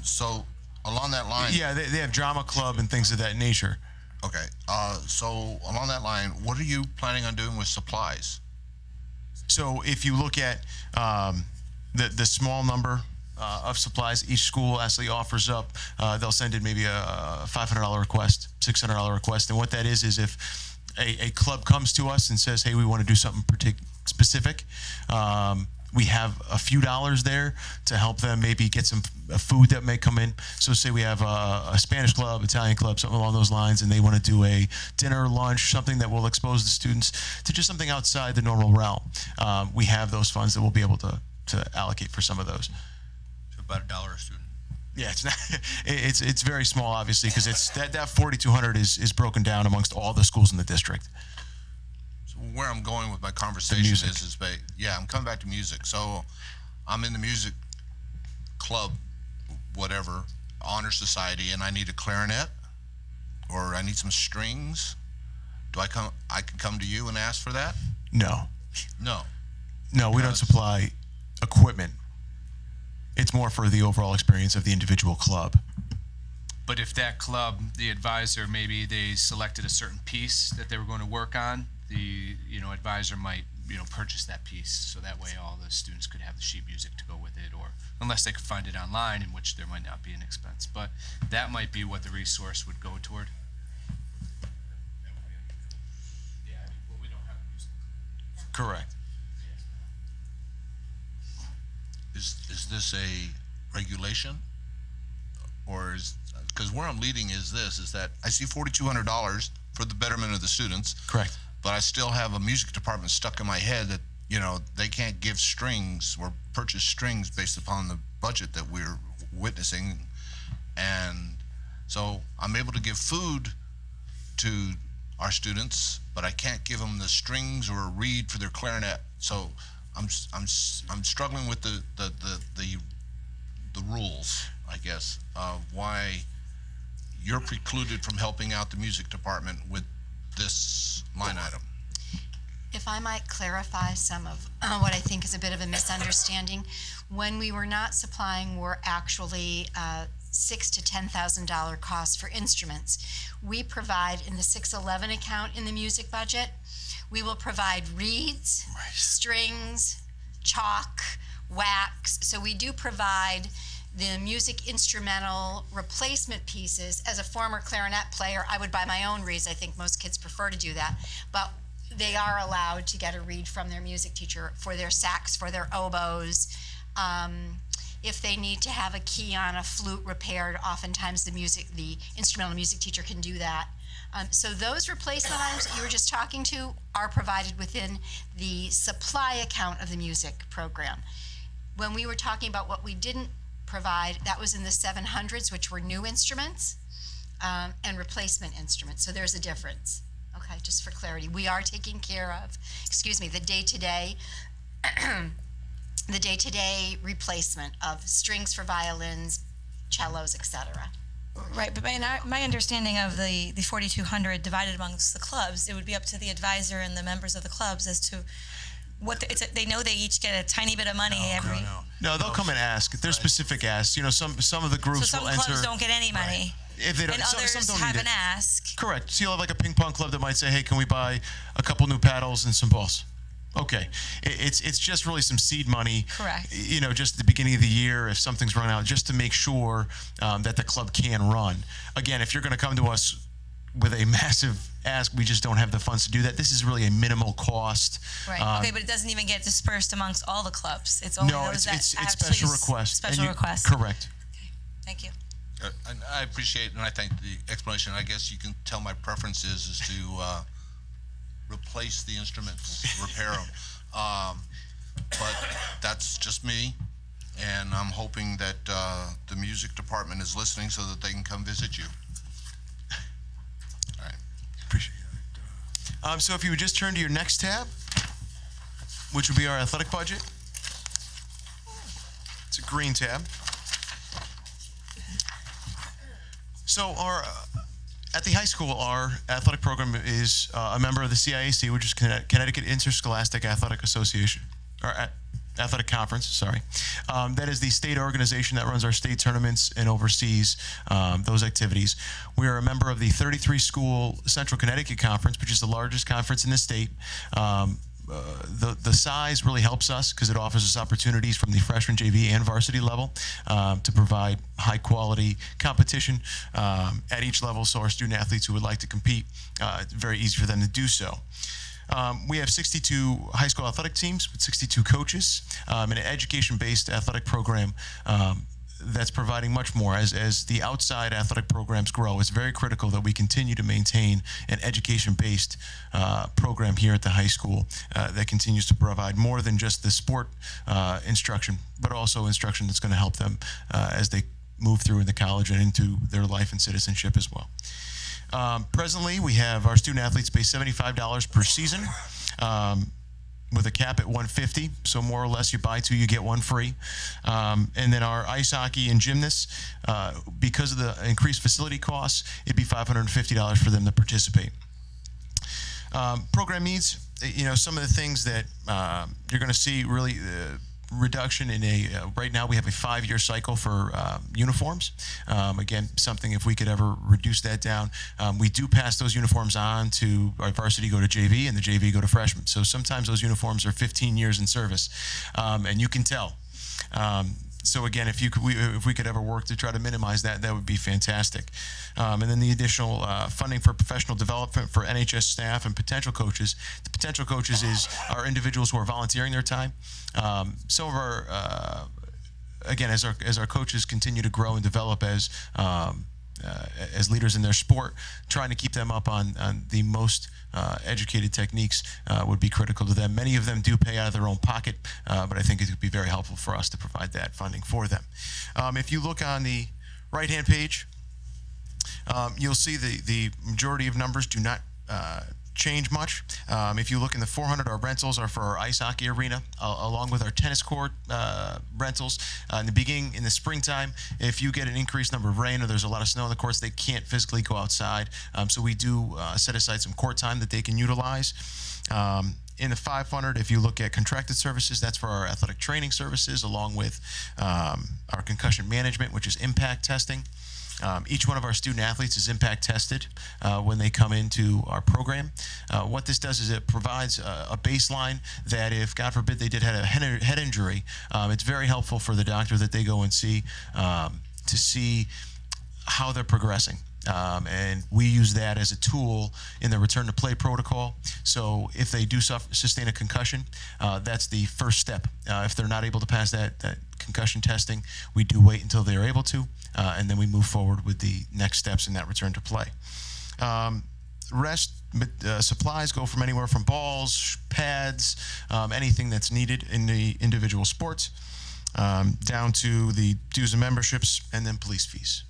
So along that line. Yeah, they have drama club and things of that nature. Okay. So along that line, what are you planning on doing with supplies? So if you look at the small number of supplies each school actually offers up, they'll send in maybe a $500 request, $600 request. And what that is if a club comes to us and says, hey, we want to do something specific, we have a few dollars there to help them maybe get some food that may come in. So say we have a Spanish club, Italian club, something along those lines, and they want to do a dinner, lunch, something that will expose the students to just something outside the normal realm. We have those funds that we'll be able to allocate for some of those. So about $1 a student. Yeah, it's not. It's very small, obviously, because it's that 4,200 is broken down amongst all the schools in the district. Where I'm going with my conversation is I'm coming back to music. So I'm in the music club, whatever, honor society, and I need a clarinet or I need some strings. I can come to you and ask for that? No, we don't supply equipment. It's more for the overall experience of the individual club. But if that club, the advisor, maybe they selected a certain piece that they were going to work on, the advisor might purchase that piece, so that way all the students could have the sheet music to go with it, or unless they could find it online, in which there might not be an expense. But that might be what the resource would go toward. We don't have music. Correct. Is this a regulation, or because where I'm leading is that I see $4,200 for the betterment of the students. Correct. But I still have a music department stuck in my head that, they can't give strings or purchase strings based upon the budget that we're witnessing. And so I'm able to give food to our students, but I can't give them the strings or a reed for their clarinet. So I'm struggling with the rules, I guess, of why you're precluded from helping out the music department with this line item. If I might clarify some of what I think is a bit of a misunderstanding, when we were not supplying were actually $6,000 to $10,000 costs for instruments. We provide in the 611 account in the music budget, we will provide reeds, strings, chalk, wax. So we do provide the music instrumental replacement pieces. As a former clarinet player, I would buy my own reeds. I think most kids prefer to do that. But they are allowed to get a reed from their music teacher for their sax, for their oboes. If they need to have a key on a flute repaired, oftentimes the instrumental music teacher can do that. So those replacement items that you were just talking to are provided within the supply account of the music program. When we were talking about what we didn't provide, that was in the 700s, which were new instruments and replacement instruments. So there's a difference. Okay, just for clarity, we are taking care of, the day-to-day replacement of strings for violins, cellos, etc. Right, but my understanding of the 4,200 divided amongst the clubs, it would be up to the advisor and the members of the clubs as to what they know they each get a tiny bit of money every. No, they'll come and ask. There's specific asks. Some of the groups so will some enter. clubs don't get any money. If they don't, and others some don't have need an it. ask. Correct. So you'll have like a ping pong club that might say, "Hey, can we buy a couple new paddles and some balls?" Okay, it's just really some seed money. Correct. Just at the beginning of the year, if something's run out, just to make sure that the club can run. Again, if you're going to come to us with a massive ask, we just don't have the funds to do that. This is really a minimal cost. Right. Okay, but it doesn't even get dispersed amongst all the clubs. It's only those that it's actually special requests. Special requests. Correct. Okay. Thank you. And I appreciate and I thank the explanation. I guess you can tell my preference is to replace the instruments, repair them. But that's just me, and I'm hoping that the music department is listening so that they can come visit you. All right. Appreciate it. So if you would just turn to your next tab, which would be our athletic budget. It's a green tab. So at the high school, our athletic program is a member of the CIAC, which is Connecticut Interscholastic Athletic Association, or Athletic Conference, sorry. That is the state organization that runs our state tournaments and oversees those activities. We are a member of the 33-school Central Connecticut Conference, which is the largest conference in the state. The size really helps us because it offers us opportunities from the freshman, JV, and varsity level to provide high-quality competition at each level. So our student athletes who would like to compete, it's very easy for them to do so. We have 62 high school athletic teams with 62 coaches, and an education-based athletic program that's providing much more. As the outside athletic programs grow, it's very critical that we continue to maintain an education-based program here at the high school that continues to provide more than just the sport instruction, but also instruction that's going to help them as they move through into college and into their life and citizenship as well. Presently, we have our student athletes pay $75 per season, with a cap at $150. So more or less, you buy two, you get one free. And then our ice hockey and gymnasts, because of the increased facility costs, it'd be $550 for them to participate. Program needs, some of the things that you're going to see really reduction in right now we have a 5-year cycle for uniforms. Again, something if we could ever reduce that down. We do pass those uniforms on to our varsity go to JV and the JV go to freshmen. So sometimes those uniforms are 15 years in service, and you can tell. So again, if we could ever work to try to minimize that, that would be fantastic. And then the additional funding for professional development for NHS staff and potential coaches. The potential coaches are individuals who are volunteering their time. Some of our, again, as our coaches continue to grow and develop as leaders in their sport, trying to keep them up on the most educated techniques would be critical to them. Many of them do pay out of their own pocket, but I think it would be very helpful for us to provide that funding for them. If you look on the right-hand page, you'll see the majority of numbers do not change much. If you look in the 400, our rentals are for our ice hockey arena, along with our tennis court rentals. In the beginning, in the springtime, if you get an increased number of rain or there's a lot of snow on the courts, they can't physically go outside. So we do set aside some court time that they can utilize. In the 500, if you look at contracted services, that's for our athletic training services, along with our concussion management, which is impact testing. Each one of our student athletes is impact tested when they come into our program. What this does is it provides a baseline that if, God forbid, they did have a head injury, it's very helpful for the doctor that they go and see to see how they're progressing. And we use that as a tool in the return to play protocol. So if they do sustain a concussion, that's the first step. If they're not able to pass that concussion testing, we do wait until they're able to, and then we move forward with the next steps in that return to play. Supplies go from anywhere from balls, pads, anything that's needed in the individual sports, down to the dues and memberships, and then police fees.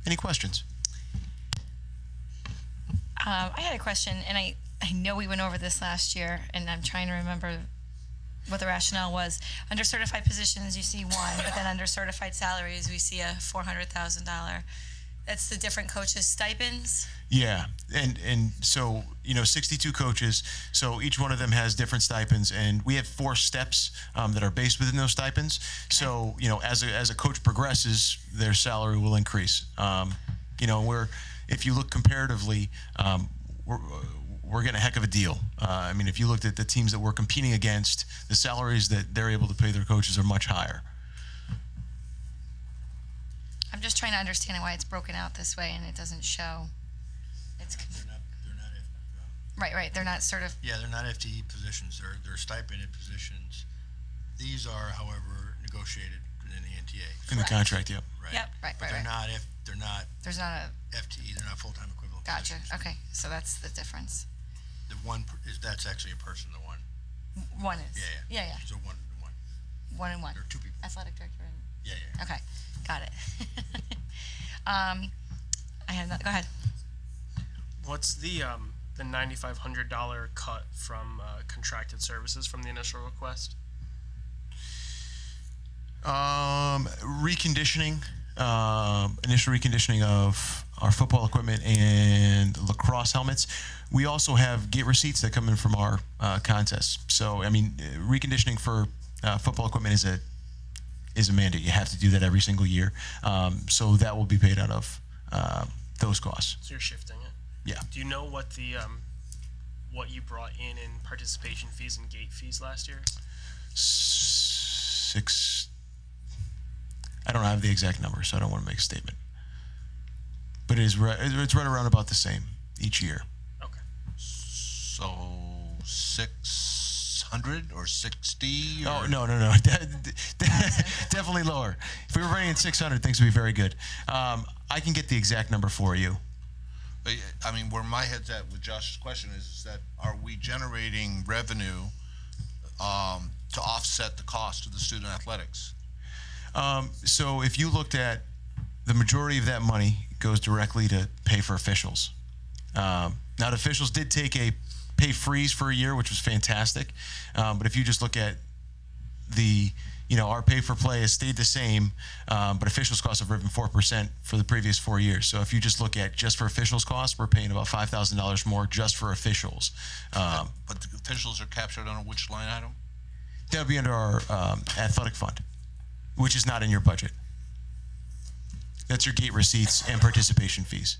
Any questions? I had a question, and I know we went over this last year, and I'm trying to remember what the rationale was. Under certified positions, you see one, but then under certified salaries, we see a $400,000. That's the different coaches' stipends? Yeah, and so, 62 coaches, so each one of them has different stipends, and we have 4 steps that are based within those stipends. So, as a coach progresses, their salary will increase. If you look comparatively, we're getting a heck of a deal. If you looked at the teams that we're competing against, the salaries that they're able to pay their coaches are much higher. I'm just trying to understand why it's broken out this way and it doesn't show. Right. They're not sort of. Yeah, they're not FTE positions. They're stipended positions. These are, however, negotiated in the NTA. In the contract, yep. Right. Yep. Right. They're not. There's not a FTE. They're not full-time equivalent. Gotcha. Positions. Okay, so that's the difference. The one that's actually a person. The one. One is. Yeah. So one. One and one. There are two people. Athletic director and. Yeah. Okay, got it. I had another, go ahead. What's the $9,500 cut from contracted services from the initial request? Reconditioning, initial reconditioning of our football equipment and lacrosse helmets. We also have gate receipts that come in from our contests. So, I mean, reconditioning for football equipment is a mandate. You have to do that every single year. So that will be paid out of those costs. So you're shifting it? Yeah. Do you know what the what you brought in participation fees and gate fees last year? I don't have the exact number, so I don't want to make a statement. But it's right around about the same each year. Okay. So 600 or 60? Oh, no. Definitely lower. If we were running at 600, things would be very good. I can get the exact number for you. I mean, where my head's at with Josh's question is that are we generating revenue to offset the cost of the student athletics? So if you looked at the majority of that money goes directly to pay for officials. Now the officials did take a pay freeze for a year, which was fantastic. But if you just look at our pay for play has stayed the same, but officials costs have risen 4% for the previous 4 years. So if you just look at just for officials costs, we're paying about $5,000 more just for officials. But the officials are captured on which line item? That would be under our athletic fund, which is not in your budget. That's your gate receipts and participation fees.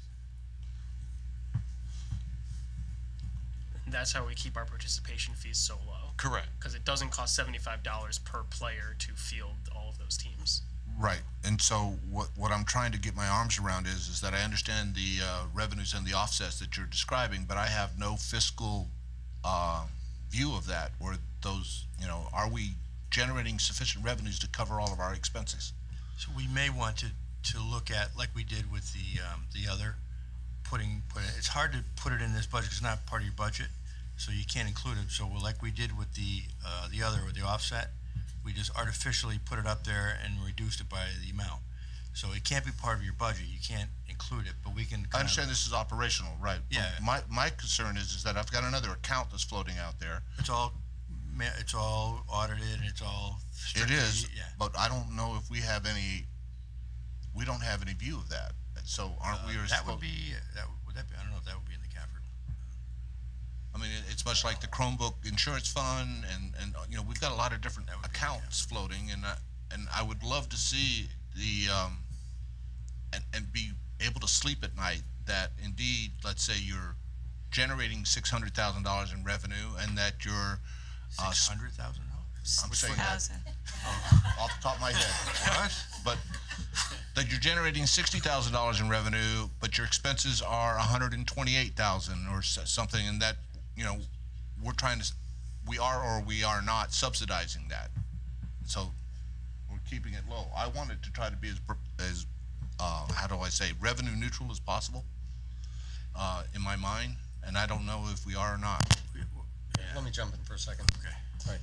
That's how we keep our participation fees so low. Correct. Because it doesn't cost $75 per player to field all of those teams. Right. And so what I'm trying to get my arms around is that I understand the revenues and the offsets that you're describing, but I have no fiscal view of that, or those, are we generating sufficient revenues to cover all of our expenses? So we may want to look at, like we did with the other, it's hard to put it in this budget, it's not part of your budget, so you can't include it. So like we did with the other, with the offset, we just artificially put it up there and reduced it by the amount. So it can't be part of your budget, you can't include it, but we can. I understand this is operational, right? Yeah. But my concern is that I've got another account that's floating out there. It's all audited and it's all. It is, yeah. but I don't know if we have any. We don't have any view of that. So aren't we? That would be. Would that be? I don't know if that would be in the CAFR. I mean, it's much like the Chromebook insurance fund, and we've got a lot of different accounts floating, and I would love to see the and be able to sleep at night that indeed, let's say you're generating $600,000 in revenue, and that you're $600,000. I'm saying that off the top of my head. What? But that you're generating $60,000 in revenue, but your expenses are $128,000 or something, and that we are or we are not subsidizing that. So we're keeping it low. I wanted to try to be as how do I say, revenue neutral as possible in my mind, and I don't know if we are or not. Let me jump in for a second. Okay. All right.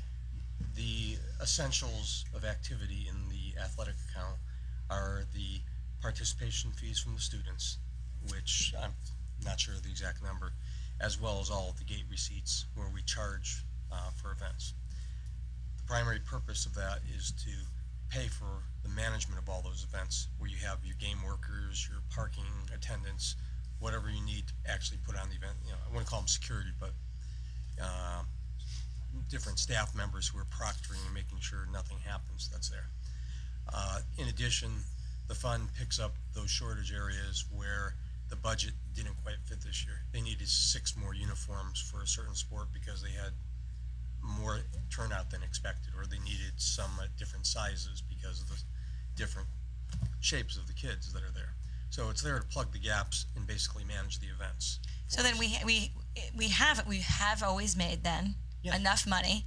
The essentials of activity in the athletic account are the participation fees from the students, which I'm not sure of the exact number, as well as all of the gate receipts where we charge for events. The primary purpose of that is to pay for the management of all those events, where you have your game workers, your parking attendants, whatever you need to actually put on the event. I wouldn't call them security, but different staff members who are proctoring and making sure nothing happens that's there. In addition, the fund picks up those shortage areas where the budget didn't quite fit this year. They needed 6 more uniforms for a certain sport because they had more turnout than expected, or they needed some at different sizes because of the different shapes of the kids that are there. So it's there to plug the gaps and basically manage the events. So then we have always made then enough money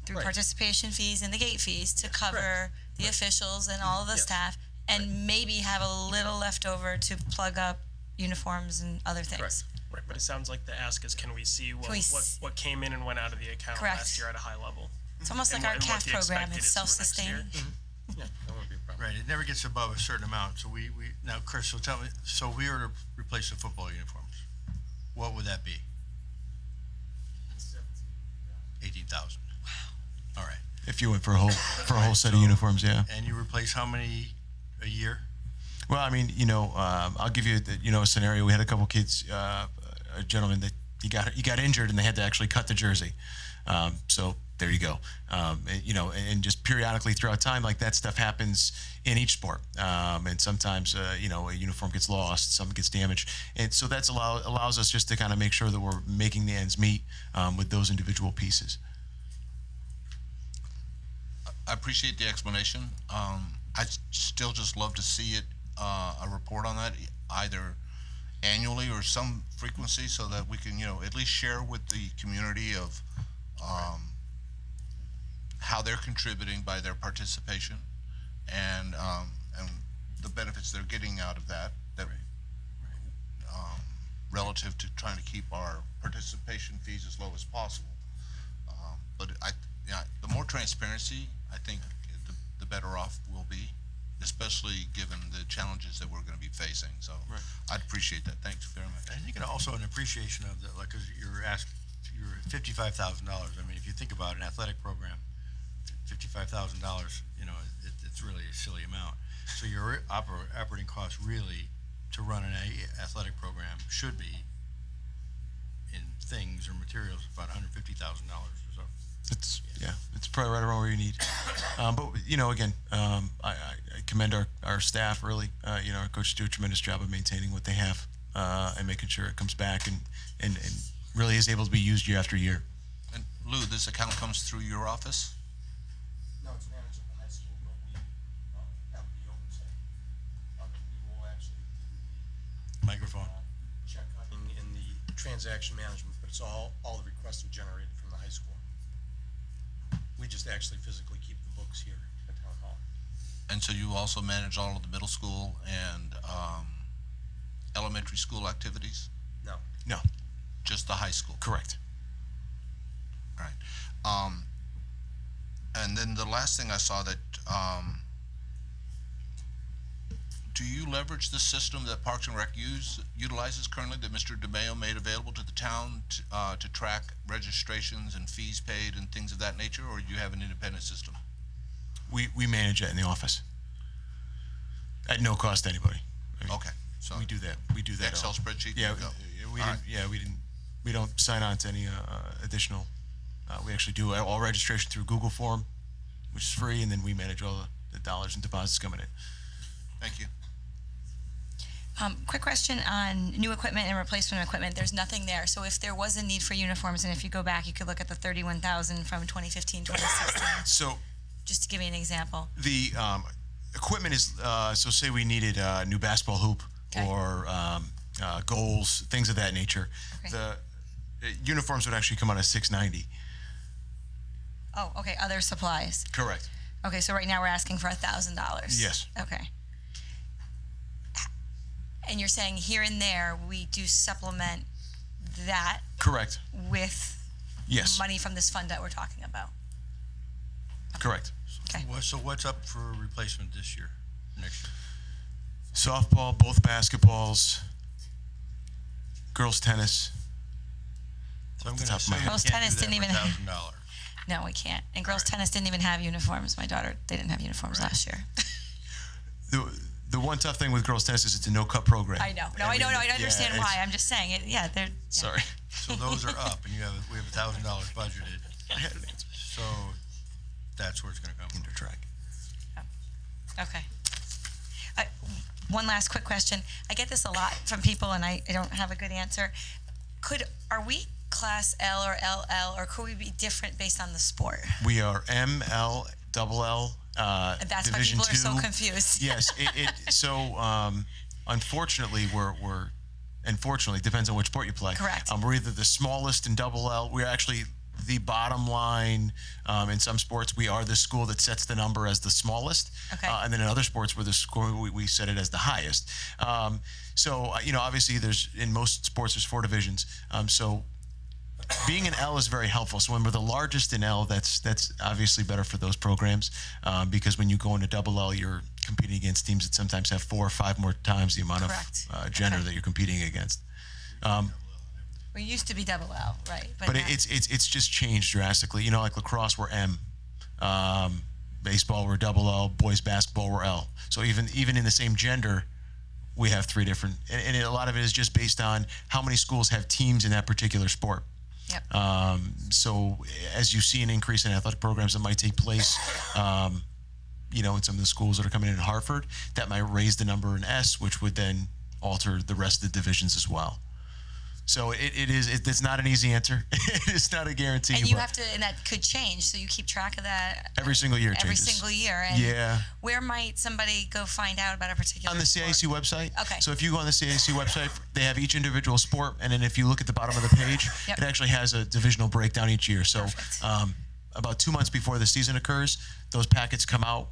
through Right. participation fees and the gate fees to cover the officials and all of the staff, and maybe have a little left over to plug up uniforms and other things. Right, but it sounds like the ask is, can we see what came in and went out of the account Correct. last year at a high level? It's almost And like our what- and what CAF the program, expected it's is for next year. self-sustaining. Yeah, that won't be a problem. Right, it never gets above a certain amount, so we, now, Chris, so tell me, so we were to replace the football uniforms, what would that be? 18,000. Wow. All right. If you went for a whole set of uniforms, yeah. And you replace how many a year? Well, I mean, I'll give you, a scenario. We had a couple kids, a gentleman that he got injured, and they had to actually cut the jersey. So there you go. And just periodically throughout time, like that stuff happens in each sport. And sometimes, a uniform gets lost, some gets damaged, and so that's allows us just to kind of make sure that we're making the ends meet with those individual pieces. I appreciate the explanation. I'd still just love to see it, a report on that, either annually or some frequency, so that we can, at least share with the community of how they're contributing by their participation, and the benefits they're getting out of that. Relative to trying to keep our participation fees as low as possible. But the more transparency, I think, the better off we'll be, especially given the challenges that we're going to be facing. So I'd appreciate that. Thanks very much. I think also an appreciation of the, like, 'cause you're at $55,000. I mean, if you think about an athletic program, $55,000, it's really a silly amount. So your operating costs really to run an athletic program should be in things or materials about $150,000 or so. It's probably right around where you need. But again, I commend our staff really. Our coaches do a tremendous job of maintaining what they have and making sure it comes back and really is able to be used year after year. And Lou, this account comes through your office? No, it's managed at the high school, but we have the oversight. We will actually do Microphone. check in the transaction management, but it's all the requests are generated from the high school. We just actually physically keep the books here at Town Hall. And so you also manage all of the middle school and elementary school activities? No. Just the high school? Correct. All right. And then the last thing I saw that, do you leverage the system that Parks and Rec utilizes currently, that Mr. DeMayo made available to the town to track registrations and fees paid and things of that nature, or do you have an independent system? We manage it in the office at no cost to anybody. Okay, so we do that. We do that. Excel spreadsheet. Yeah, there you go. we All didn't. right. Yeah, we didn't. We don't sign on to any additional. We actually do all registration through Google Form, which is free, and then we manage all the dollars and deposits coming in. Thank you. Quick question on new equipment and replacement equipment. There's nothing there. So if there was a need for uniforms, and if you go back, you could look at the 31,000 from 2015, 2016. So Just to give you an example. the equipment is so say we needed a new basketball hoop or goals, things of that nature. Okay. The uniforms would actually come out of $690. Oh, okay. Other supplies. Correct. Okay, so right now we're asking for $1,000. Yes. Okay. And you're saying here and there we do supplement that Correct. with Yes. money from this fund that we're talking about. Correct. Okay. So what's up for replacement this year, next year? Softball, both basketballs, girls tennis. So I'm Off the gonna top of my assume head. Girls we can't tennis do that didn't for even have- $1,000. No, we can't. And girls tennis didn't even have uniforms. My daughter, they didn't have uniforms last year. The one tough thing with girls tennis is it's a no-cut program. I know. No, I know. I understand Yeah, why. I'm just saying it. Yeah, they're. Sorry. So those are up, and we have $1,000 budgeted. I had an answer. So that's where it's gonna come from. Intertrack. Okay. One last quick question. I get this a lot from people, and I don't have a good answer. Are we Class L or LL, or could we be different based on the sport? We are ML, double L, That's why Division people are so II. confused. Yes. Unfortunately, unfortunately, depends on which sport you play. Correct. We're either the smallest in double L. We're actually the bottom line. In some sports, we are the school that sets the number as the smallest. Okay. And then in other sports, we're the school, we set it as the highest. Obviously there's, in most sports, there's 4 divisions. So being an L is very helpful. So when we're the largest in L, that's obviously better for those programs, because when you go into double L, you're competing against teams that sometimes have 4 or 5 more times the amount of gender that you're competing against. We used to be double L, right? But now- it's just changed drastically. Like lacrosse, we're M. Baseball, we're double L. Boys basketball, we're L. So even in the same gender, we have 3 different. And a lot of it is just based on how many schools have teams in that particular sport. Yep. So as you see an increase in athletic programs that might take place, in some of the schools that are coming in Hartford, that might raise the number in S, which would then alter the rest of the divisions as well. So it's not an easy answer. It's not a guarantee. And you have to, and that could change. So you keep track of that every single year. Every changes. single year. And yeah. Where might somebody go find out about a particular on the sport? CIC website? Okay. So if you go on the CIC website, they have each individual sport, and then if you look at the bottom of the page, Yep. it actually has a divisional breakdown each year. So about 2 months before the season occurs, those packets come out,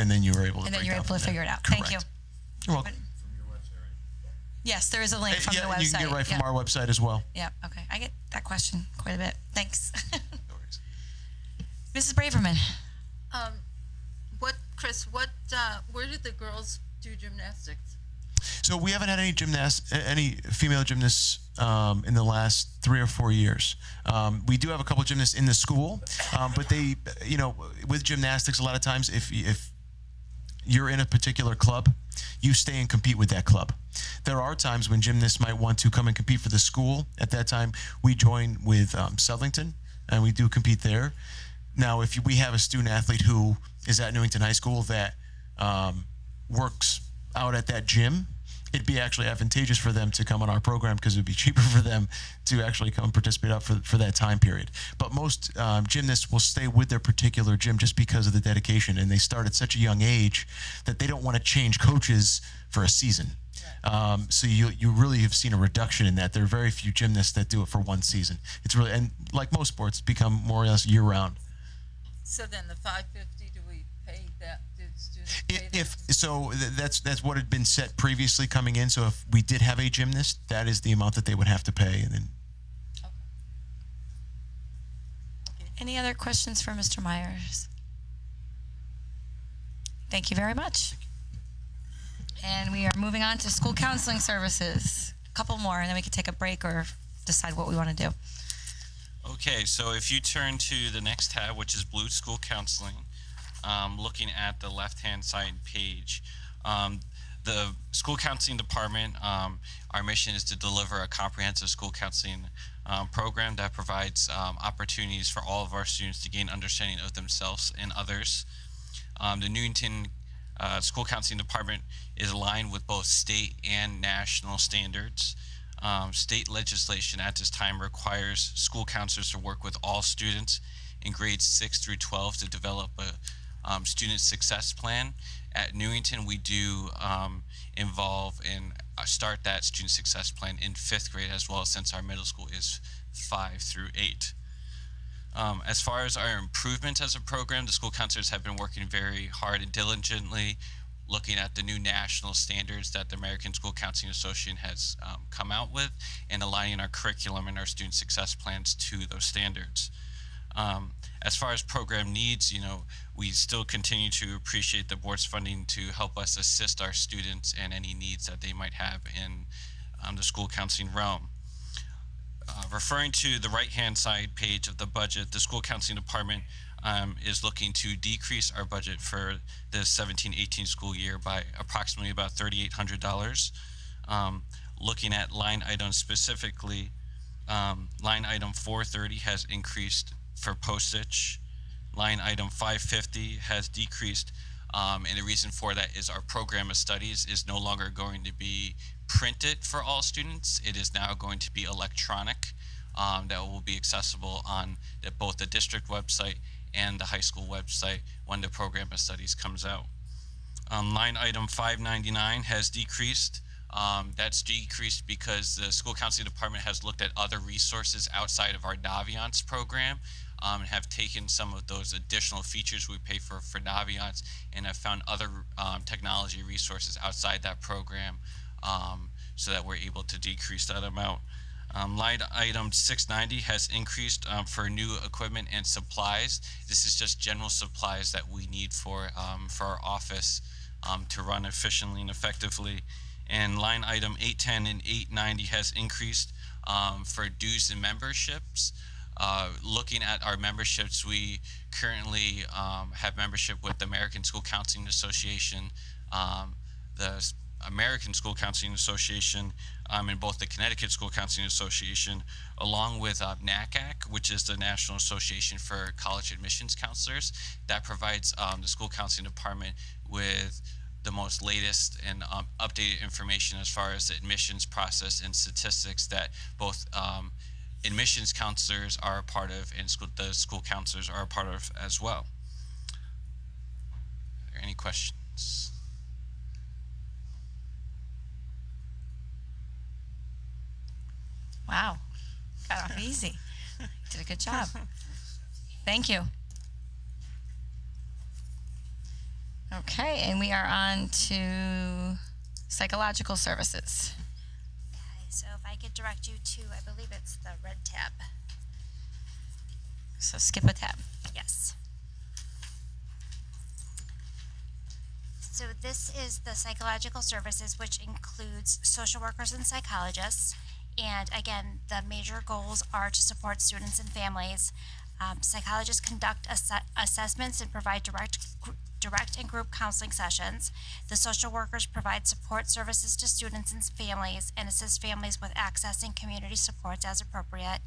and then you're able to. And then you're able to figure it out. Correct. Thank you. You're welcome. Yes, there is a link from the website. You can get right from Yep. our website as well. Yeah, okay. I get that question quite a bit. Thanks. Mrs. Braverman. Chris, where did the girls do gymnastics? So we haven't had any female gymnasts in the last 3 or 4 years. We do have a couple of gymnasts in the school, but they, with gymnastics, a lot of times if you're in a particular club, you stay and compete with that club. There are times when gymnasts might want to come and compete for the school. At that time, we join with Southington, and we do compete there. Now, if we have a student athlete who is at Newington High School that works out at that gym, it'd be actually advantageous for them to come on our program because it'd be cheaper for them to actually come participate up for that time period. But most gymnasts will stay with their particular gym just because of the dedication, and they start at such a young age that they don't want to change coaches for a season. So you really have seen a reduction in that. There are very few gymnasts that do it for one season. It's really, and like most sports, become more or less year round. So then the $550, do we pay that? Do students pay that? That's what had been set previously coming in. So if we did have a gymnast, that is the amount that they would have to pay, and then. Any other questions for Mr. Myers? Thank you very much. And we are moving on to school counseling services. A couple more, and then we can take a break or decide what we want to do. Okay, so if you turn to the next tab, which is Blue School Counseling, looking at the left-hand side page, the school counseling department, our mission is to deliver a comprehensive school counseling program that provides opportunities for all of our students to gain understanding of themselves and others. The Newington School Counseling Department is aligned with both state and national standards. State legislation at this time requires school counselors to work with all students in grades 6 through 12 to develop a student success plan. At Newington, we do involve and start that student success plan in 5th grade as well, since our middle school is 5 through 8. As far as our improvements as a program, the school counselors have been working very hard and diligently looking at the new national standards that the American School Counseling Association has come out with and aligning our curriculum and our student success plans to those standards. As far as program needs, we still continue to appreciate the board's funding to help us assist our students and any needs that they might have in the school counseling realm. Referring to the right-hand side page of the budget, the school counseling department is looking to decrease our budget for the 17-18 school year by approximately about $3,800. Looking at line items specifically, line item 430 has increased for postage. Line item 550 has decreased, and the reason for that is our program of studies is no longer going to be printed for all students. It is now going to be electronic, that will be accessible on both the district website and the high school website when the program of studies comes out. Line item 599 has decreased. That's decreased because the school counseling department has looked at other resources outside of our Naviance program, and have taken some of those additional features we pay for Naviance and have found other technology resources outside that program, so that we're able to decrease that amount. Line item 690 has increased for new equipment and supplies. This is just general supplies that we need for our office to run efficiently and effectively. And line item 810 and 890 has increased for dues and memberships. Looking at our memberships, we currently have membership with the American School Counseling Association, the American School Counseling Association, and both the Connecticut School Counseling Association, along with NACAC, which is the National Association for College Admissions Counselors. That provides the school counseling department with the most latest and updated information as far as the admissions process and statistics that both admissions counselors are a part of and the school counselors are a part of as well. Are there any questions? Wow, got off easy. Did a good job. Thank you. Okay, and we are on to psychological services. Okay, so if I could direct you to, I believe it's the red tab. So skip a tab. Yes. So this is the psychological services, which includes social workers and psychologists. And again, the major goals are to support students and families. Psychologists conduct assessments and provide direct and group counseling sessions. The social workers provide support services to students and families and assist families with accessing community supports as appropriate.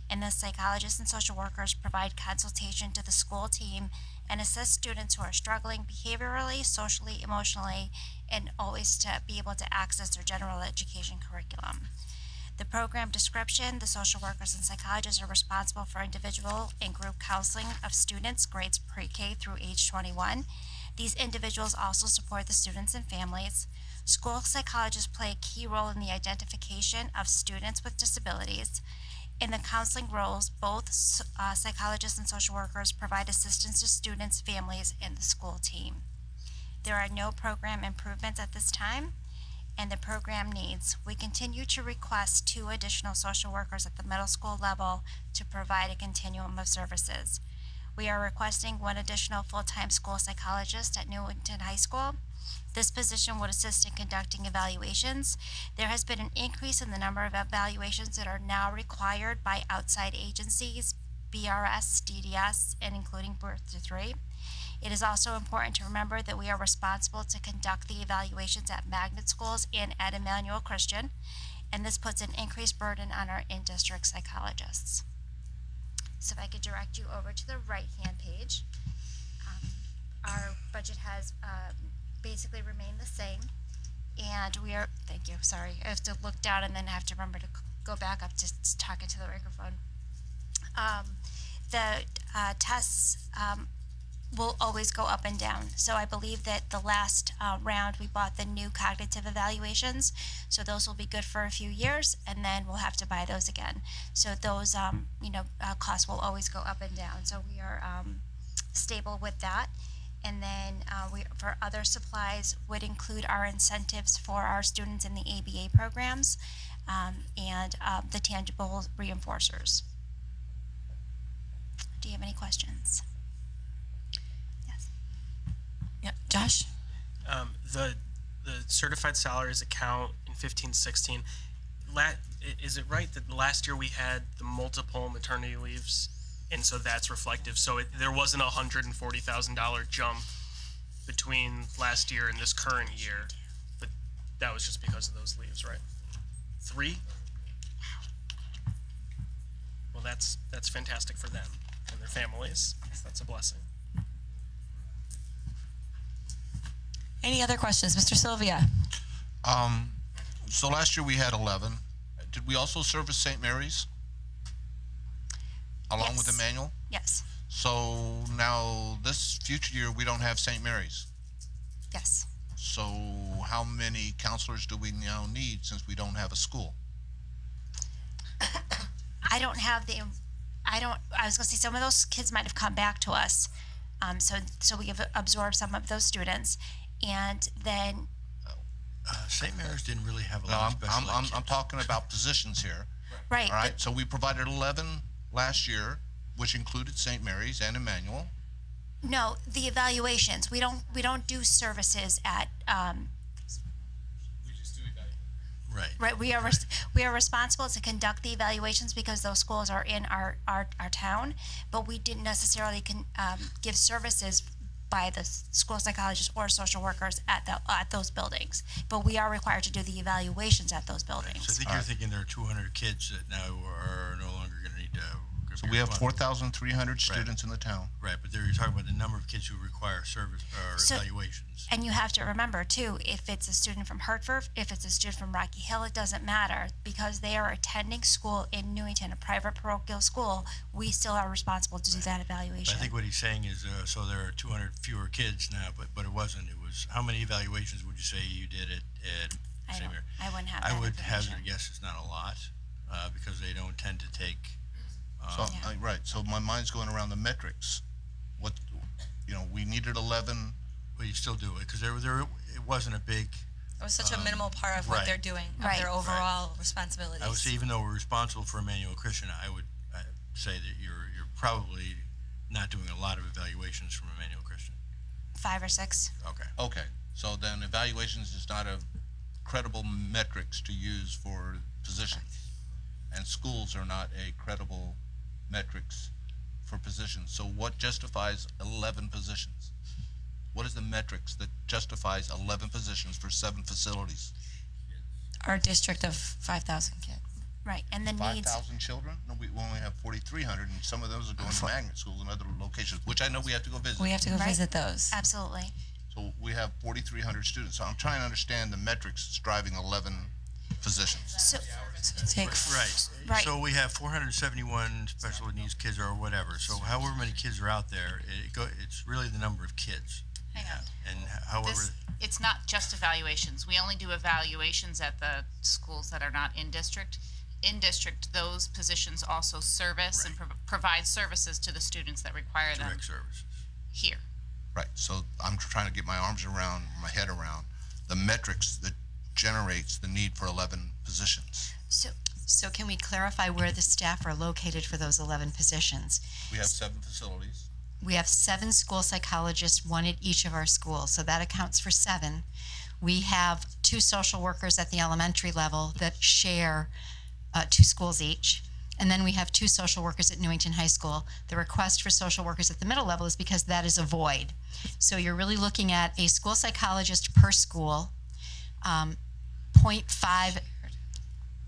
And the psychologists and social workers provide consultation to the school team and assist students who are struggling behaviorally, socially, emotionally, and always to be able to access their general education curriculum. The program description: the social workers and psychologists are responsible for individual and group counseling of students grades pre-K through age 21. These individuals also support the students and families. School psychologists play a key role in the identification of students with disabilities. In the counseling roles, both psychologists and social workers provide assistance to students, families, and the school team. There are no program improvements at this time. And the program needs: we continue to request 2 additional social workers at the middle school level to provide a continuum of services. We are requesting 1 additional full-time school psychologist at Newington High School. This position would assist in conducting evaluations. There has been an increase in the number of evaluations that are now required by outside agencies, BRS, DDS, and including Birth to 3. It is also important to remember that we are responsible to conduct the evaluations at magnet schools and at Emmanuel Christian, and this puts an increased burden on our in-district psychologists. So if I could direct you over to the right-hand page, our budget has basically remained the same, and we are, thank you, sorry, I have to look down and then have to remember to go back up to talk into the microphone. The tests will always go up and down. So I believe that the last round we bought the new cognitive evaluations, so those will be good for a few years, and then we'll have to buy those again. So those costs will always go up and down. So we are stable with that. And then for other supplies would include our incentives for our students in the ABA programs, and the tangible reinforcers. Do you have any questions? Yep, Josh? The certified salaries account in 15-16, is it right that last year we had the multiple maternity leaves, and so that's reflective? So there wasn't a $140,000 jump between last year and this current year, but that was just because of those leaves, right? 3? Wow. Well, that's fantastic for them and their families. That's a blessing. Any other questions? Mr. Sylvia? So last year we had 11. Did we also service St. Mary's? Along with Emmanuel? Yes. So now this future year we don't have St. Mary's. Yes. So how many counselors do we now need since we don't have a school? I don't have the, I was gonna say, some of those kids might have come back to us. So we have absorbed some of those students, and then, St. Mary's didn't really have a No, lot of special ed I'm kids. talking about positions here. right, All right, so we provided 11 last year, which included St. Mary's and Emmanuel. no, the evaluations, we don't do services at, Right. right, we are responsible to conduct the evaluations because those schools are in our town, but we didn't necessarily give services by the school psychologists or social workers at those buildings. But we are required to do the evaluations at those buildings. So I think you're thinking there are 200 kids that now are no longer going to need to. So we have 4,300 students in the town. Right, but there you're talking about the number of kids who require service or So- evaluations. And you have to remember too, if it's a student from Hartford, if it's a student from Rocky Hill, it doesn't matter, because they are attending school in Newington, a private parochial school, we still are responsible to do that But evaluation. I think what he's saying is, so there are 200 fewer kids now, but it wasn't. It was, how many evaluations would you say you did at St. Mary? I wouldn't have that I would hazard information. a guess it's not a lot, because they don't tend to take. So, right, so my mind's going around the metrics. What, we needed 11. Well, you still do it, because it wasn't a big. It was such a minimal part of what right. they're doing, of Right. their overall responsibilities. I would say even though we're responsible for Emmanuel Christian, I would say that you're probably not doing a lot of evaluations from Emmanuel Christian. 5 or 6. Okay, so then evaluations is not a credible metrics to use for positions. And schools are not a credible metrics for positions. So what justifies 11 positions? What is the metrics that justifies 11 positions for 7 facilities? Our district of 5,000 kids. Right, and the needs, 5,000 children? No, we only have 4,300, and some of those are going to magnet schools and other locations, which I know we have to go visit. We have to go Right. visit those. absolutely. So we have 4,300 students. So I'm trying to understand the metrics that's driving 11 positions. So, Right. So we have 471 special needs kids or whatever. So however many kids are out there, it's really the number of kids. Hang on. And however, It's not just evaluations. We only do evaluations at the schools that are not in district. In district, those positions also service and provide services to the students that require them direct services. here. Right, so I'm trying to get my head around the metrics that generates the need for 11 positions. So can we clarify where the staff are located for those 11 positions? We have 7 facilities. We have 7 school psychologists, 1 at each of our schools, so that accounts for 7. We have 2 social workers at the elementary level that share 2 schools each. And then we have 2 social workers at Newington High School. The request for social workers at the middle level is because that is a void. So you're really looking at a school psychologist per school, 0.5,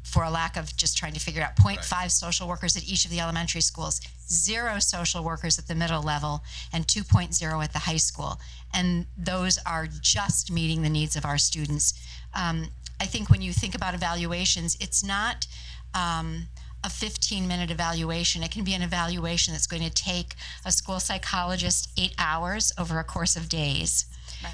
for a lack of just trying to figure it out, 0.5 social workers at each of the elementary schools, 0 social workers at the middle level, and 2.0 at the high school. And those are just meeting the needs of our students. I think when you think about evaluations, it's not a 15-minute evaluation. It can be an evaluation that's going to take a school psychologist 8 hours over a course of days.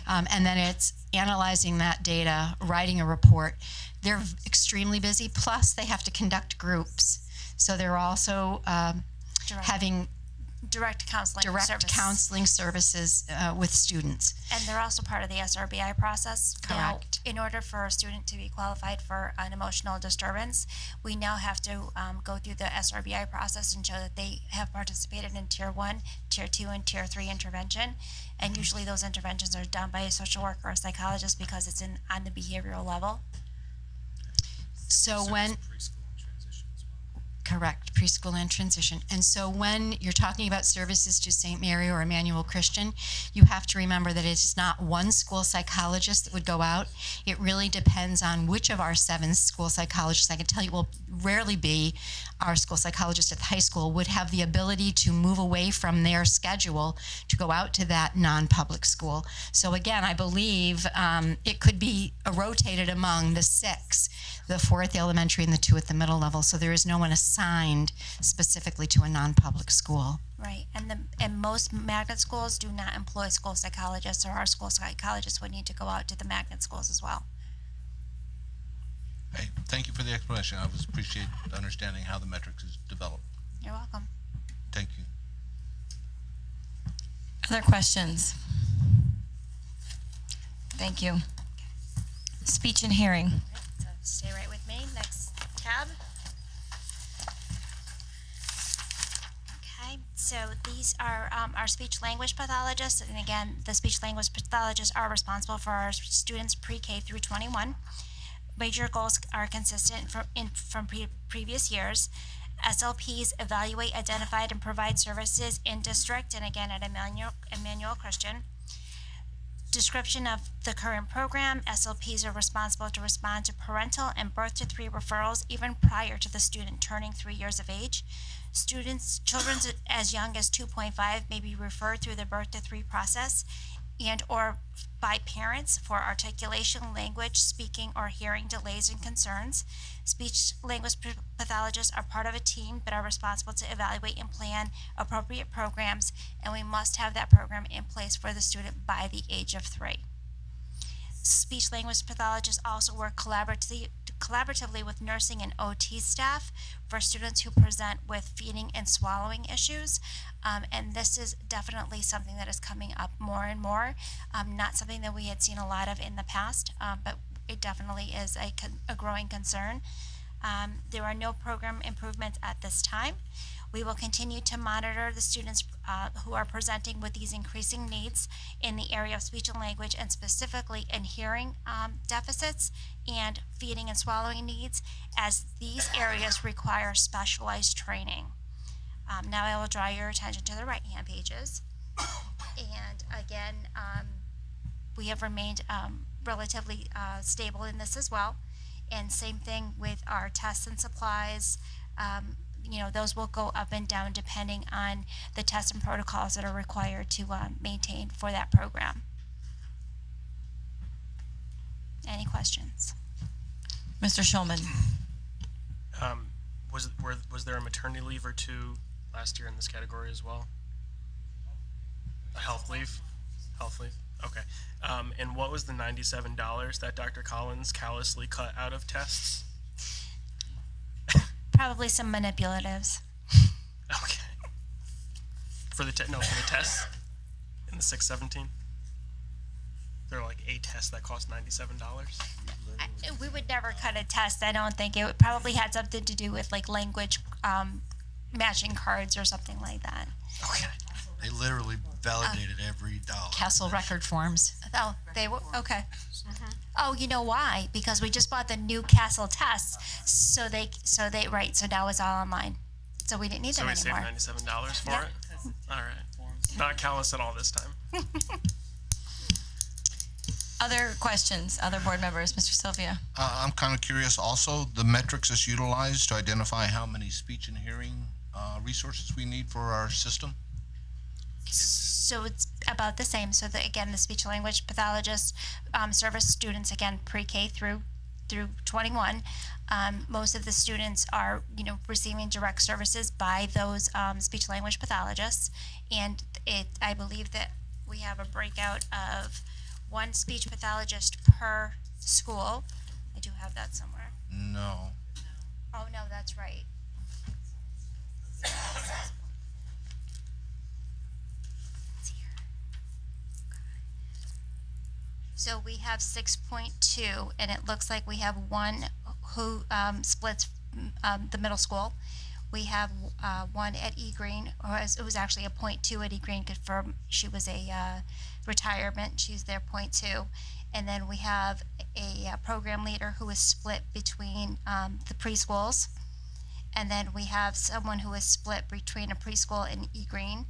And then it's analyzing that data, writing a report. They're extremely busy, plus they have to conduct groups. So they're also having direct counseling services with students. And they're also part of the SRBI process. Correct. Now, in order for a student to be qualified for an emotional disturbance, we now have to go through the SRBI process and show that they have participated in Tier 1, Tier 2, and Tier 3 intervention. And usually those interventions are done by a social worker or a psychologist because it's on the behavioral level. So when correct, preschool and transition. And so when you're talking about services to St. Mary or Emmanuel Christian, you have to remember that it's not one school psychologist that would go out. It really depends on which of our 7 school psychologists. I can tell you will rarely be our school psychologist at the high school would have the ability to move away from their schedule to go out to that non-public school. So again, I believe it could be rotated among the 6, the 4 at the elementary and the 2 at the middle level. So there is no one assigned specifically to a non-public school. Right, and most magnet schools do not employ school psychologists, or our school psychologists would need to go out to the magnet schools as well. Hey, thank you for the explanation. I was appreciate understanding how the metrics is developed. You're welcome. Thank you. Other questions? Thank you. Speech and hearing. So stay right with me. Next tab. Okay, so these are our speech language pathologists, and again, the speech language pathologists are responsible for our students pre-K through 21. Major goals are consistent from previous years. SLPs evaluate, identify, and provide services in district, and again at Emmanuel Christian. Description of the current program: SLPs are responsible to respond to parental and birth to 3 referrals even prior to the student turning 3 years of age. Children as young as 2.5 may be referred through the birth to 3 process and or by parents for articulation, language, speaking, or hearing delays and concerns. Speech language pathologists are part of a team but are responsible to evaluate and plan appropriate programs, and we must have that program in place for the student by the age of 3. Speech language pathologists also work collaboratively with nursing and OT staff for students who present with feeding and swallowing issues. And this is definitely something that is coming up more and more. Not something that we had seen a lot of in the past, but it definitely is a growing concern. There are no program improvements at this time. We will continue to monitor the students who are presenting with these increasing needs in the area of speech and language, and specifically in hearing deficits and feeding and swallowing needs, as these areas require specialized training. Now I will draw your attention to the right-hand pages. And again, we have remained relatively stable in this as well. And same thing with our tests and supplies. Those will go up and down depending on the tests and protocols that are required to maintain for that program. Any questions? Mr. Schulman. Was there a maternity leave or 2 last year in this category as well? A health leave? Health leave? Okay. And what was the $97 that Dr. Collins callously cut out of tests? Probably some manipulatives. Okay. For the tests in the 617. There are like 8 tests that cost $97. We would never cut a test. I don't think it probably had something to do with like language matching cards or something like that. Okay. They literally validated every dollar. Castle record forms. Oh, they were okay. Oh, you know why? Because we just bought the new Castle tests, so now it's all online. So we didn't need them So anymore. we saved $97 for it? All right. Not callous at all this time. Other questions, other board members? Mr. Sylvia. I'm kind of curious also, the metrics that's utilized to identify how many speech and hearing resources we need for our system? So it's about the same. So again, the speech language pathologists service students again pre-K through 21. Most of the students are receiving direct services by those speech language pathologists, and I believe that we have a breakout of 1 speech pathologist per school. I do have that somewhere. No. Oh no, that's right. So we have 6.2, and it looks like we have 1 who splits the middle school. We have 1 at E Green, or it was actually a 0.2 at E Green, confirmed she was a retirement. She's there 0.2. And then we have a program leader who is split between the preschools. And then we have someone who is split between a preschool and E Green.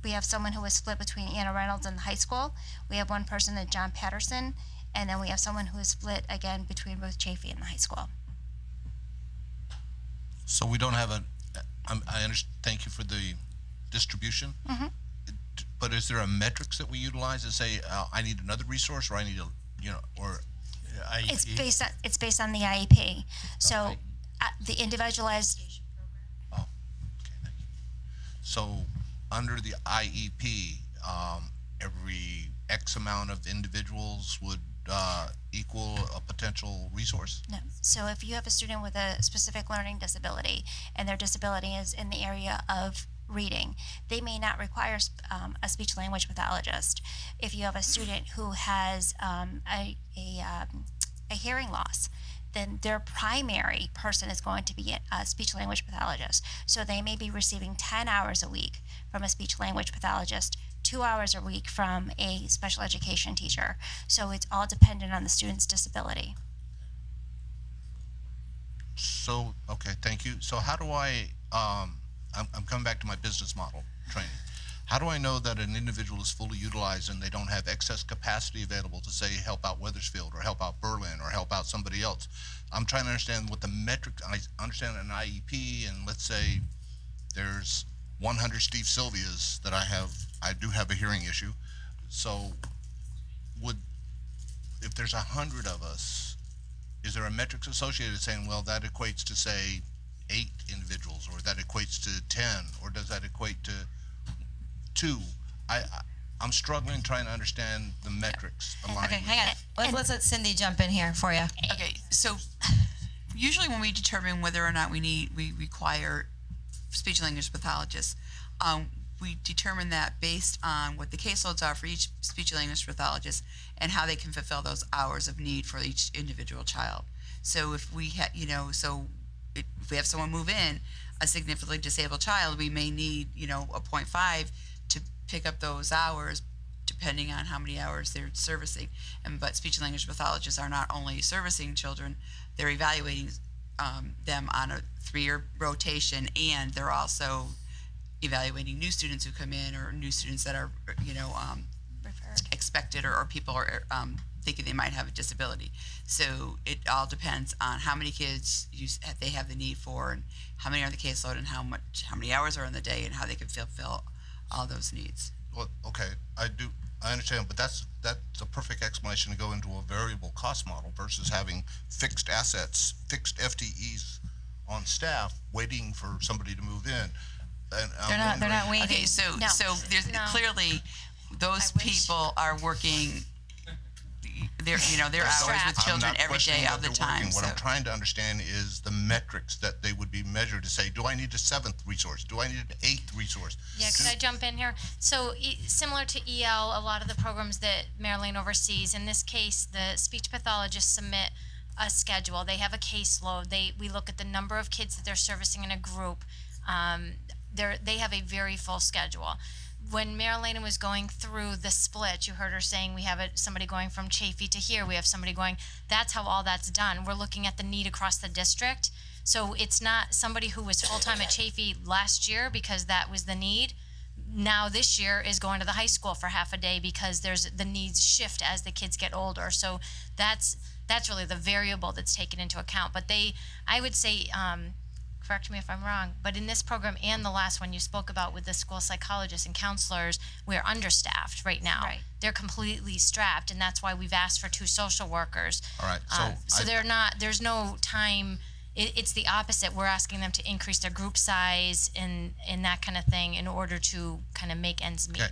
We have someone who is split between Anna Reynolds and the high school. We have 1 person at John Patterson. And then we have someone who is split again between Ruth Chafee and the high school. So we don't have thank you for the distribution. Mm-hmm. But is there a metrics that we utilize to say, I need another resource, or I need or IEP? It's based on the IEP. So the individualized. Oh, okay, thank you. So, under the IEP, every X amount of individuals would equal a potential resource? No. So if you have a student with a specific learning disability and their disability is in the area of reading, they may not require a speech language pathologist. If you have a student who has a hearing loss, then their primary person is going to be a speech language pathologist. So they may be receiving 10 hours a week from a speech language pathologist, 2 hours a week from a special education teacher. So it's all dependent on the student's disability. So, okay, thank you. So how do I, I'm coming back to my business model training. How do I know that an individual is fully utilized and they don't have excess capacity available to, say, help out Wethersfield or help out Berlin or help out somebody else? I'm trying to understand what the metrics, I understand an IEP, and let's say there's 100 Steve Sylvias that I do have a hearing issue. So if there's 100 of us, is there a metrics associated saying, well, that equates to, say, 8 individuals, or that equates to 10, or does that equate to 2? I'm struggling trying to understand the metrics aligned. Okay, hang on. Let's let Cindy jump in here for you. Okay, so usually when we determine whether or not we require speech language pathologists, we determine that based on what the caseloads are for each speech language pathologist and how they can fulfill those hours of need for each individual child. So if we if we have someone move in, a significantly disabled child, we may need, a 0.5 to pick up those hours, depending on how many hours they're servicing. But speech and language pathologists are not only servicing children, they're evaluating them on a 3-year rotation, and they're also evaluating new students who come in, or new students that are, expected, or people are thinking they might have a disability. So it all depends on how many kids they have the need for, and how many are the caseload, and how many hours are in the day, and how they can fulfill all those needs. Well, okay, I understand, but that's a perfect explanation to go into a variable cost model versus having fixed assets, fixed FTEs on staff waiting for somebody to move in. And They're not waiting. Okay, so there's clearly those people are working. They're hours with children every day of the time. What I'm trying to understand is the metrics that they would be measured to say, do I need a 7th resource? Do I need an 8th resource? Yeah, could I jump in here? So similar to EL, a lot of the programs that Marilyn oversees, in this case, the speech pathologists submit a schedule. They have a caseload. We look at the number of kids that they're servicing in a group. They have a very full schedule. When Marilyn was going through the split, you heard her saying we have somebody going from Chafee to here, we have somebody going, that's how all that's done. We're looking at the need across the district. So it's not somebody who was full-time at Chafee last year because that was the need. Now this year is going to the high school for half a day because the needs shift as the kids get older. So that's really the variable that's taken into account. But I would say, correct me if I'm wrong, but in this program and the last one you spoke about with the school psychologists and counselors, we're understaffed right now. Right. They're completely strapped, and that's why we've asked for 2 social workers. All right. So there's no time. It's the opposite. We're asking them to increase their group size and that kind of thing in order to kind of make ends meet. Okay.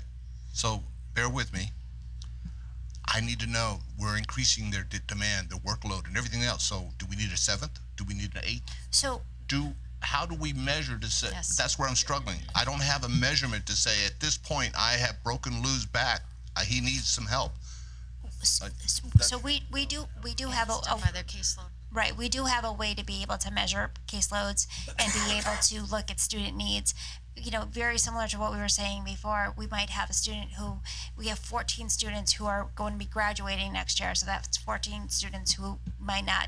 So bear with me. I need to know, we're increasing their demand, their workload, and everything else. So do we need a 7th? Do we need an 8th? So how do we measure to say? Yes. That's where I'm struggling. I don't have a measurement to say at this point I have broken Lou's back. He needs some help. So we do have by their caseload. Right, we do have a way to be able to measure caseloads and be able to look at student needs. Very similar to what we were saying before, we might have a student we have 14 students who are going to be graduating next year. So that's 14 students who might not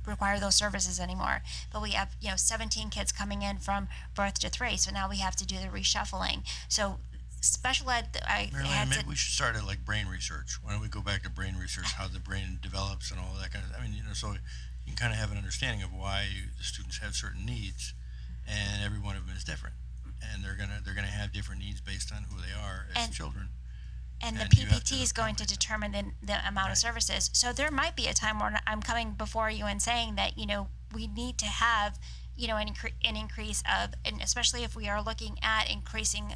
require those services anymore. But we have, 17 kids coming in from birth to 3. So now we have to do the reshuffling. So special ed, Marilyn, maybe we should start at like brain research. Why don't we go back to brain research, how the brain develops and all that kind of, so you can kind of have an understanding of why the students have certain needs, and every one of them is different. And they're gonna have different needs based on who they are as children. And the PPT is going to determine the amount of services. So there might be a time where I'm coming before you and saying that, we need to have an increase of, and especially if we are looking at increasing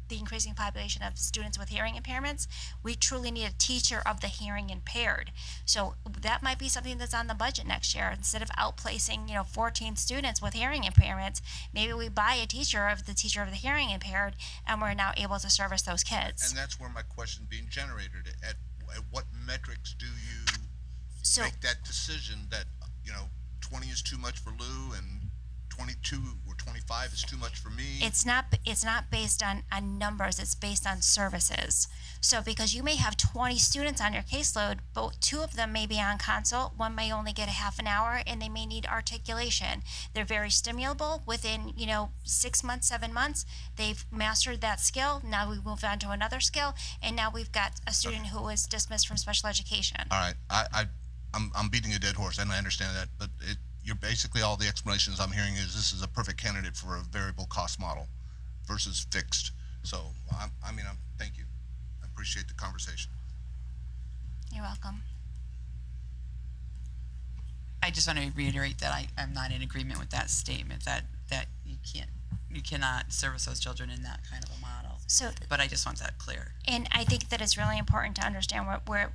the increasing population of students with hearing impairments, we truly need a teacher of the hearing impaired. So that might be something that's on the budget next year. Instead of outplacing 14 students with hearing impairments, maybe we buy a teacher of the hearing impaired, and we're now able to service those kids. And that's where my question being generated. At what metrics do you make that decision that 20 is too much for Lou and 22 or 25 is too much for me? It's not based on numbers, it's based on services. So because you may have 20 students on your caseload, but 2 of them may be on consult, 1 may only get a half an hour, and they may need articulation. They're very stimulable. Within 6 months, 7 months, they've mastered that skill. Now we move on to another skill, and now we've got a student who is dismissed from special education. All right, I'm beating a dead horse, and I understand that, but you're basically, all the explanations I'm hearing is this is a perfect candidate for a variable cost model versus fixed. So thank you. I appreciate the conversation. You're welcome. I just want to reiterate that I'm not in agreement with that statement, that you cannot service those children in that kind of a model. But I just want that clear. And I think that it's really important to understand where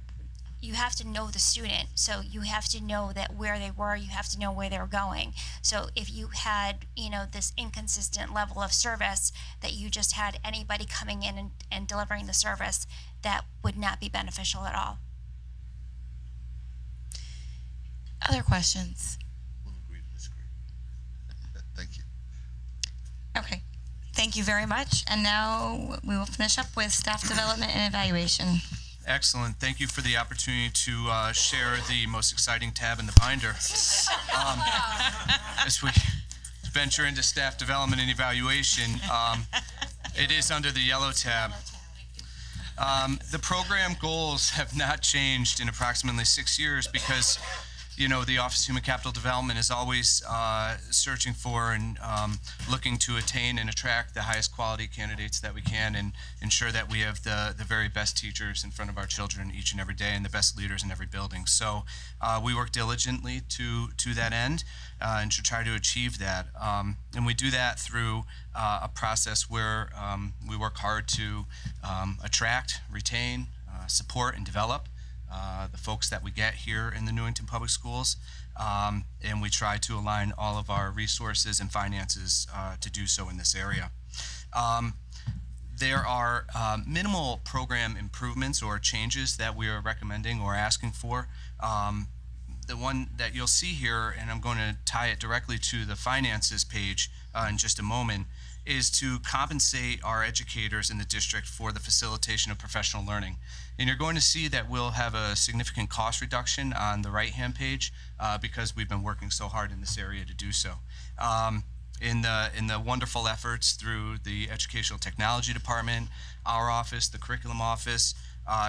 you have to know the student. So you have to know that where they were, you have to know where they were going. So if you had, this inconsistent level of service, that you just had anybody coming in and delivering the service, that would not be beneficial at all. Other questions? We'll agree to disagree. Thank you. Okay. Thank you very much. And now we will finish up with staff development and evaluation. Excellent. Thank you for the opportunity to share the most exciting tab in the binder. As we venture into staff development and evaluation, it is under the yellow tab. The program goals have not changed in approximately 6 years because the Office of Human Capital Development is always searching for and looking to attain and attract the highest quality candidates that we can, and ensure that we have the very best teachers in front of our children each and every day, and the best leaders in every building. So we work diligently to that end, and to try to achieve that. And we do that through a process where we work hard to attract, retain, support, and develop the folks that we get here in the Newington Public Schools, and we try to align all of our resources and finances to do so in this area. There are minimal program improvements or changes that we are recommending or asking for. The one that you'll see here, and I'm going to tie it directly to the finances page in just a moment, is to compensate our educators in the district for the facilitation of professional learning. And you're going to see that we'll have a significant cost reduction on the right-hand page because we've been working so hard in this area to do so. In the wonderful efforts through the Educational Technology Department, our office, the Curriculum Office,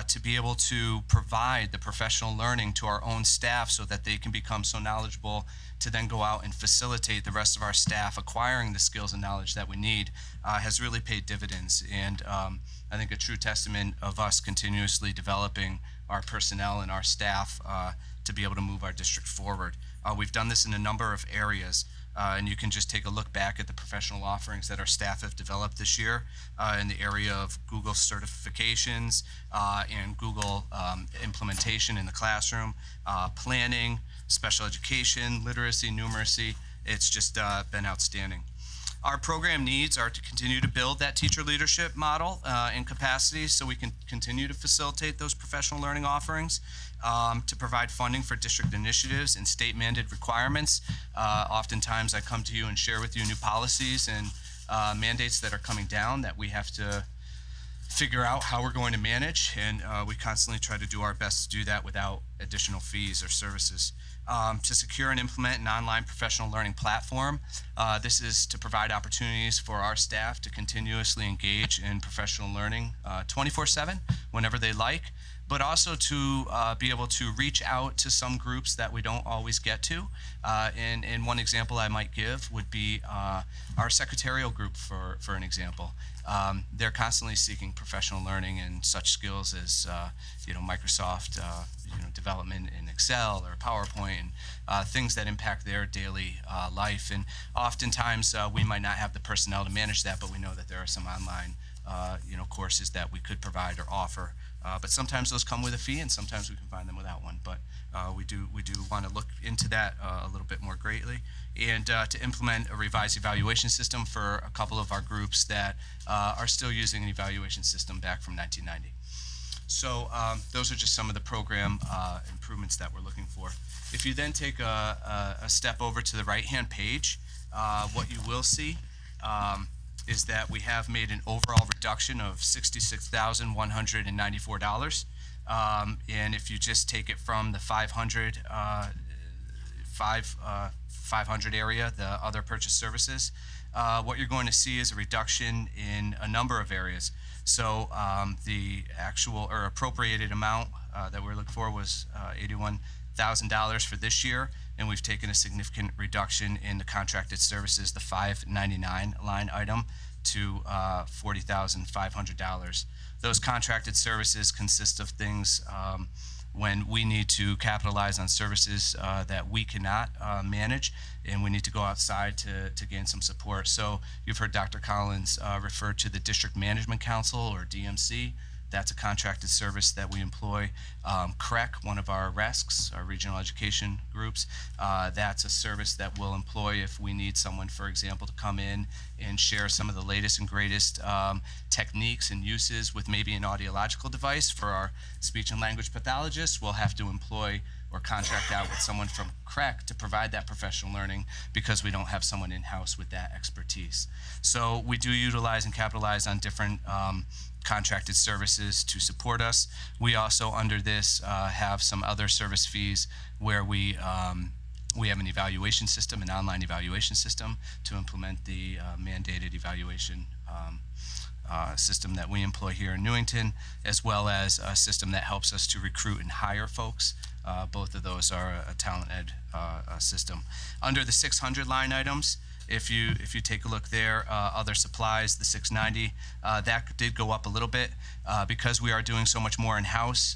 to be able to provide the professional learning to our own staff so that they can become so knowledgeable to then go out and facilitate the rest of our staff acquiring the skills and knowledge that we need has really paid dividends. And I think a true testament of us continuously developing our personnel and our staff to be able to move our district forward. We've done this in a number of areas. And you can just take a look back at the professional offerings that our staff have developed this year in the area of Google certifications and Google implementation in the classroom, planning, special education, literacy, numeracy. It's just been outstanding. Our program needs are to continue to build that teacher leadership model and capacity so we can continue to facilitate those professional learning offerings, to provide funding for district initiatives and state-mandated requirements. Oftentimes I come to you and share with you new policies and mandates that are coming down that we have to figure out how we're going to manage, and we constantly try to do our best to do that without additional fees or services. To secure and implement an online professional learning platform. This is to provide opportunities for our staff to continuously engage in professional learning 24/7, whenever they like. but also to be able to reach out to some groups that we don't always get to. And one example I might give would be our secretarial group, for an example. They're constantly seeking professional learning and such skills as Microsoft development in Excel or PowerPoint, and things that impact their daily life. And oftentimes we might not have the personnel to manage that, but we know that there are some online courses that we could provide or offer. But sometimes those come with a fee, and sometimes we can find them without one. But we do want to look into that a little bit more greatly, and to implement a revised evaluation system for a couple of our groups that are still using an evaluation system back from 1990. So those are just some of the program improvements that we're looking for. If you then take a step over to the right-hand page, what you will see is that we have made an overall reduction of $66,194. And if you just take it from the 500 area, the other purchase services, what you're going to see is a reduction in a number of areas. So the actual or appropriated amount that we're looking for was $81,000 for this year, and we've taken a significant reduction in the contracted services, the $599 line item, to $40,500. Those contracted services consist of things when we need to capitalize on services that we cannot manage, and we need to go outside to gain some support. So you've heard Dr. Collins refer to the District Management Council, or DMC. That's a contracted service that we employ. CREC, one of our RESCs, our regional education groups, that's a service that we'll employ if we need someone, for example, to come in and share some of the latest and greatest techniques and uses with maybe an audiological device. For our speech and language pathologists, we'll have to employ or contract out with someone from CREC to provide that professional learning, because we don't have someone in-house with that expertise. So we do utilize and capitalize on different contracted services to support us. We also, under this, have some other service fees where we have an evaluation system, an online evaluation system, to implement the mandated evaluation system that we employ here in Newington, as well as a system that helps us to recruit and hire folks. Both of those are a talent ed system. Under the 600 line items, if you take a look there, other supplies, the 690, that did go up a little bit because we are doing so much more in-house.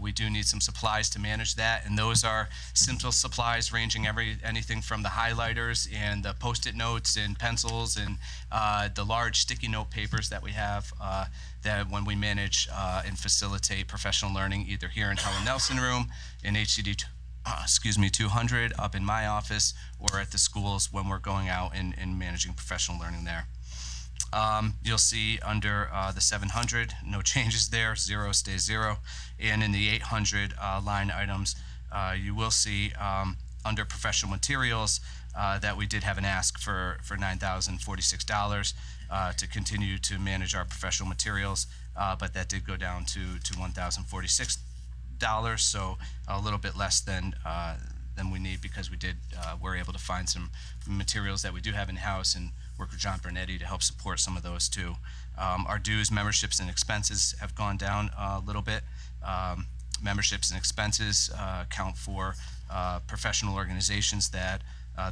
We do need some supplies to manage that, and those are simple supplies ranging anything from the highlighters and the Post-it notes and pencils and the large sticky note papers that we have that when we manage and facilitate professional learning, either here in Helen Nelson Room, in HCD 200 up in my office, or at the schools when we're going out and managing professional learning there. You'll see under the 700, no changes there, 0 stays 0. And in the 800 line items, you will see under professional materials that we did have an ask for $9,046 to continue to manage our professional materials, but that did go down to $1,046. So a little bit less than we need, because we're able to find some materials that we do have in-house and work with John Bernetti to help support some of those too. Our dues, memberships, and expenses have gone down a little bit. Memberships and expenses account for professional organizations that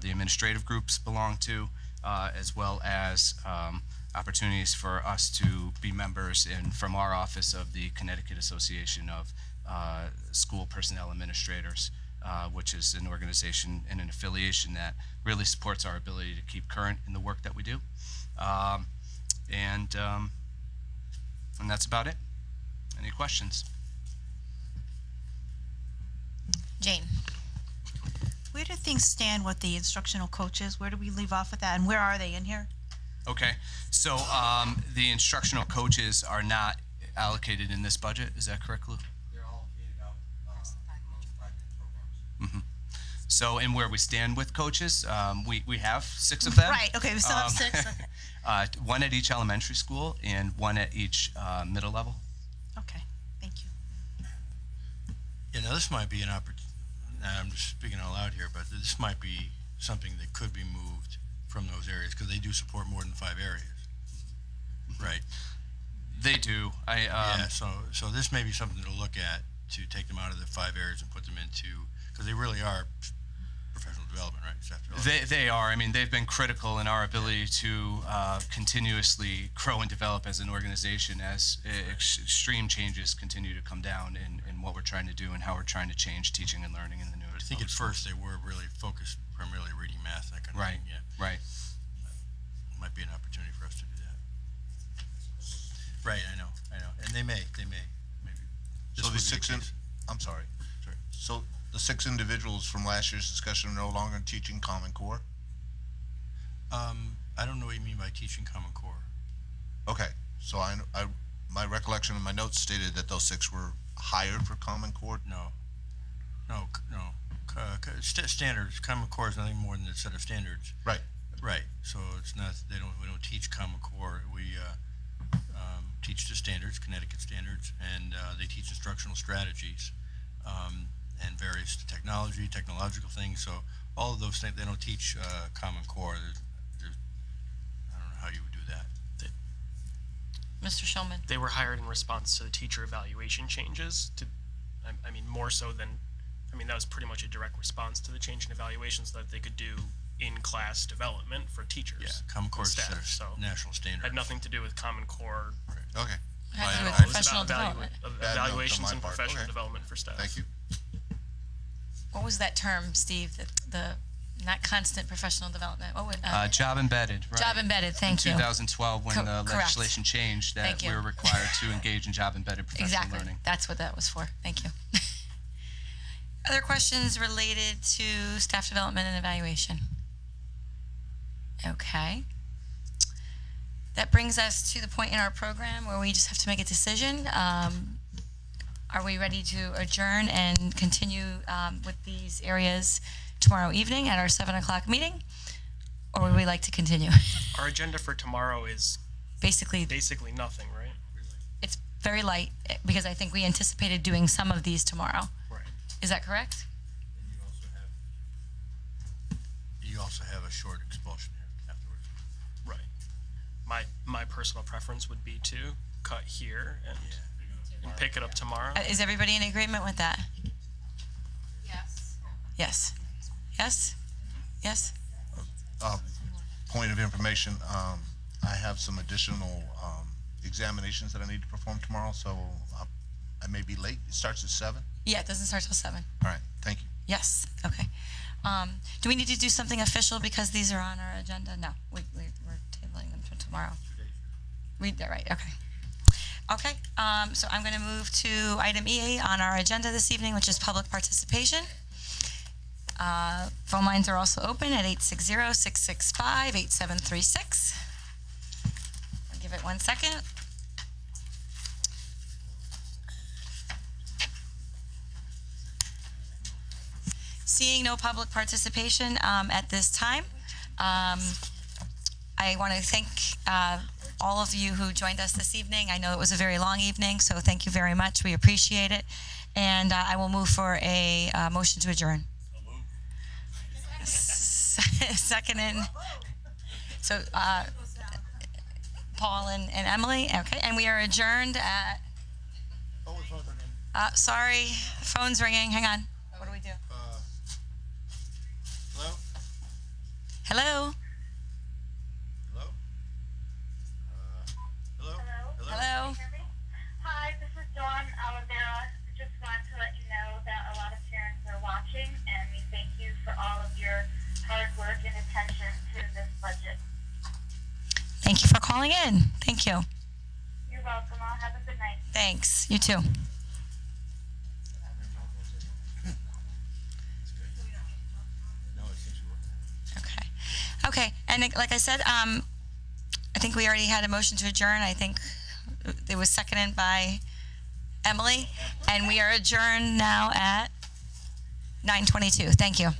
the administrative groups belong to, as well as opportunities for us to be members from our office of the Connecticut Association of School Personnel Administrators, which is an organization and an affiliation that really supports our ability to keep current in the work that we do. And that's about it. Any questions? Jane. Where do things stand with the instructional coaches? Where do we leave off with that, and where are they in here? Okay, so the instructional coaches are not allocated in this budget, is that correct, Lou? They're allocated out amongst programs. Mm-hmm. So, and where we stand with coaches, we have 6 of them. Right, okay, we still have 6. Okay. One at each elementary school and one at each middle level. Okay, thank you. Yeah, now this might be an opportunity, I'm just speaking out loud here, but this might be something that could be moved from those areas, because they do support more than 5 areas, right? They do. Yeah, so this may be something to look at, to take them out of the 5 areas and put them into, because they really are professional development, right? Staff development. They are. I mean, they've been critical in our ability to continuously grow and develop as an organization as extreme changes continue to come down in what we're trying to do and how we're trying to change teaching and learning in the new. I think at first they were really focused primarily reading, math, that kind of Right. thing. Yeah. Right. Might be an opportunity for us to do that. Right, I know. And they may, maybe. This So would the be the case. I'm sorry. So the 6 individuals from last year's discussion are no longer teaching Common Core? I don't know what you mean by teaching Common Core. Okay, so my recollection of my notes stated that those 6 were hired for Common Core? No. Standards, Common Core is nothing more than a set of standards. Right. Right, so it's not, we don't teach Common Core, we teach the standards, Connecticut standards, and they teach instructional strategies, and various technological things, so all of those things, they don't teach Common Core. I don't know how you would do that. Mr. Shulman? They were hired in response to the teacher evaluation changes I mean, more so than, that was pretty much a direct response to the change in evaluations that they could do in-class development for teachers. Yeah, Common Core is a set of so national standards. had nothing to do with Common Core. Okay. Had to do with It was professional about development. evaluations my and part. professional Okay. development for staff. Thank you. What was that term, Steve? The not constant professional development. What would Job embedded, right? job embedded? Thank you. In 2012, when the Correct. legislation changed, Thank that you. we were required to engage in job embedded professional Exactly. learning. That's what that was for. Thank you. Other questions related to staff development and evaluation? Okay. That brings us to the point in our program where we just have to make a decision. Are we ready to adjourn and continue with these areas tomorrow evening at our 7 o'clock meeting? Or would we like to continue? Our agenda for tomorrow is Basically, nothing, right? it's very light because I think we anticipated doing some of these tomorrow. Right. Is that correct? You also have a short expulsion here afterwards. Right. My personal preference would be to cut here and pick it up tomorrow. Is everybody in agreement with that? Yes. Yes. Yes? Yes? Point of information, I have some additional examinations that I need to perform tomorrow, so I may be late. It starts at 7? Yeah, it doesn't start till 7. All right, thank you. Yes, okay. Do we need to do something official because these are on our agenda? No, we're tabling them for tomorrow. Read that right, okay. Okay, so I'm going to move to item E on our agenda this evening, which is public participation. Phone lines are also open at 860-665-8736. I'll give it 1 second. Seeing no public participation at this time, I want to thank all of you who joined us this evening. I know it was a very long evening, so thank you very much. We appreciate it. And I will move for a motion to adjourn. Second in. So Paul and Emily, okay. And we are adjourned at, sorry, phone's ringing. Hang on. What do we do? Hello? Hello? Hello? Hello? Hi, this is Dawn Oliveira. Just wanted to let you know that a lot of parents are watching, and we thank you for all of your hard work and attention to this budget. Thank you for calling in. Thank you. You're welcome. I'll have a good night. Thanks. You too. Okay, and like I said, I think we already had a motion to adjourn. I think it was seconded by Emily, and we are adjourned now at 9:22. Thank you.